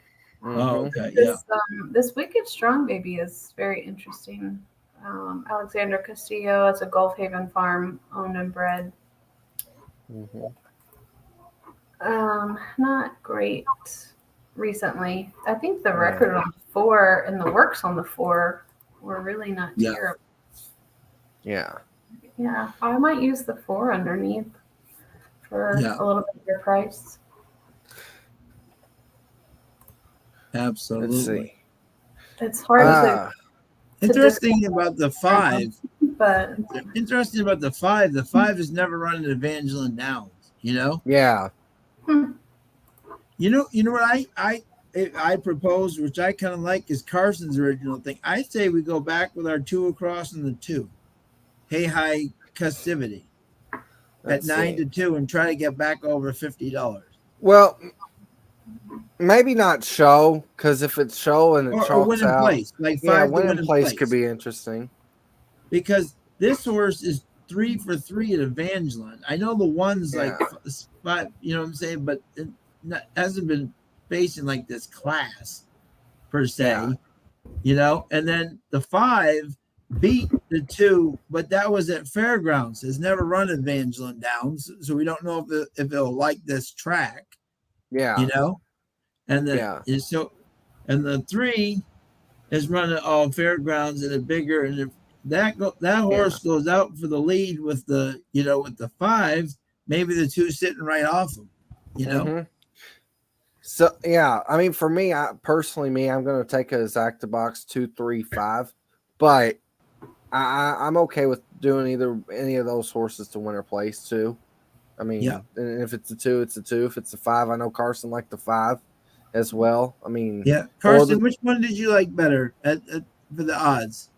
Oh, okay. This wicked strong baby is very interesting. Alexander Castillo. It's a Gulf Haven farm, owned and bred. Not great recently. I think the record on 4 and the works on the 4 were really not terrible. Yeah. Yeah, I might use the 4 underneath for a little bit of price. Absolutely. Let's see. It's hard to. Interesting about the 5. But interesting about the 5. The 5 has never run at Evangeline Downs. You know. Yeah. You know what I propose, which I kind of like, is Carson's original thing. I say we go back with our 2 across and the 2. Hey, high Custivity at 9-2 and try to get back over $50. Well, maybe not show, because if it's show and it chalks win in out, place, like 5 win in place could be interesting. Because this horse is 3 for 3 at Evangeline. I know the one's like 5, you know what I'm saying, but it hasn't been facing like this class per se, you know. And then the 5 beat the 2, but that was at Fairgrounds. Has never run Evangeline Downs, so we don't know if it'll like this track. Yeah, you know. And and the 3 is running all Fairgrounds and a bigger, and if that horse goes out for the lead with the 5, maybe the 2 sitting right off him, you know. So I mean, for me, I'm going to take a Exacta box 2, 3, 5, but I'm okay with doing any of those horses to win or place too. I mean, and if it's a 2, it's a 2. If it's a 5, I know Carson liked the 5 as well. I mean, Carson, which one did you like better for the odds?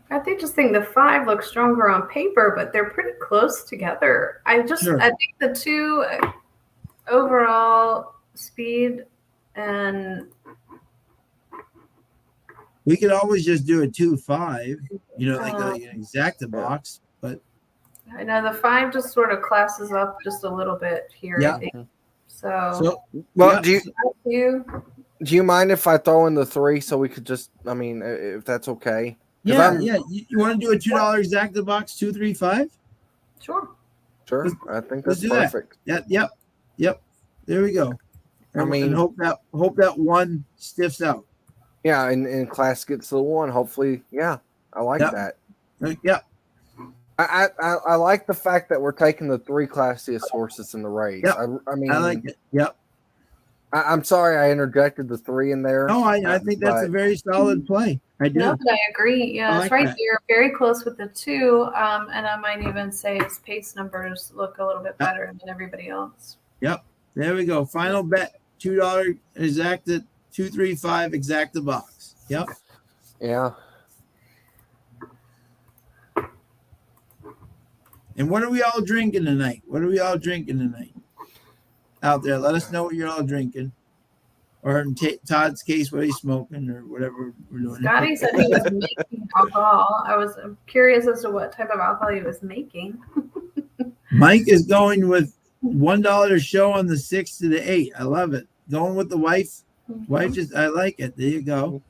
I just think the 5 looks stronger on paper, but they're pretty close together. I think the 2 overall speed, and we could always just do a 2-5, like an Exacta box. But I know the 5 just sort of classes up just a little bit here. I think. So well, do you mind if I throw in the 3 so we could just? I mean, if that's okay. Yeah. You want to do a $2 Exacta box 2, 3, 5? Sure. I think that's perfect. Yep. There we go. I mean, and hope that 1 stiffs out. Yeah, and class gets the 1. Hopefully, I like that. Yeah. I like the fact that we're taking the 3 classiest horses in the race. Yep. I mean, I like it. Yep. I'm sorry I interjected the 3 in there. No, I think that's a very solid play. I do. No, but I agree. Yeah, it's right there, very close with the 2. And I might even say his pace numbers look a little bit better than everybody else. Yep. There we go. Final bet, $2 Exacta 2, 3, 5 Exacta box. Yep. Yeah. And what are we all drinking tonight? What are we all drinking tonight? Out there, let us know what you're all drinking. Or in Todd's case, what he's smoking or whatever we're doing. Scotty said he was making alcohol. I was curious as to what type of alcohol he was making. Mike is going with $1 to show on the 6 to the 8. I love it. Going with the wife. Wife just, I like it. There you go.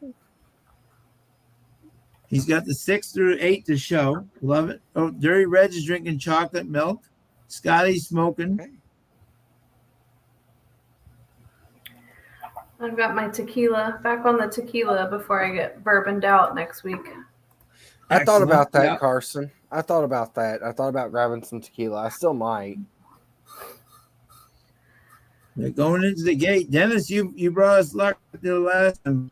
He's got the 6 through 8 to show. Love it. Oh, Dirty Reg is drinking chocolate milk. Scotty's smoking. I've got my tequila back on the tequila before I get bourboned out next week. I thought about that, Yeah. Carson. I thought about that. I thought about grabbing some tequila. I still might. They're going into the gate. Dennis, you brought us luck the last time.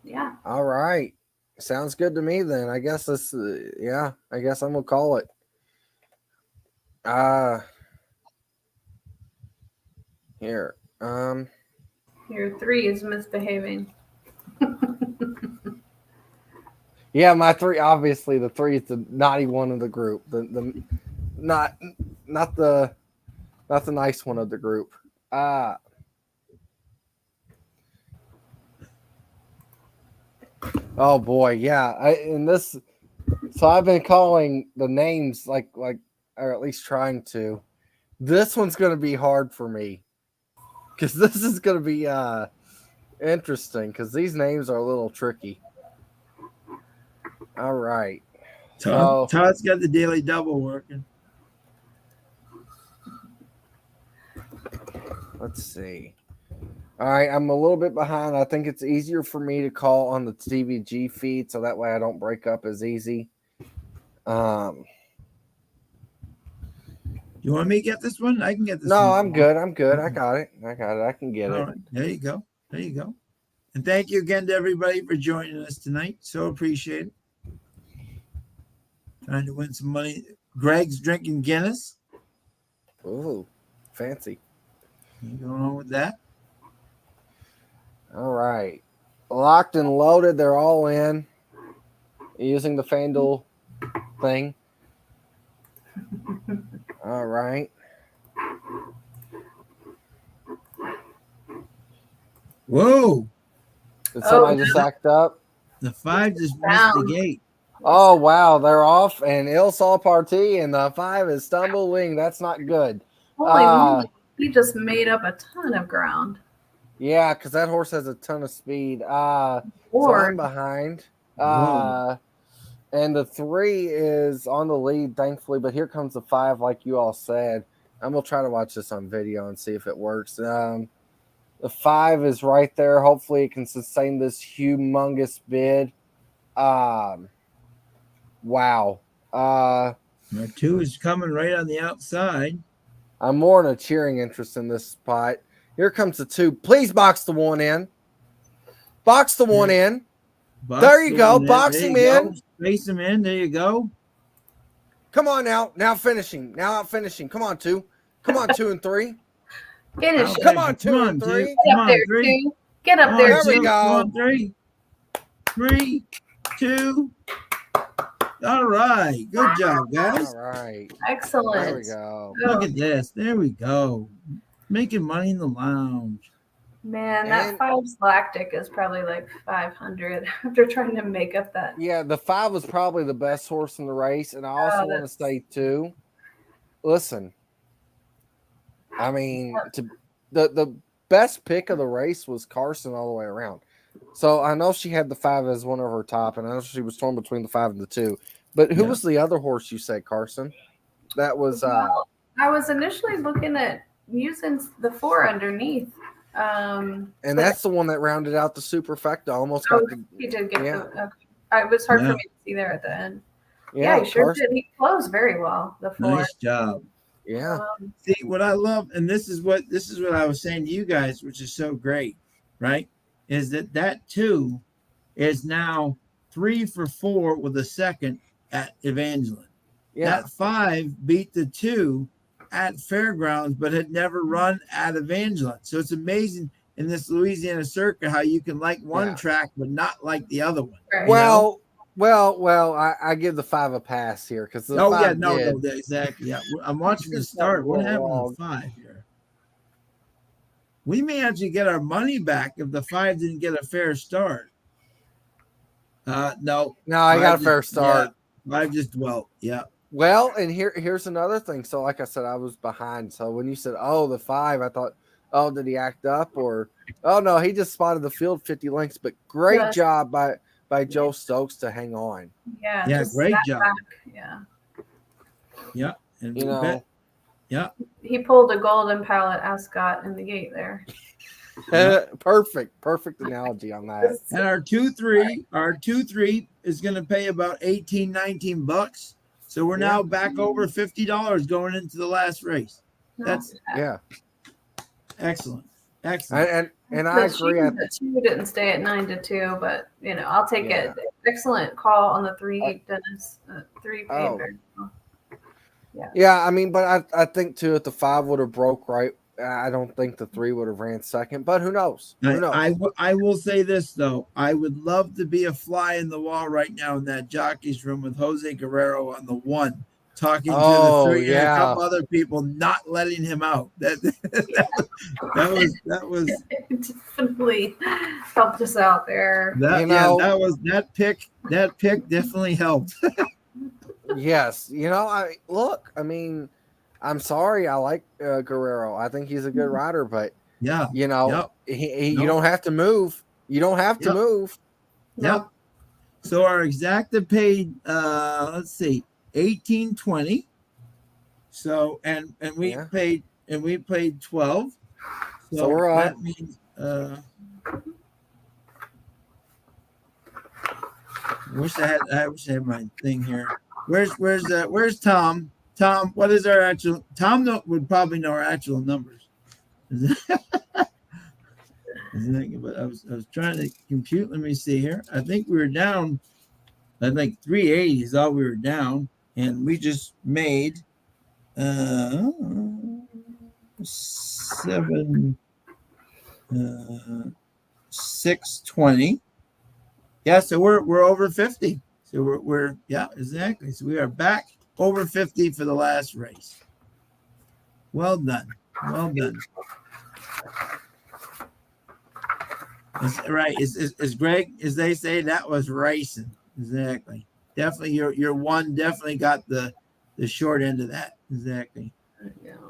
Yeah. All right. Sounds good to me then. I guess this I guess I'm gonna call it. Here. Your 3 is misbehaving. Yeah, my 3, obviously the 3 is the naughty one of the group. The not the nice one of the group. Oh boy, yeah. So I've been calling the names like or at least trying to. This one's gonna be hard for me. Because this is gonna be interesting because these names are a little tricky. All right. Todd's got the daily double working. Let's see. All right, I'm a little bit behind. I think it's easier for me to call on the TVG feed, so that way I don't break up as easy. You want me to get this one? I can get this No, one. I'm good. I got it. I can get All it. right. There you go. There you go. And thank you again to everybody for joining us tonight. So appreciate it. Trying to win some money. Greg's drinking Guinness. Ooh, fancy. What's going on with that? All right. Locked and loaded. They're all in. Using the FanDuel thing. All right. Whoa. Did somebody just act up? The 5 just missed the gate. Oh, wow. They're off, and Il saw party, and the 5 is stumbling. That's not good. Holy moly. He just made up a ton of ground. Yeah, because that horse has a ton of speed. So I'm behind. And the 3 is on the lead, thankfully, but here comes the 5, like you all said. I'm going to try to watch this on video and see if it works. The 5 is right there. Hopefully it can sustain this humongous bid. Wow. Our 2 is coming right on the outside. I'm more in a cheering interest in this spot. Here comes the 2. Please box the 1 in. Box the 1 in. There you go. Box him in. Face him in. There you go. Come on now. Now finishing. Now out finishing. Come on, 2. Come on, 2 and 3. Finish. Come on, 2 and 3. Get up there, 2. Get up there, 2. There we go. Come on, 3. 3, 2. All right. Good job, guys. All right. Excellent. There we go. Look at this. There we go. Making money in the lounge. Man, that 5's lactic is probably like 500 after trying to make up that. Yeah, the 5 was probably the best horse in the race. And I also want to say, too, listen, I mean, the best pick of the race was Carson all the way around. So I know she had the 5 as one of her top, and I know she was torn between the 5 and the 2. But who was the other horse you said, Carson? That was Well, I was initially looking at using the 4 underneath. And that's the one that rounded out the superfecta. Almost got the. He did get the. It was hard for me to see there at the end. Yeah, he sure did. He closed very well. The 4. Nice job. Yeah. See what I love, and this is what I was saying to you guys, which is so great, right? Is that 2 is now 3 for 4 with a second at Evangeline. Yeah. That 5 beat the 2 at Fairgrounds, but had never run at Evangeline. So it's amazing in this Louisiana circuit how you can like one track but not like the other one. Right. Well, I give the 5 a pass here because the Oh 5 yeah, no, did. exactly. Yeah, I'm watching the Just got a start. What little happened wrong. to 5 here? We may actually get our money back if the 5 didn't get a fair start. No, No, I got a just, fair start. Yeah, 5 just dwelt. Yeah. Well, and here's another thing. So, like I said, I was behind. So when you said, "Oh, the 5," I thought, "Oh, did he act up?" Or, "Oh no, he just spotted the field 50 lengths." But great job by Joe Stokes to hang on. Yeah. Yeah, great job. Back. Yeah. Yeah, and You know, yeah, he pulled a golden pallet ascot in the gate there. perfect analogy on that. And our 2-3 is going to pay about 18-19 bucks. So we're now back over $50 going into the last race. That's excellent. And I agree. The 2 didn't stay at 9-2, but I'll take it. Excellent call on the 3, Dennis. 3 paid very well. Yeah, I mean, but I think too, if the 5 would have broke right, I don't think the 3 would have ran second. But who knows? Who knows? I will say this though, I would love to be a fly in the wall right now in that jockey's room with Jose Guerrero on the 1, talking to the 3 and a couple other people, not letting him out. That was definitely helped us out there. That pick definitely helped. Yes, I mean, I'm sorry, I like Guerrero. I think he's a good rider, but you don't have to move. You don't have to move. Yep. So our exacta paid let's see, 18.20. So and we paid 12. So we're up. That means I wish I had my thing here. Where's Tom? Tom, what is our actual? Tom would probably know our actual numbers. But I was trying to compute. Let me see here. I think we were down. I think 380 is all we were down, and we just made 620. Yeah, so we're over 50. So we're exactly. So we are back over 50 for the last race. Well done. Right. Is Greg, as they say, that was racing. Exactly. Definitely your 1 definitely got the short end of that. Exactly.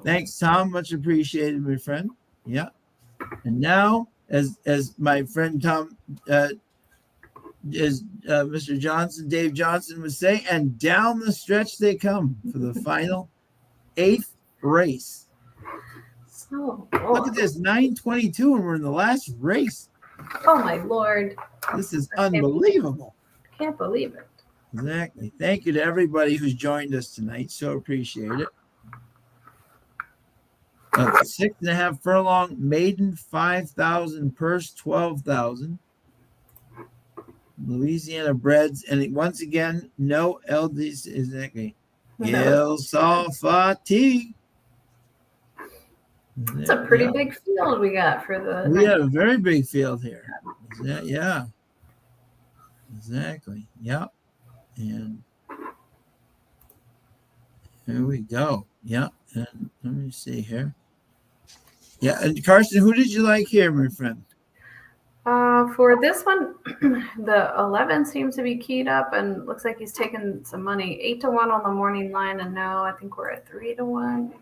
Thanks, Tom. Much appreciated, my friend. Yeah. And now, as my friend Tom Mr. Johnson, Dave Johnson would say, and down the stretch they come for the final 8th race. So look at this, 9:22, and we're in the last race. Oh my Lord! This is unbelievable. Can't believe it. Exactly. Thank you to everybody who's joined us tonight. So appreciate it. 6.5 furlong maiden, 5,000 purse, 12,000. Louisiana breds, and once again, no LDs. Exactly. Il Salfati. It's a pretty big field we got for the. We have a very big field here. Yeah. Exactly. Yep. And here we go. Yep. And let me see here. Yeah. And Carson, who did you like here, my friend? For this one, the 11 seems to be keyed up and looks like he's taking some money. 8-1 on the morning line, and now I think we're at 3-1.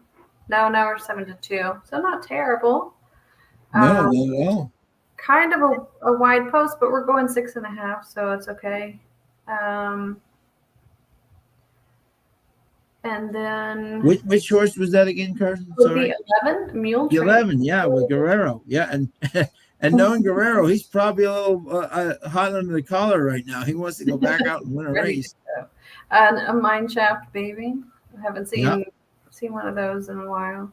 No, now we're 7-2. So not terrible. No, not at all. Kind of a wide post, but we're going 6.5, so it's okay. And then which horse was that again, Carson? Sorry. The 11 mule. The 11, yeah, with Guerrero, yeah, and knowing Guerrero, he's probably a little hot under the collar right now. He wants to go back out and win a race. And a mine shaft baby. I haven't seen one of those in a while.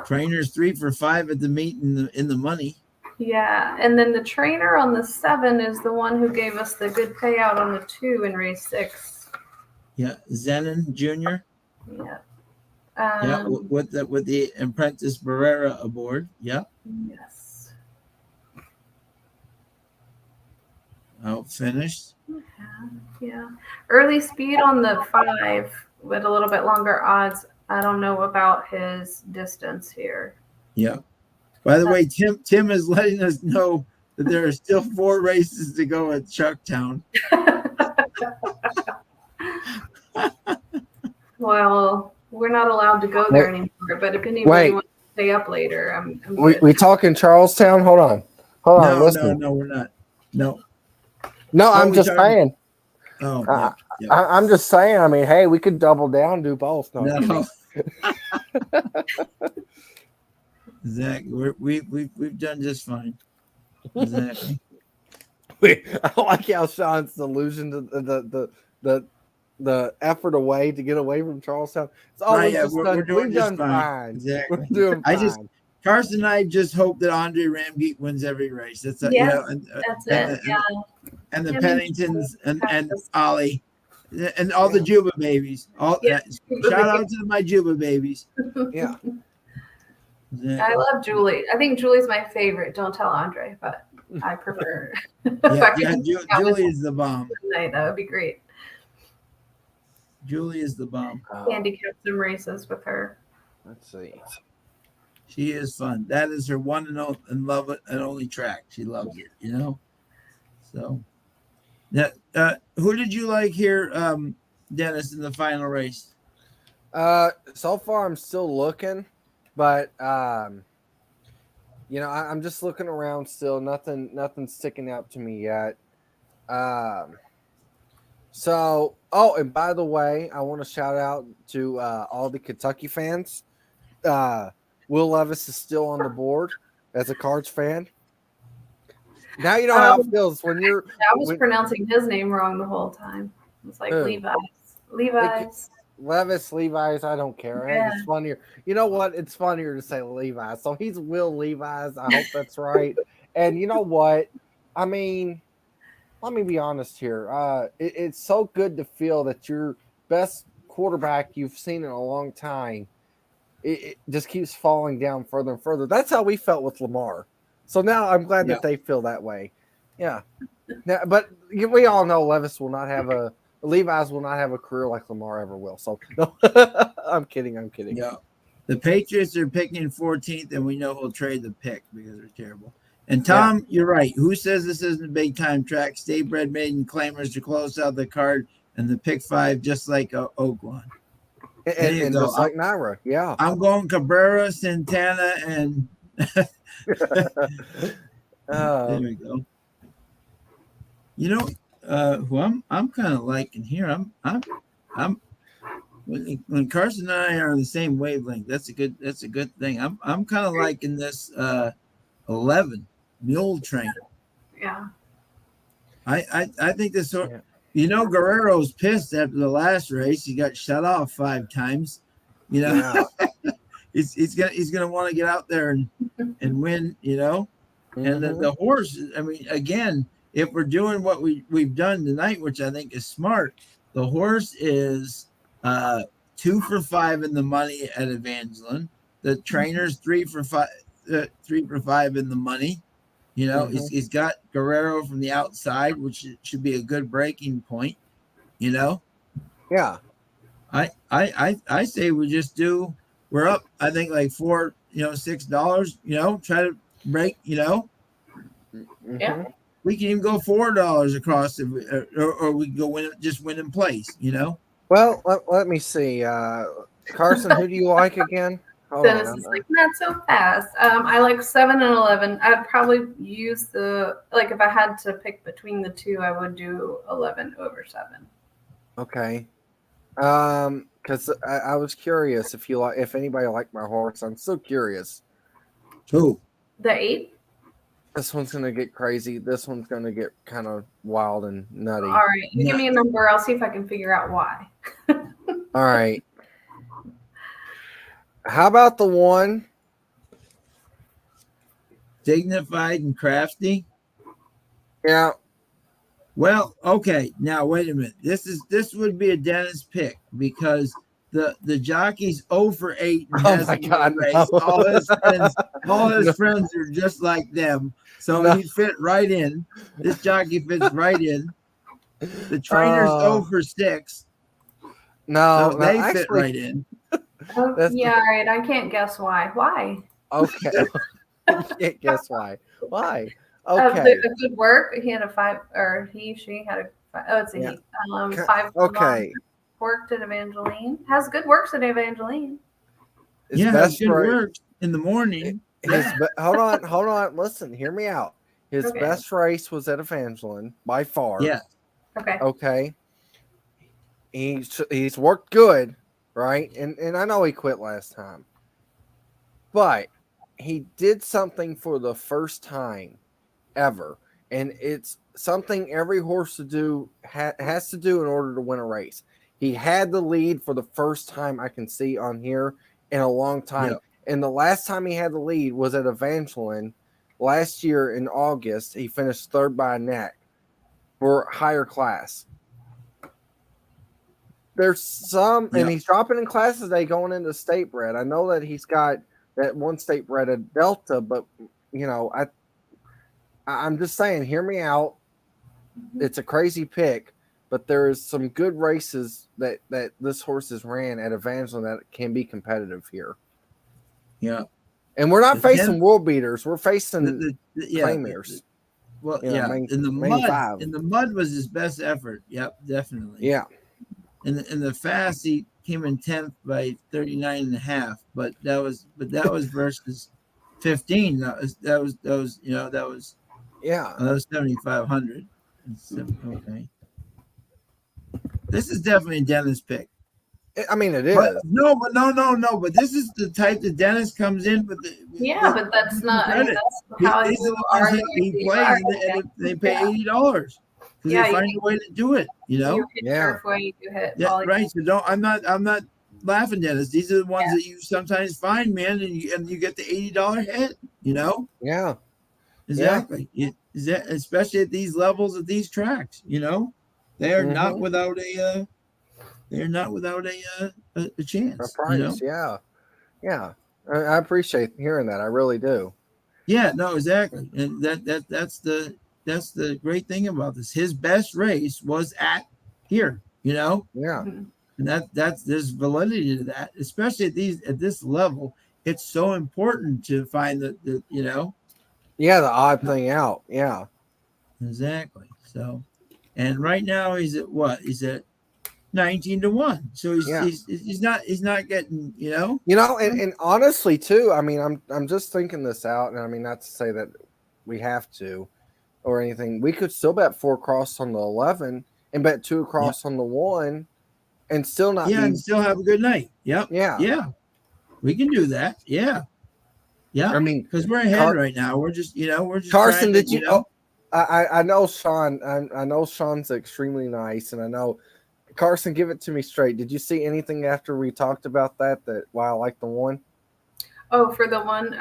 Trainers 3 for 5 at the meet in the money. Yeah, and then the trainer on the 7 is the one who gave us the good payout on the 2 in race 6. Yeah, Zenon Jr. Yeah. With the apprentice Barrera aboard. Yeah. Yes. finished. Yeah. Early speed on the 5 with a little bit longer odds. I don't know about his distance here. Yeah. By the way, Tim is letting us know that there are still 4 races to go at Chucktown. Well, we're not allowed to go there anymore. But if anybody wants to stay up later, I'm we talking Charlestown? Hold on. Listen. No, we're not. No, I'm just saying. Oh, yeah. I'm just saying. I mean, hey, we could double down, and do both. No. Exactly. We've done just fine. Exactly. I like how Sean's allusion to the effort away to get away from Charlestown. It's all we're doing we've just done fine. Exactly. We're doing fine. Carson and I just hope that Andre Ramgeek wins every race. That's that's it. And the Penningtons and Ollie and all the Juba babies. Shout out to my Juba babies. Yeah. Exactly. I love Julie. I think Julie's my favorite. Don't tell Andre, but I prefer. Julie is the bomb. Tonight, that would be great. Julie is the bomb. Handicap some races with her. Let's see. She is fun. That is her one and love it and only track. She loves it, you know. So, who did you like here, Dennis, in the final race? So far I'm still looking, but I'm just looking around still. Nothing sticking out to me yet. And by the way, I want to shout out to all the Kentucky fans. Will Levis is still on the board as a Cards fan. Now you know how it feels when you're. I was pronouncing his name wrong the whole time. It's like Levi's. Levi's. I don't care. Yeah. It's funnier. You know what? It's funnier to say Levi's. So he's Will Levi's. I hope that's right. And you know what? I mean, let me be honest here. It's so good to feel that your best quarterback you've seen in a long time. It just keeps falling down further and further. That's how we felt with Lamar. So now I'm glad that they feel that way. Yeah. Now, but we all know Levi's will not have a career like Lamar ever will. So no, I'm kidding. Yeah. The Patriots are picking 14th, and we know he'll trade the pick because they're terrible. And Tom, you're right. Who says this isn't a big time track? State bred maiden claimers to close out the card and the pick 5, just like Oaklawn. And just like Naira, yeah. I'm going Cabrera, Santana, and there we go. You know, who I'm kind of liking here. I'm when Carson and I are on the same wavelength. That's a good thing. I'm kind of liking this 11 Mule Train. Yeah. I think this. You know, Guerrero's pissed after the last race. He got shut off 5 times. You know, he's gonna want to get out there and win. You know, and the horse. I mean, again, if we're doing what we've done tonight, which I think is smart, the horse is 2 for 5 in the money at Evangeline. The trainer's 3 for 5 in the money. You know, he's got Guerrero from the outside, which should be a good breaking point. You know, yeah. I say we just do. We're up. I think like $6. You know, try to break. You know, yeah. We can even go $4 across, or we can go win in place. You know. Well, let me see. Carson, who do you like again? Dennis is like, not so fast. I like 7 and 11. I'd probably use if I had to pick between the two, I would do 11 over 7. Okay. Because I was curious if anybody liked my horse. I'm so curious. Who? The 8. This one's gonna get crazy. This one's gonna get kind of wild and nutty. All right, give me a number. I'll see if I can figure out why. All right. How about the 1? Dignified and crafty? Yeah. Well, okay. Now wait a minute. This would be a Dennis pick because the jockey's 0 for 8 and Oh has my him God, race. no. All his No. friends are just like them. So No. he fit right in. This jockey fits right in. The trainer's 0 for 6. No, So they fit actually, right in. Oh, That's- yeah, all right. I can't guess why. Why? okay. Can't guess why. Why? The Okay. good work. He had a 5, or she had a 5. Oh, it's a Yeah. he. 5. Okay. Worked at Evangeline. Has good works at Evangeline. His Yeah, best good race. work in the morning. Hold on. Listen, hear me out. His Okay. best race was at Evangeline by far. Yeah. Okay. Okay. He's worked good, right? And I know he quit last time, but he did something for the first time ever, and it's something every horse to do has to do in order to win a race. He had the lead for the first time I can see on here in a long time. Yeah. And the last time he had the lead was at Evangeline last year in August. He finished third by a neck for higher class. There's some, and he's dropping in class today going into state bred. I know that he's got that one state bred at Delta, but you know, I'm just saying, hear me out. It's a crazy pick, but there is some good races that this horse has ran at Evangeline that can be competitive here. Yeah. And we're not facing world beaters. We're facing claimers. In the mud was his best effort. Yep, definitely. Yeah. In the fast, he came in 10th by 39.5, but that was versus 15. That was 7,500. Okay. This is definitely a Dennis pick. I mean, it is. But no. But this is the type that Dennis comes in with. But that's not. I mean, that's how these are the ones that he plays, and they pay $80 because they find a way to do it. You hit turf way, you hit. Yeah, right. So I'm not laughing, Dennis. These are the ones that you sometimes find, man, and you get the $80 hit. Yeah. Exactly. Especially at these levels of these tracks. They are not without a. They're not without a chance. A price, yeah. I appreciate hearing that. I really do. Yeah, no, exactly, and that's the great thing about this. His best race was at here. Yeah, and there's validity to that, especially at this level. It's so important to find the the odd thing out. Yeah, exactly. So, and right now he's at what? He's at 19-1. So he's not getting, and honestly too, I mean, I'm just thinking this out, and I mean, not to say that we have to or anything. We could still bet 4 across on the 11 and bet 2 across on the 1 and still not and still have a good night. Yep. Yeah. We can do that. Yeah. I mean, because we're ahead right now. We're just Carson, did you I know Sean, I know Sean's extremely nice, and I know Carson, give it to me straight. Did you see anything after we talked about that why I like the 1? Oh, for the 1,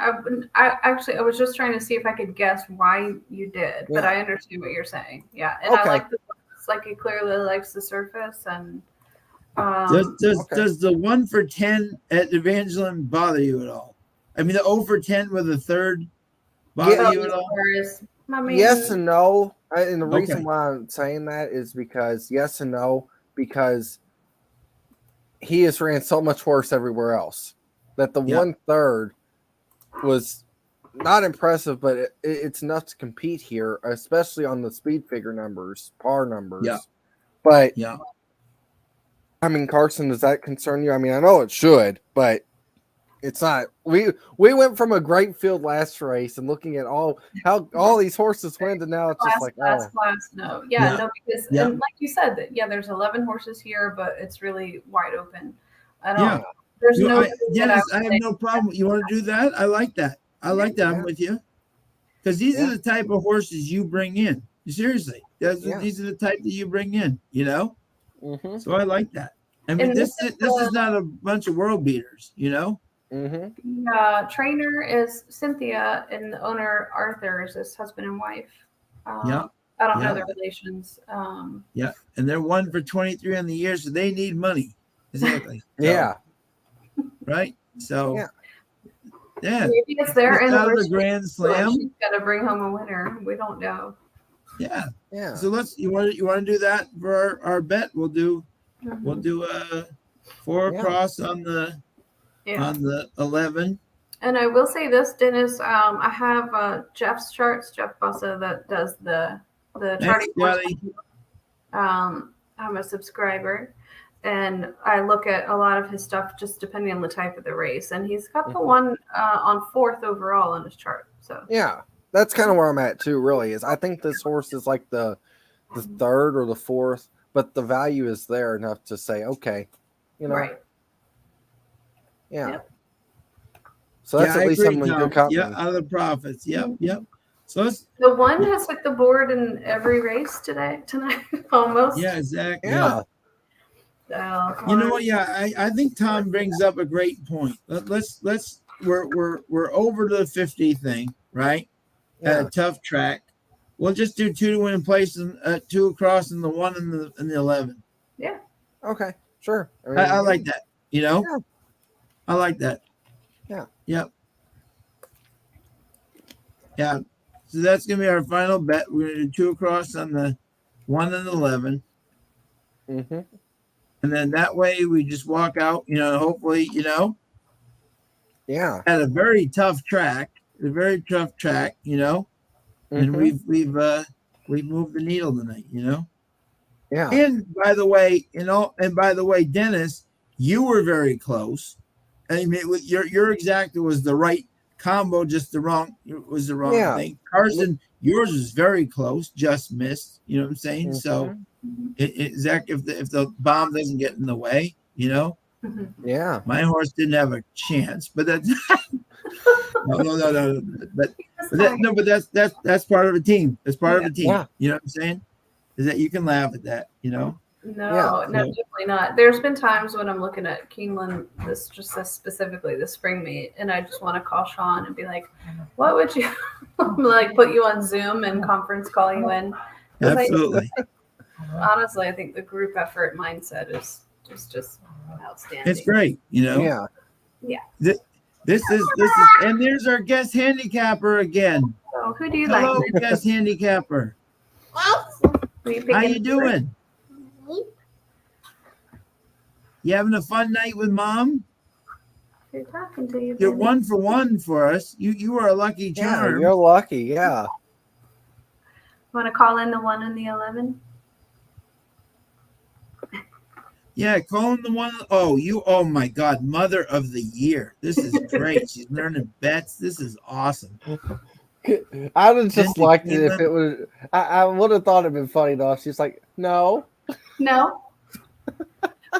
I was just trying to see if I could guess why you did, but I understand what you're saying. Yeah, and I like it's like he clearly likes the surface, and does the 1 for 10 at Evangeline bother you at all? I mean, the 0 for 10 with a third bother you at all? Yes and no, and the reason why I'm saying that is because yes and no. Because he has ran so much worse everywhere else that the 1/3 was not impressive, but it's enough to compete here, especially on the speed figure numbers, par numbers. Yeah. But I mean, Carson, does that concern you? I mean, I know it should, but it's not. We went from a great field last race and looking at how all these horses went, and now it's just like class. No, because and like you said that there's 11 horses here, but it's really wide open. I don't. There's Dennis, I have no problem. You want to do that? I like that. I'm with you, because these are the type of horses you bring in. Seriously, these are the type that you bring in. So I like that. I mean, this is not a bunch of world beaters. Trainer is Cynthia, and the owner Arthur is his husband and wife. I don't know their relations. And they're 1 for 23 on the year, so they need money. Exactly. So, Yeah. Right. So. Yeah. Yeah. Maybe it's their Just out of the anniversary. Grand Slam. She's got to bring home a winner. We don't know. Yeah. Yeah. So you want to do that for our bet? We'll do a 4 across on the 11. And I will say this, Dennis. I have Jeff's charts. Jeff Bossa that does the charting. I'm a subscriber, and I look at a lot of his stuff just depending on the type of the race. And he's got the one on 4th overall on his chart. So yeah, that's kind of where I'm at too. Really, is I think this horse is like the 3rd or the 4th, but the value is there enough to say, okay, you know, right. Yeah. Yep. So that's at least something good company. Yeah, out of the profits. Yep. So the one has hit the board in every race tonight, almost. Yeah, exactly. Yeah. You know what? Yeah, I think Tom brings up a great point. We're over the 50 thing, right? Yeah. At a tough track. We'll just do 2 to win in place and 2 across and the 1 and the 11. Yeah. Okay. Sure. I like that. You know. Yeah. I like that. Yeah. Yep. Yeah. So that's gonna be our final bet. We're gonna do 2 across on the 1 and 11. Mm-hmm. And then that way we just walk out, hopefully, Yeah. at a very tough track, Mm-hmm. and we've moved the needle tonight, Yeah. And by the way, Dennis, you were very close. I mean, your exact was the right combo, just the wrong thing. Carson, yours was very close, just missed. You know what I'm saying? Mm-hmm. So, Zach, if the bomb doesn't get in the way, Yeah. my horse didn't have a chance. But that's no. But that's part of a team. That's part of a team. Yeah. You know what I'm saying? Is that you can laugh at that? No, definitely not. There's been times when I'm looking at Keeneland, specifically the spring meet, and I just want to call Sean and be like, "What would you like? Put you on Zoom and conference call you in?" Absolutely. Honestly, I think the group effort mindset is just outstanding. It's great, Yeah. Yeah. This is, and there's our guest handicapper again. So who do you Hello, like? guest handicapper. How you doing? You having a fun night with Mom? You're talking to you. You're 1 for 1 for us. You are a lucky charm. Yeah, you're lucky. Yeah. Want to call in the 1 and the 11? Yeah, call him the 1. Oh my God, Mother of the Year. This is great. She's learning bets. This is awesome. I would have just liked it if it was. I would have thought it'd been funny though. She's like, no. No.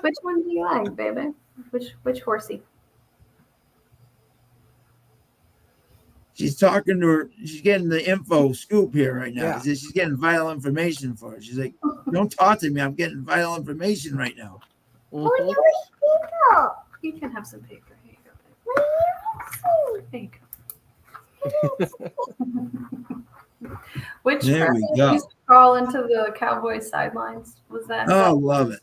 Which one do you like, baby? Which horsey? She's talking to her. She's getting the info scoop here right now. Yeah. She's getting vital information for her. She's like, "Don't talk to me. I'm getting vital information right now." Mm-hmm. You can have some paper. Here you go, baby. There you go. Which There we person go. used to crawl into the Cowboys sidelines? Was that? Oh, love it.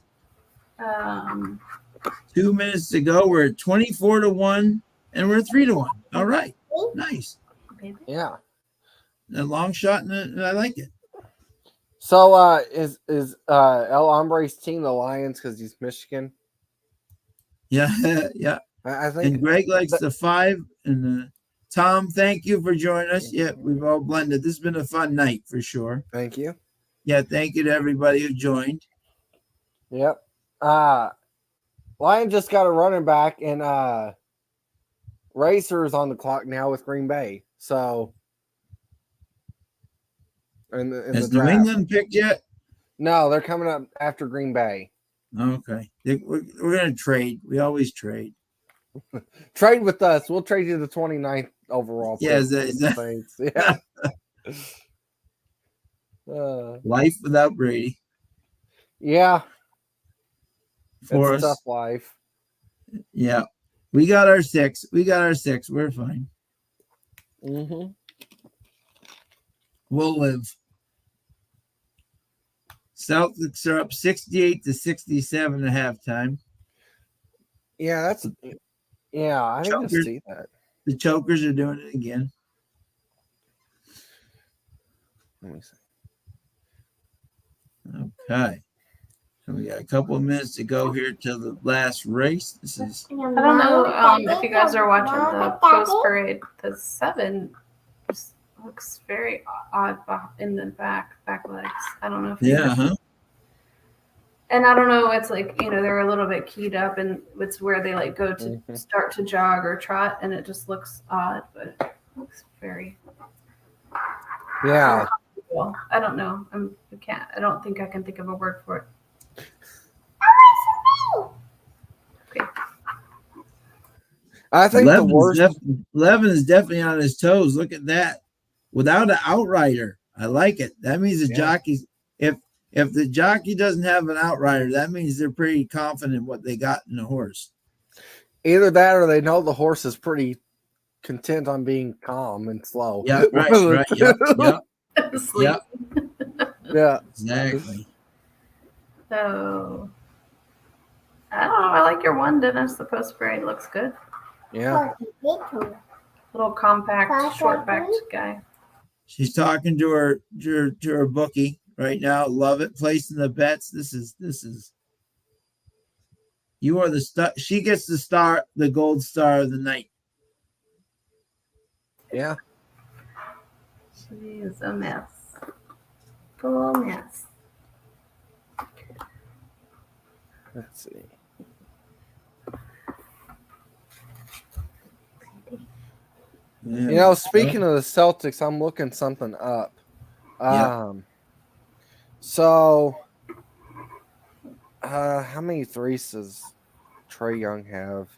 2 minutes to go. We're at 24 to 1, and we're 3 to 1. All right, nice. Yeah. A long shot, and I like it. So, is El Hombre's team the Lions because he's Michigan? Yeah, yeah. I think. And Greg likes the 5. And Tom, thank you for joining us. Yeah, we've all blended. This has been a fun night for sure. Thank you. Yeah, thank you to everybody who joined. Yep. Lions just got a running back, and Racer's on the clock now with Green Bay. So, Has New England picked yet? No, they're coming up after Green Bay. Okay. We're going to trade. We always trade. Trade with us. We'll trade you the 29th overall. Yeah, is that... Yeah. Life without Brady. Yeah. For it's us. a tough life. Yeah. We got our 6. We're fine. Mm-hmm. We'll live. Celtics are up 68 to 67 at halftime. Yeah, that's yeah. I didn't Chokers. see that. The chokers are doing it again. Let me see. Okay. So we got a couple of minutes to go here till the last race. This is I don't know if you guys are watching the post parade. The 7 just looks very odd in the back legs. I don't know if and I don't know. It's like they're a little bit keyed up, and it's where they like go to start to jog or trot, and it just looks odd, but it looks very uncomfortable. I don't know. I don't think I can think of a word for it. Okay. I think the worst. 11 is definitely on his toes. Look at that. Without an outrider. I like it. That means the jockeys, if the jockey doesn't have an outrider, that means they're pretty confident in what they got in the horse. Either that or they know the horse is pretty content on being calm and slow. Yeah, right. Yep. Sleep. Yeah. Exactly. So I don't know. I like your one, Dennis. The post parade looks good. Yeah. Little compact, short-backed guy. She's talking to her bookie right now. Love it. Placing the bets. This is. You are the star. She gets the gold star of the night. Yeah. She is a mess. Full mess. Let's see. Yeah. Speaking of the Celtics, I'm looking something up. So, how many threes does Trae Young have?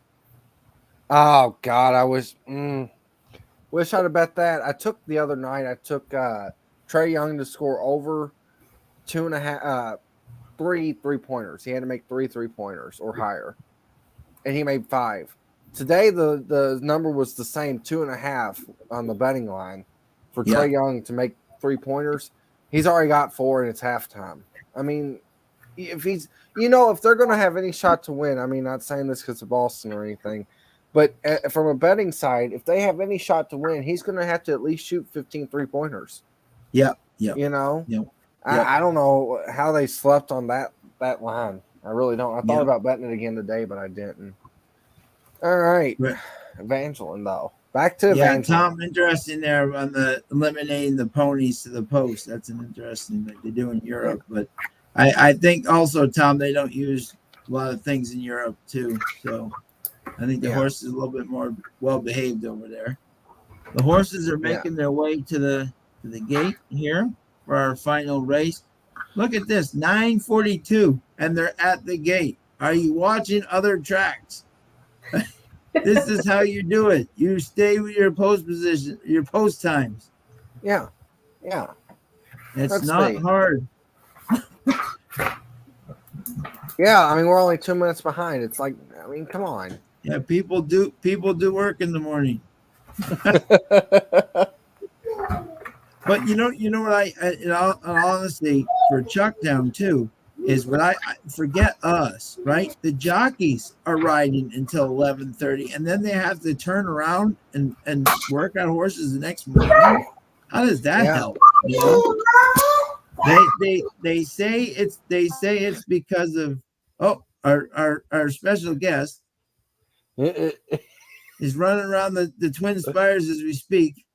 Oh God, I wish I'd have bet that. I took the other night. I took Trae Young to score over 2.5, 3 3-pointers. He had to make 3 3-pointers or higher, and he made 5. Today, the number was the same, 2.5 on the betting line for Trae Young to make 3-pointers. He's already got 4, and it's halftime. I mean, if he's, if they're going to have any shot to win, I mean, not saying this because of Boston or anything, but from a betting side, if they have any shot to win, he's going to have to at least shoot 15 3-pointers. Yeah. I don't know how they slept on that line. I really don't. I thought about betting it again today, but I didn't. All right. Evangeline, though. Back to Evangeline. Tom, interesting there on the eliminating the ponies to the post. That's an interesting thing they do in Europe. But I think also, Tom, they don't use a lot of things in Europe, too. So I think the horse is a little bit more well-behaved over there. The horses are making their way to the gate here for our final race. Look at this, 9:42, and they're at the gate. Are you watching other tracks? This is how you do it. You stay with your post position, your post times. Yeah. It's not hard. Yeah, I mean, we're only 2 minutes behind. It's like, I mean, come on. Yeah, people do work in the morning. But you know what I in all honesty, for Chucktown too, is what I forget us, right? The jockeys are riding until 11:30, and then they have to turn around and work on horses the next morning. How does that help? They say it's because of our special guest is running around the Twin Spires as we speak.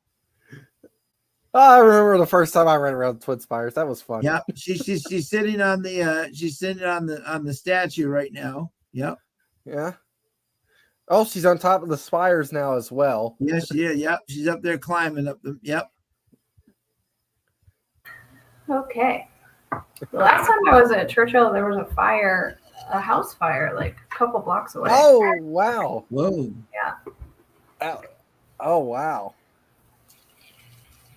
I remember the first time I ran around Twin Spires. That was fun. Yeah, she's sitting on the statue right now. Yep. Yeah. Oh, she's on top of the spires now as well. Yes, yeah. She's up there climbing up them. Yep. Okay. The last time I was at Churchill, there was a house fire, like a couple blocks away. Oh, wow. Whoa. Yeah. Oh, wow.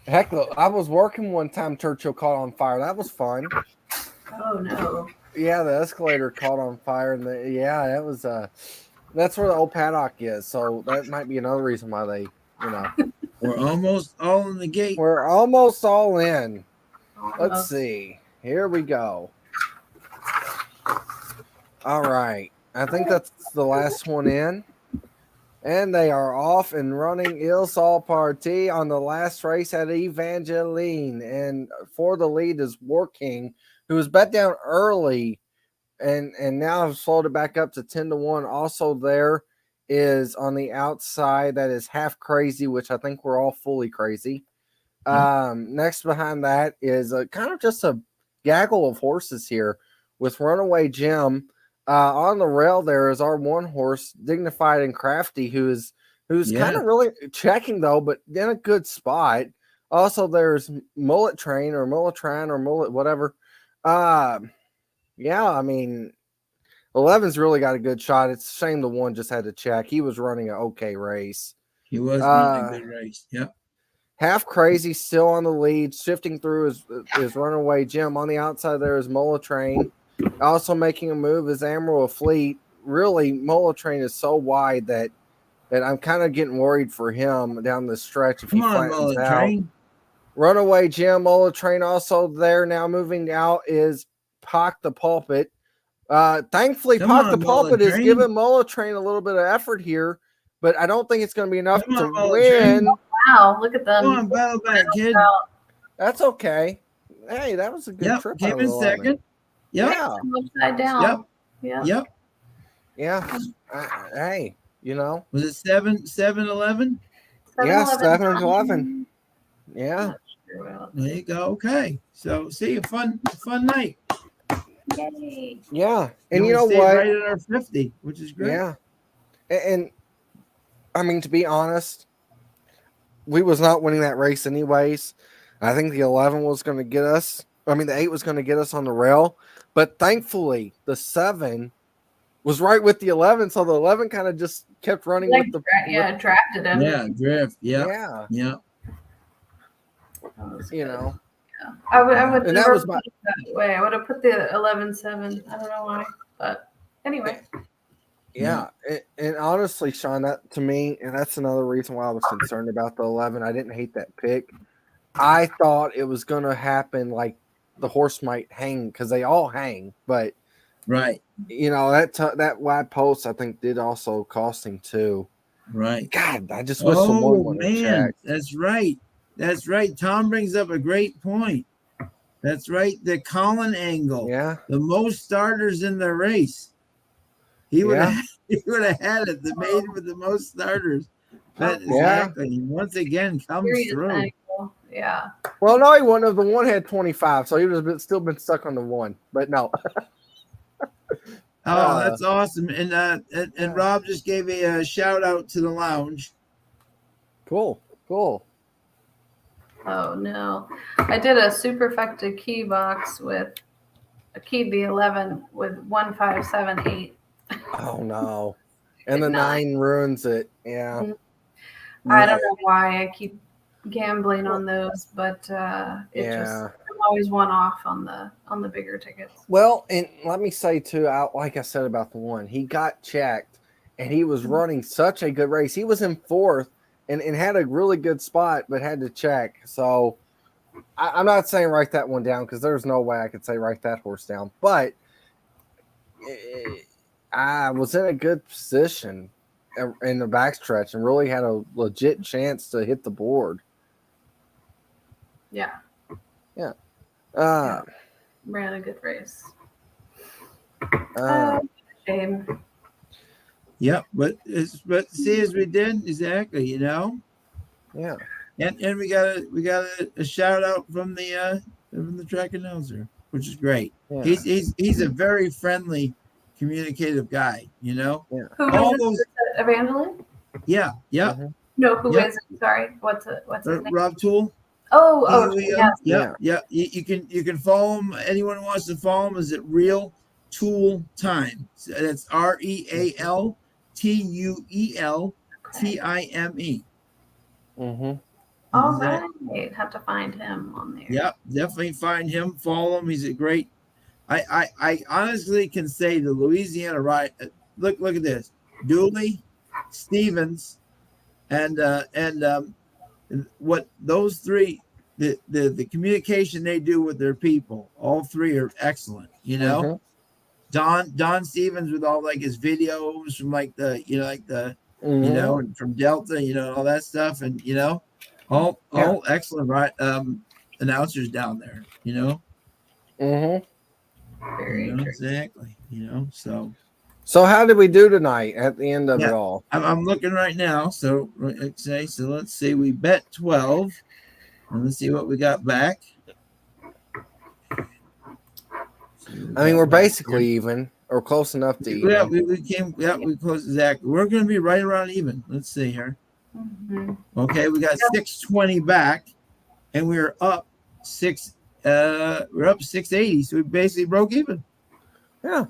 Heck, I was working one time. Churchill caught on fire. That was fun. Oh no! Yeah, the escalator caught on fire, and that was that's where the old paddock is. So that might be another reason why they, We're almost all in the gate. We're almost all in. Almost. Let's see. Here we go. All right. I think that's the last one in. And they are off and running Il Sol Party on the last race at Evangeline. And for the lead is War King, who was bet down early and now have slowed it back up to 10-1. Also there is on the outside, that is Half Crazy, which I think we're all fully crazy. Next behind that is kind of just a gaggle of horses here with Runaway Jim. On the rail there is our one horse, Dignified and Crafty, who's kind of really checking though, but in a good spot. Also, there's Mullet Train or Mulletran or Mullet whatever. Yeah, I mean, 11's really got a good shot. It's a shame the one just had to check. He was running an okay race. He was running a good race. Yep. Half Crazy still on the lead, shifting through his Runaway Jim. On the outside there is Mullet Train. Also making a move is Amarillo Fleet. Really, Mullet Train is so wide that I'm kind of getting worried for him down the stretch if he flattens out. Train. Runaway Jim, Mullet Train also there. Now moving out is Pock the Pulpit. Thankfully, Pock the Pulpit is giving Mullet Train a little bit of effort here, but I don't think it's going to be enough to win. Wow, look at them. Come on, battle back, kid. That's okay. Hey, that was a good trip. Came in second. Yep. Yeah. Upside down. Yep. Yeah. Hey, you know. Was it 7-11? Yeah, 7-11. Yeah. There you go. Okay. So see, a fun night. Yay. Yeah. And you know what? Right at our 50, which is great. Yeah. And I mean, to be honest, we was not winning that race anyways. I think the 11 was going to get us. I mean, the 8 was going to get us on the rail. But thankfully, the 7 was right with the 11. So the 11 kind of just kept running with the. Drafted him. Yeah, drift. Yeah. Yeah. You know. Yeah. I would and never that was put it that way. I would have put the 11-7. I don't know why. But anyway. Yeah. And honestly, Sean, that to me, and that's another reason why I was concerned about the 11. I didn't hate that pick. I thought it was going to happen like the horse might hang because they all hang, but right, you know that wide post I think did also cost him too. Right. God, I just wish someone would have checked. That's right. Tom brings up a great point. That's right. The Colin angle. Yeah. The most starters in the race. He would have had it. The maiden with the most starters. That exactly. Once again comes through. Angle. Yeah. Well, no, he wouldn't have. The one had 25, so he would have still been stuck on the one. But no. Oh, that's awesome. And Rob just gave a shout out to the lounge. Cool. Oh no. I did a superfecta key box with a key the 11 with 1578. Oh no. And the 9 ruins it. Yeah. I don't know why I keep gambling on those, but I'm always one off on the bigger tickets. Well, and let me say too, like I said about the one, he got checked and he was running such a good race. He was in 4th and had a really good spot, but had to check. So I'm not saying write that one down because there's no way I could say write that horse down, but I was in a good position in the backstretch and really had a legit chance to hit the board. Yeah. Ran a good race. Shame. Yep, but see as we did exactly, you know. Yeah. And we got a shout out from the track announcer, which is great. Yeah. He's a very friendly, communicative guy, you know. Yeah. Who is it? Evangeline? Yeah. Yep. Mm-hmm. No, who is it? Sorry. What's his name? Rob Toole. Yeah. You can follow him. Anyone who wants to follow him is at Real Tool Time. So that's REALTUELTIME. Mm-hmm. All right. Have to find him on there. Yep, definitely find him. Follow him. He's a great. I honestly can say the Louisiana ride. Look at this. Dooley, Stevens, and what those three, the communication they do with their people, all three are excellent, you know. Don Stevens with all like his videos from like the and from Delta, all that stuff, and all excellent, right? Announcers down there, Very true. exactly, So how did we do tonight at the end of it Yeah. all? I'm looking right now. So let's see. We bet 12, and let's see what we got back. I mean, we're basically even or close enough to even. Yeah, we closed exactly. We're going to be right around even. Let's see here. Mm-hmm. Okay, we got 620 back, and we're up 680. So we basically broke even. Yeah,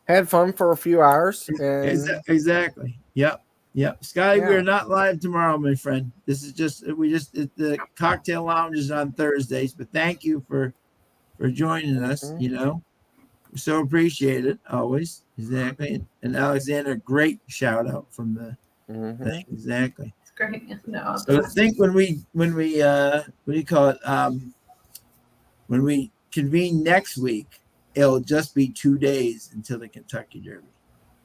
had fun for a few hours. And exactly. Yep. Scotty, we are not live tomorrow, my friend. This is the cocktail lounge is on Thursdays, but thank you for joining us. So appreciate it always. Exactly. And Alexander, great shout out from the thing. Exactly. It's great. No. So I think when we what do you call it? When we convene next week, it'll just be 2 days until the Kentucky Derby.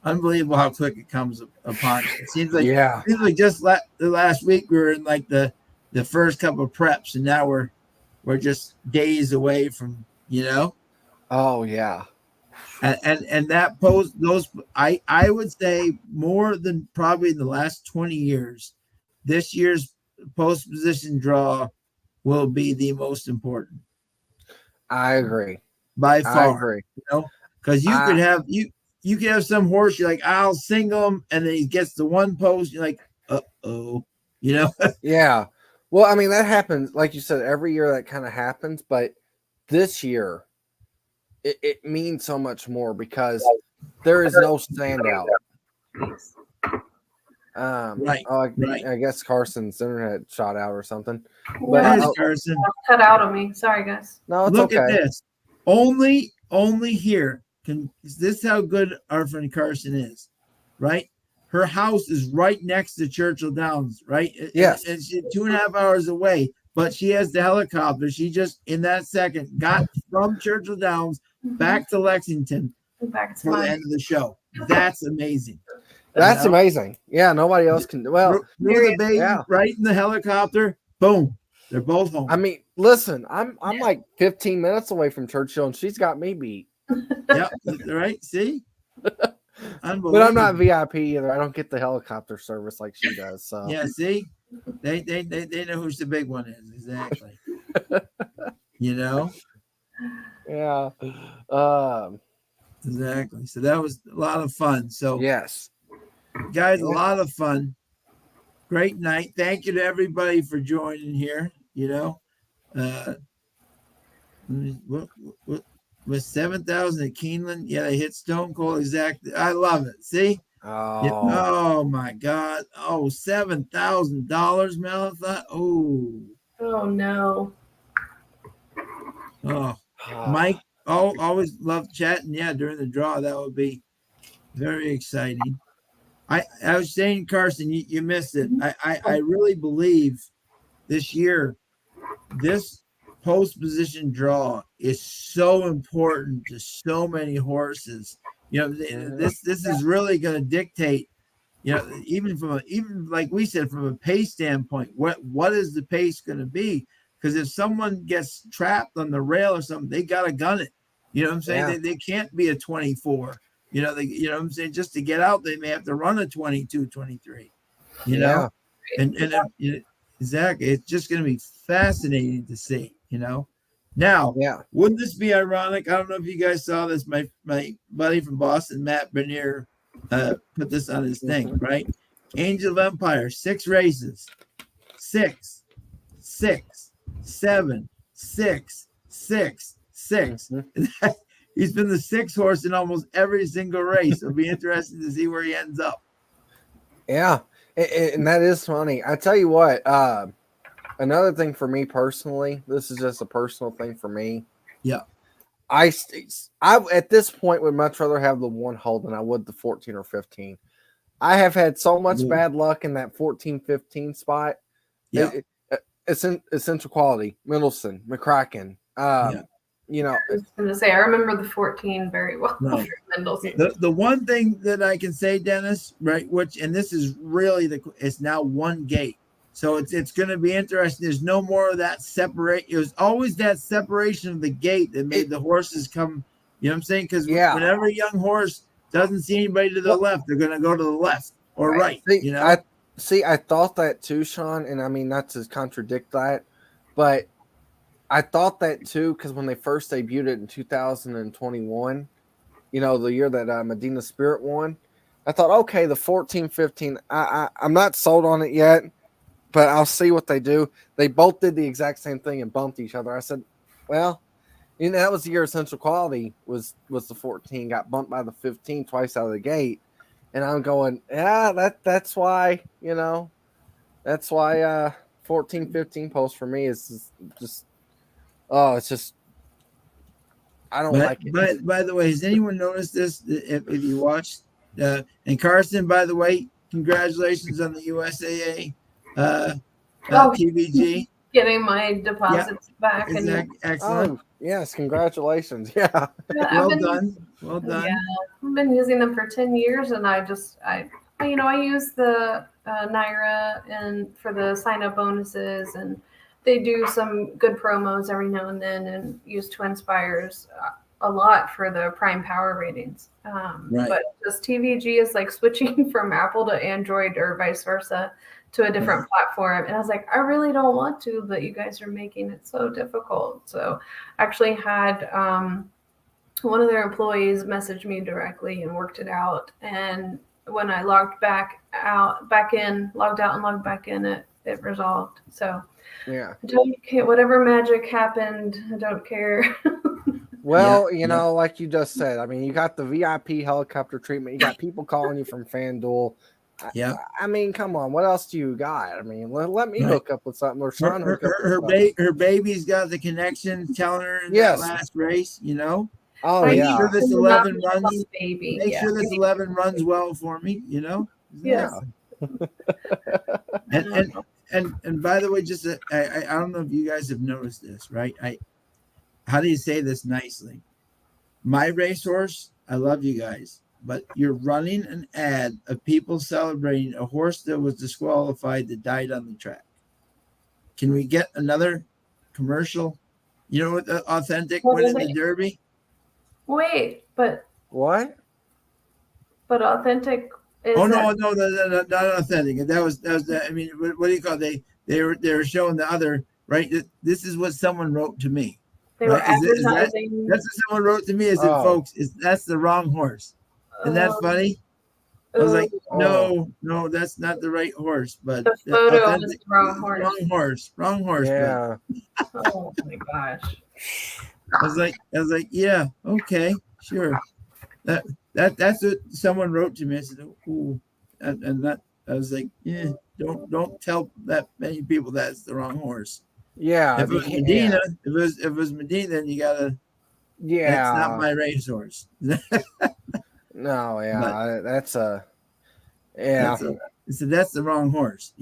Unbelievable how quick it comes upon you. It seems like just the last week we were in like the first couple of preps, and now we're just days away from Oh yeah. And that post those I would say more than probably in the last 20 years, this year's post position draw will be the most important. I agree. By far. I agree. Because you could have some horse, you're like, I'll single him, and then he gets the one post, you're like, uh-oh. Yeah. Well, I mean, that happens, like you said, every year that kind of happens, but this year it means so much more because there is no standout. Right. I guess Carson's internet shot out or something. Yeah. But Carson. Cut out of me. Sorry, guys. No, it's Look okay. at this. Only here is this how good our friend Carson is, right? Her house is right next to Churchill Downs, right? Yes. And she's 2.5 hours away, but she has the helicopter. She just in that second got from Churchill Downs back to Lexington for the end of the show. That's amazing. That's amazing. Yeah, nobody else can. Well, the baby right in the helicopter. Boom, they're both home. I mean, listen, I'm like 15 minutes away from Churchill, and she's got me beat. Yep, right. See, but I'm not VIP either. I don't get the helicopter service like she does. So yeah, see, they know who's the big one is exactly. Yeah. Exactly. So that was a lot of fun. So yes, guys, a lot of fun. Great night. Thank you to everybody for joining here. What was 7,000 at Keeneland? Yeah, they hit Stone Cold exactly. I love it. See? Oh my God. Oh, $7,000, Malathon. Oh no. Oh, Mike. Always love chatting. Yeah, during the draw, that would be very exciting. I was saying, Carson, you missed it. I really believe this year, this post position draw is so important to so many horses. This is really going to dictate. Even like we said, from a pace standpoint, what is the pace going to be? Because if someone gets trapped on the rail or something, they got to gun it. You know what I'm saying? Yeah. They can't be a 24. You know what I'm saying? Just to get out, they may have to run a 22, 23. And exactly, it's just going to be fascinating to see. Now, wouldn't this be ironic? I don't know if you guys saw this. My buddy from Boston, Matt Bernier, put this on his thing, right? Angel of Empire, 6 races, 6, 6, 7, 6, 6, 6. He's been the 6th horse in almost every single race. It'll be interesting to see where he ends up. Yeah, and that is funny. I tell you what, another thing for me personally, this is just a personal thing for me. Yeah. I at this point would much rather have the 1 hole than I would the 14 or 15. I have had so much bad luck in that 14-15 spot. Yeah. Essential Quality, Middleton, McCracken, you know, I was going to say, I remember the 14 very well. Right. Mendelssohn. The one thing that I can say, Dennis, right, and this is really it's now one gate. So it's going to be interesting. There's no more of that separate. It was always that separation of the gate that made the horses come. You know what I'm saying? Because whenever a young horse doesn't see anybody to the left, they're going to go to the left or right. I thought that too, Sean. And I mean, not to contradict that, but I thought that too, because when they first debuted it in 2021, the year that Medina Spirit won, I thought, okay, the 14-15, I'm not sold on it yet, but I'll see what they do. They both did the exact same thing and bumped each other. I said, well, that was the year Essential Quality was the 14, got bumped by the 15 twice out of the gate. And I'm going, yeah, that's why, that's why 14-15 post for me is just, it's just, I don't like it. But by the way, has anyone noticed this? If you watched, and Carson, by the way, congratulations on the USAA TVG. Getting my deposits back. Excellent. Oh, yes, congratulations. Yeah. Well done. Yeah, I've been using them for 10 years, and I use the Naira and for the sign-up bonuses, and they do some good promos every now and then, and use Twinspires a lot for the prime power ratings. Right. But this TVG is like switching from Apple to Android or vice versa to a different platform. And I was like, I really don't want to, but you guys are making it so difficult. So I actually had one of their employees message me directly and worked it out. And when I logged back out and logged back in, it resolved. So yeah, I don't care. Whatever magic happened, I don't care. Well, like you just said, I mean, you got the VIP helicopter treatment. You got people calling you from FanDuel. Yeah. I mean, come on. What else do you got? I mean, let me hook up with something. Or Sean her baby's got the connection telling her in that last race, Oh, make yeah. sure this 11 runs. Baby. Make sure this 11 runs well for me, Yes. And by the way, just I don't know if you guys have noticed this, right? How do you say this nicely? My racehorse, I love you guys, but you're running an ad of people celebrating a horse that was disqualified that died on the track. Can we get another commercial? What the Authentic winning the Derby? Wait, but what? But Authentic is no, not Authentic. That was I mean, what do you call it? They were showing the other, right? This is what someone wrote to me. They were advertising. That's what someone wrote to me. Folks, that's the wrong horse. Isn't that funny? I was like, no, that's not the right horse. But the photo is the wrong horse. Wrong horse. Yeah. Oh my gosh. I was like, yeah, okay, sure. That's what someone wrote to me. I said, ooh, and that I was like, yeah, don't tell that many people that's the wrong horse. Yeah. If it was Medina, if it was Medina, then you gotta. Yeah. That's not my racehorse. No, yeah, that's a. So that's the wrong horse,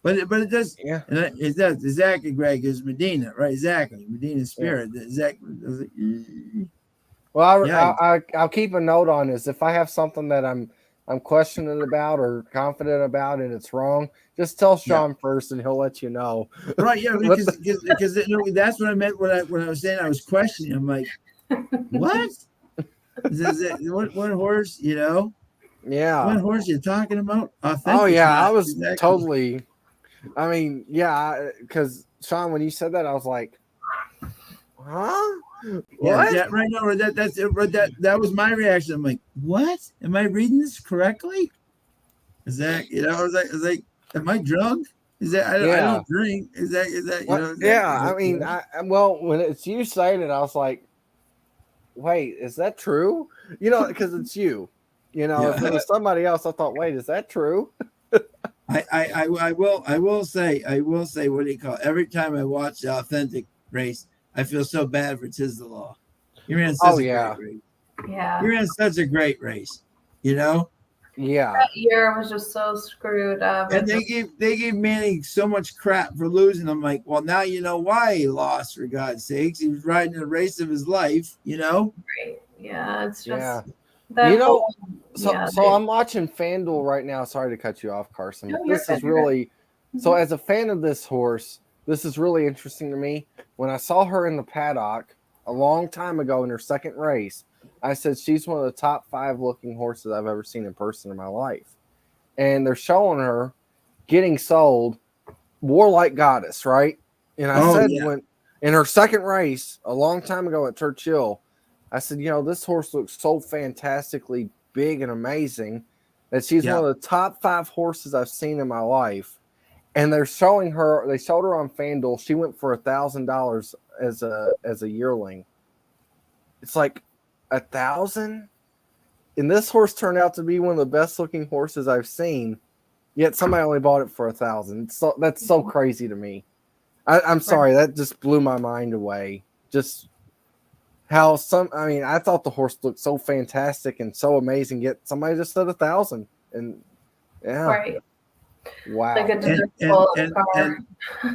But it does. Yeah. And it does. Exactly, Greg, is Medina, right? Exactly, Medina Spirit. Yeah. Exactly. Well, I'll keep a note on this. If I have something that I'm questioning about or confident about and it's wrong, just tell Sean first and he'll let you know. Right? Yeah, because that's what I meant when I was saying I was questioning. I'm like, what? What horse? Yeah. What horse are you talking about? Authentic. Oh yeah, I was totally. I mean, yeah, because Sean, when you said that, I was like, huh? What? Yeah, right. No, that was my reaction. I'm like, what? Am I reading this correctly? Is that I was like, am I drunk? Is that I don't drink? Is that I mean, when it's you saying it, I was like, wait, is that true? Because it's you. If it was somebody else, I thought, wait, is that true? I will say, what do you call it? Every time I watch the Authentic race, I feel so bad for Tis the Law. You ran such a great race. Yeah. You ran such a great race, Yeah. That year was just so screwed up. And they gave Manning so much crap for losing. I'm like, well, now you know why he lost, for God's sakes. He was riding the race of his life, you know? Right. Yeah, it's just Yeah. that You know, whole, So I'm watching FanDuel right now. Sorry to cut you off, Carson. No, But you're this good, is you're good. really so as a fan of this horse, this is really interesting to me. When I saw her in the paddock a long time ago in her second race, I said she's one of the top 5 looking horses I've ever seen in person in my life. And they're showing her getting sold, Warlike Goddess, right? And I said when in her second race a long time ago at Churchill, I said, this horse looks so fantastically big and amazing that she's one of the top 5 horses I've seen in my life. And they showed her on FanDuel. She went for $1,000 as a yearling. It's like $1,000, and this horse turned out to be one of the best looking horses I've seen. Yet somebody only bought it for $1,000. So that's so crazy to me. I'm sorry, that just blew my mind away. Just how I thought the horse looked so fantastic and so amazing. Yet somebody just said $1,000, and right. Wow. Like a and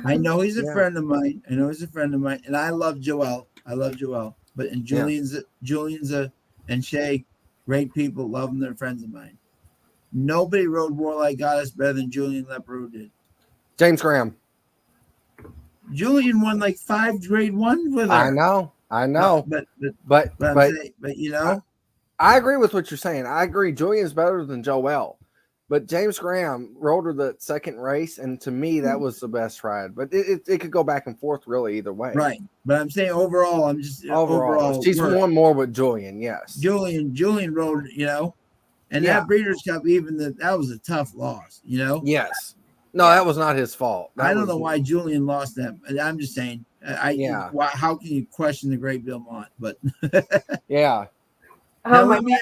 I know he's a Yeah. friend of mine. And I love Joel. But Julian's and Shay, great people, love them. They're friends of mine. Nobody rode Warlike Goddess better than Julian Leperoux did. James Graham. Julian won like 5 grade 1 with her. I know. But you know, I agree with what you're saying. I agree. Julian's better than Joel. But James Graham rode her the second race, and to me, that was the best ride. But it could go back and forth really either way. Right. But I'm saying overall, she's won more with Julian. Yes. Julian rode, and that Breeders' Cup, even that was a tough loss, Yes. No, that was not his fault. I don't know why Julian lost that. I'm just saying. How can you question the great Bill Mott? But yeah. Now, let me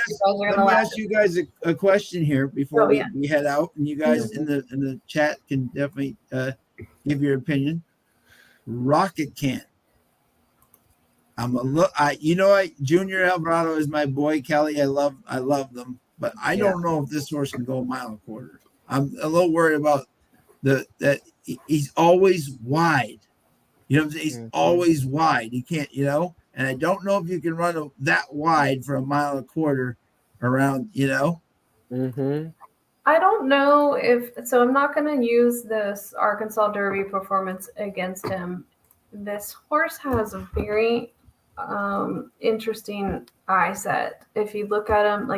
ask you guys a question here before we head out, and you guys in the chat can definitely give your opinion. Rocket Can. Junior Alvarado is my boy. Kelly, I love them, but I don't know if this horse can go a mile and a quarter. I'm a little worried about that he's always wide. You know what I'm saying? He's always wide. He can't, and I don't know if you can run that wide for a mile and a quarter around, Mm-hmm. I don't know so I'm not going to use this Arkansas Derby performance against him. This horse has a very interesting eye set. If you look at him,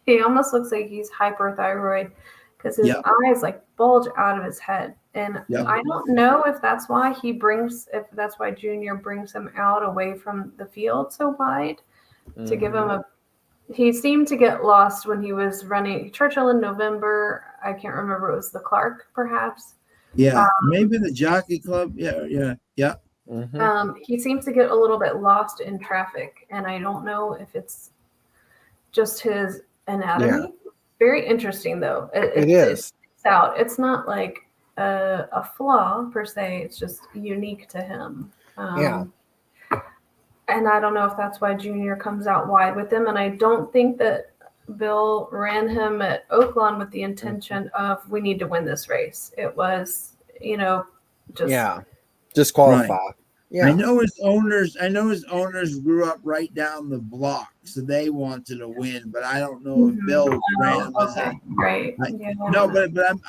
he almost looks like he's hyperthyroid because his eyes bulge out of his head. And I don't know if that's why Junior brings him out away from the field so wide to give him he seemed to get lost when he was running Churchill in November. I can't remember. It was the Clark, perhaps. Yeah, maybe the Jockey Club. Yeah. Mm-hmm. He seems to get a little bit lost in traffic, and I don't know if it's just his anatomy. Yeah. Very interesting, though. It is. It's not like a flaw per se. It's just unique to him. And I don't know if that's why Junior comes out wide with him. And I don't think that Bill ran him at Oaklawn with the intention of we need to win this race. It was, just qualify. Right. Yeah. I know his owners grew up right down the block, so they wanted to win. But I don't know if Bill ran with it. Right.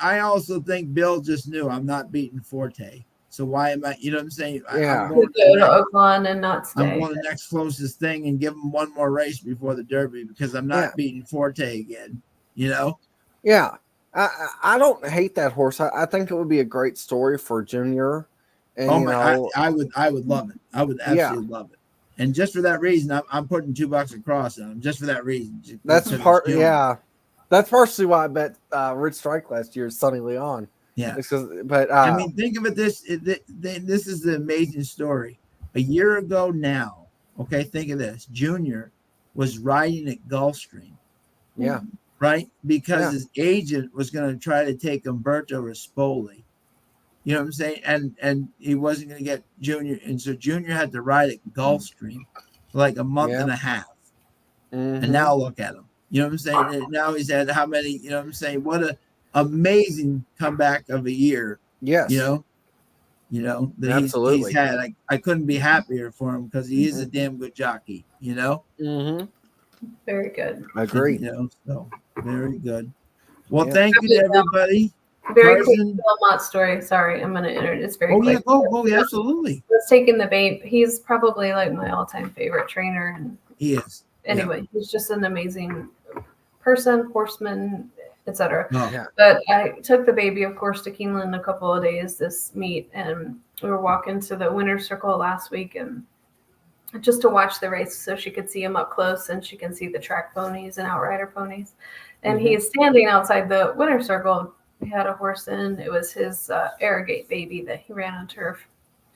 I also think Bill just knew I'm not beating Forte. So why am I? You know what I'm saying? Yeah. Go to Oaklawn and not stay. I'm going the next closest thing and give him one more race before the Derby because I'm not beating Forte again. Yeah. I don't hate that horse. I think it would be a great story for Junior. And, I would love it. I would absolutely love it. And just for that reason, I'm putting $2 across on him. Just for that reason. That's partially why I bet Rich Strike last year, Sonny Leon. Yeah, but think of it this is the amazing story. A year ago now, okay, think of this. Junior was riding at Gulfstream. Yeah. Right? Because his agent was going to try to take Umberto Rispoli. You know what I'm saying? And he wasn't going to get Junior. And so Junior had to ride at Gulfstream for like a month and a half. Mm-hmm. And now look at him. You know what I'm saying? And now he's had how many? You know what I'm saying? What a amazing comeback of a year. Yes. That he's Absolutely. had. I couldn't be happier for him because he is a damn good jockey. Mm-hmm. Very good. Agree. So very good. Well, Yeah. thank you to everybody. Very quick Carson. Belmont story. Sorry, I'm going to enter. It's very Oh quick. yeah, go, absolutely. Let's take in the babe. He's probably like my all-time favorite trainer. And He is. anyway, he's just an amazing person, horseman, etc. Oh, Yeah. But I took the baby, of course, to Keeneland a couple of days this meet, and we were walking to the winner's circle last week, and just to watch the race so she could see him up close and she can see the track ponies and outrider ponies. And he is standing outside the winner's circle. He had a horse in. It was his Arrogate baby that he ran on turf.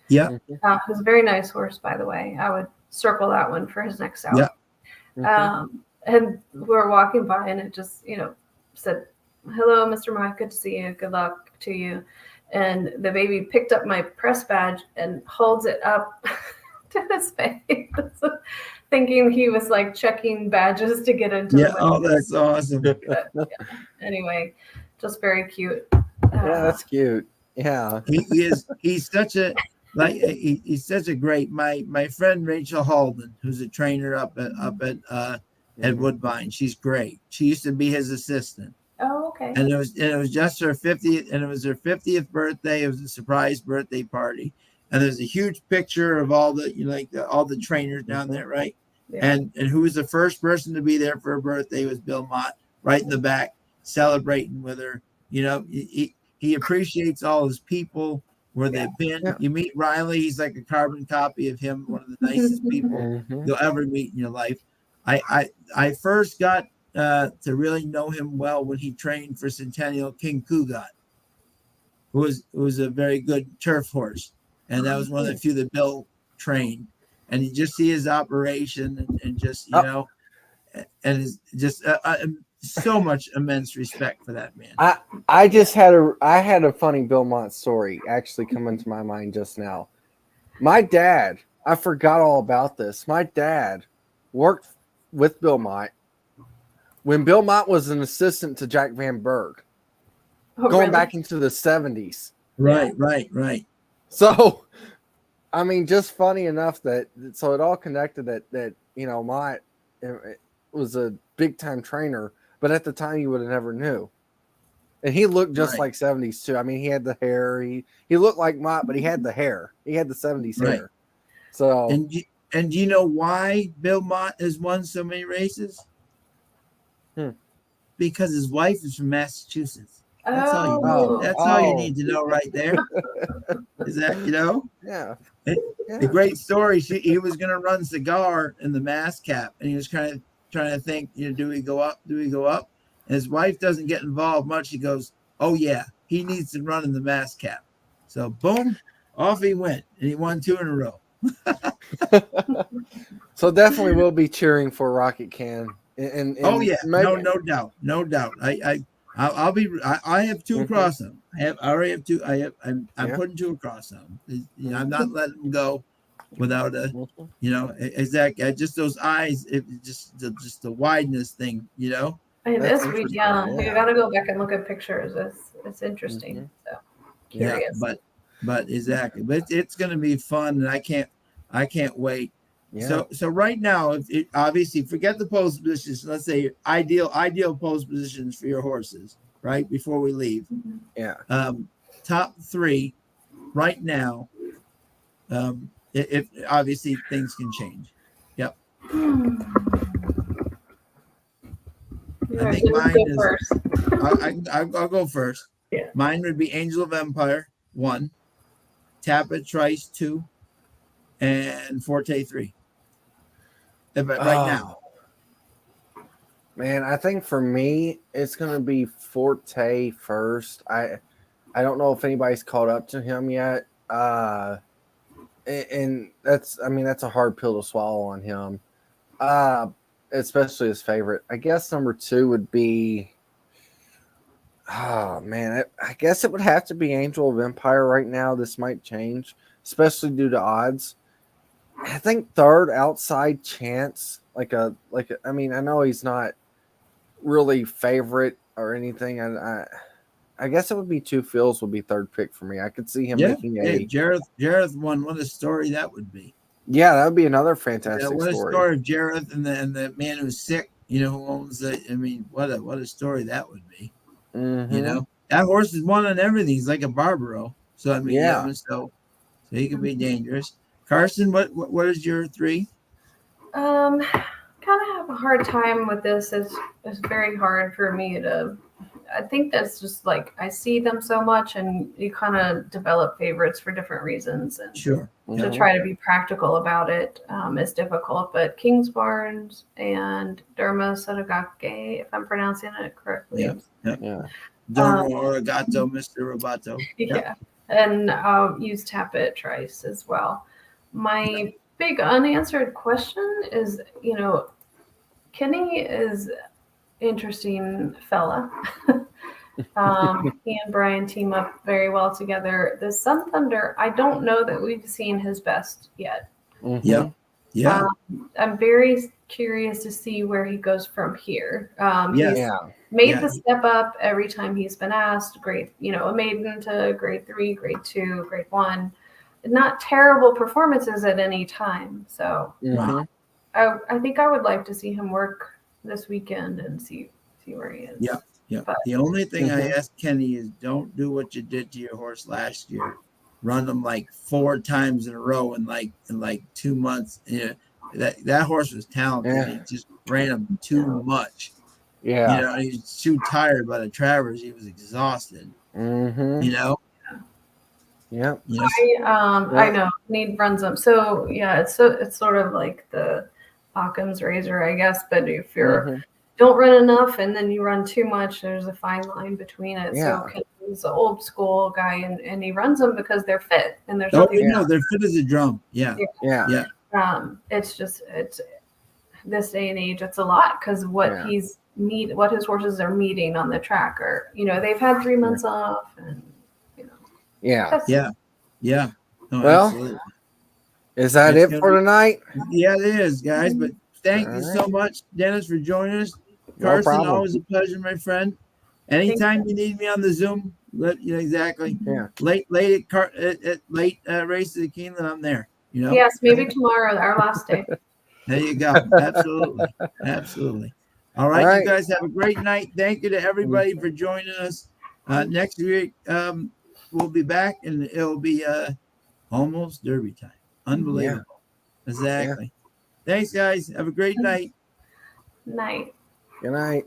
yeah. It was a very nice horse, by the way. I would circle that one for his next out. Yeah. And we were walking by, and it just, said, "Hello, Mr. Mike. Good to see you. Good luck to you." And the baby picked up my press badge and holds it up to his face, thinking he was like checking badges to get into Yeah. the Oh, that's awesome. But, yeah. Anyway, just very cute. Yeah, that's cute. Yeah. He is. He's such a he's such a great. My friend Rachel Halden, who's a trainer up at Woodbine. She's great. She used to be his assistant. Oh, okay. And it was just her 50th, and it was her 50th birthday. It was a surprise birthday party, and there's a huge picture of all the all the trainers down there, right? Yeah. And who was the first person to be there for her birthday was Bill Mott, right in the back, celebrating with her. He appreciates all his people where they've been. Yeah. You meet Riley, he's like a carbon copy of him, one of the nicest people you'll ever meet in your life. I first got to really know him well when he trained for Centennial King Kugat, who was a very good turf horse, and that was one of the few that Bill trained. And you just see his operation, and just and it's just so much immense respect for that man. I had a funny Bill Mott story actually come into my mind just now. My dad, I forgot all about this. My dad worked with Bill Mott when Bill Mott was an assistant to Jack Van Berg, going back into the 70s. Right. So, I mean, just funny enough so it all connected that Mott was a big time trainer, but at the time you would have never knew. And he looked just like 70s too. I mean, he had the hair. He looked like Mott, but he had the hair. He had the 70s hair. So, and do you know why Bill Mott has won so many races? Because his wife is from Massachusetts. That's all you need. That's all you need to know right there. Is that Yeah. The great story. He was going to run Cigar in the mass cap, and he was trying to think, do we go up? Do we go up? And his wife doesn't get involved much. He goes, "Oh yeah, he needs to run in the mass cap." So boom, off he went, and he won 2 in a row. So definitely we'll be cheering for Rocket Can. And oh yeah, maybe, no doubt. I'll be. I have 2 across them. I already have 2. I'm putting 2 across them. I'm not letting them go without a. Exactly. Just those eyes. Just the wideness thing. It is sweet. Yeah, you got to go back and look at pictures. It's interesting. So curious. Yeah, but exactly. But it's going to be fun, and I can't wait. Yeah. So right now, obviously forget the pose positions. Let's say ideal pose positions for your horses, right? Before we leave. Yeah. Top 3 right now. If obviously things can change. Yep. I think mine is first. I'll go first. Yeah. Mine would be Angel of Empire 1, Tapit Trice 2, and Forte 3. Right now. Man, I think for me it's gonna be Forte first. I don't know if anybody's caught up to him yet. And that's a hard pill to swallow on him. Especially his favorite. I guess number 2 would be I guess it would have to be Angel of Empire right now. This might change, especially due to odds. I think 3rd, Outside Chance. I know he's not really favorite or anything. I guess it would be Two Phils would be third pick for me. I could see him making a. Jareth won. What a story that would be. Yeah, that would be another fantastic What a story. story of Jareth and the man who's sick. Who owns the. I mean, what a story that would be. Mm-hmm. That horse is won on everything. He's like a Barbaro. So I mean, Yeah. so he could be dangerous. Carson, what is your 3? Kind of have a hard time with this. It's very hard for me to. I think that's just like I see them so much, and you kind of develop favorites for different reasons. And Sure. to try to be practical about it is difficult. But Kingsbarns and Derma Sotogake, if I'm pronouncing it correctly. Yeah. Dormo Origato, Mr. Roboto. Yeah. And I'll use Tappet Trice as well. My big unanswered question is, Kenny is interesting fella. He and Brian team up very well together. The Sun Thunder, I don't know that we've seen his best yet. Mm-hmm. Yeah. I'm very curious to see where he goes from here. He's made the step up every time he's been asked. Grade, a maiden to grade 3, grade 2, grade 1. Not terrible performances at any time. So I think I would like to see him work this weekend and see where he is. Yeah. But, the only thing I ask Kenny is don't do what you did to your horse last year. Run them like 4 times in a row in like 2 months. That horse was talented. Yeah. He just ran him too much. Yeah. He was too tired by the Travers. He was exhausted. Mm-hmm. Yeah. I know Need runs them. So it's sort of like the Occam's razor, I guess. But if you don't run enough and then you run too much, there's a fine line between it. Yeah. So he's an old school guy, and he runs them because they're fit, and there's they're fit as a drum. Yeah. It's this day and age, it's a lot because what his horses are meeting on the track are, they've had 3 months off, and Yeah. No, well, absolutely. Is that it for tonight? Yeah, it is, guys. But thank you so much, Dennis, for joining us. Carson, always a pleasure, my friend. Anytime you need me on the Zoom, exactly. Yeah. Late races at Keeneland, I'm there. Yes, maybe tomorrow, our last day. There you go. Absolutely. All right, you guys have a great night. Thank you to everybody for joining us. Next week, we'll be back, and it'll be almost Derby time. Unbelievable. Yeah. Exactly. Thanks, guys. Have a great night. Night. Good night.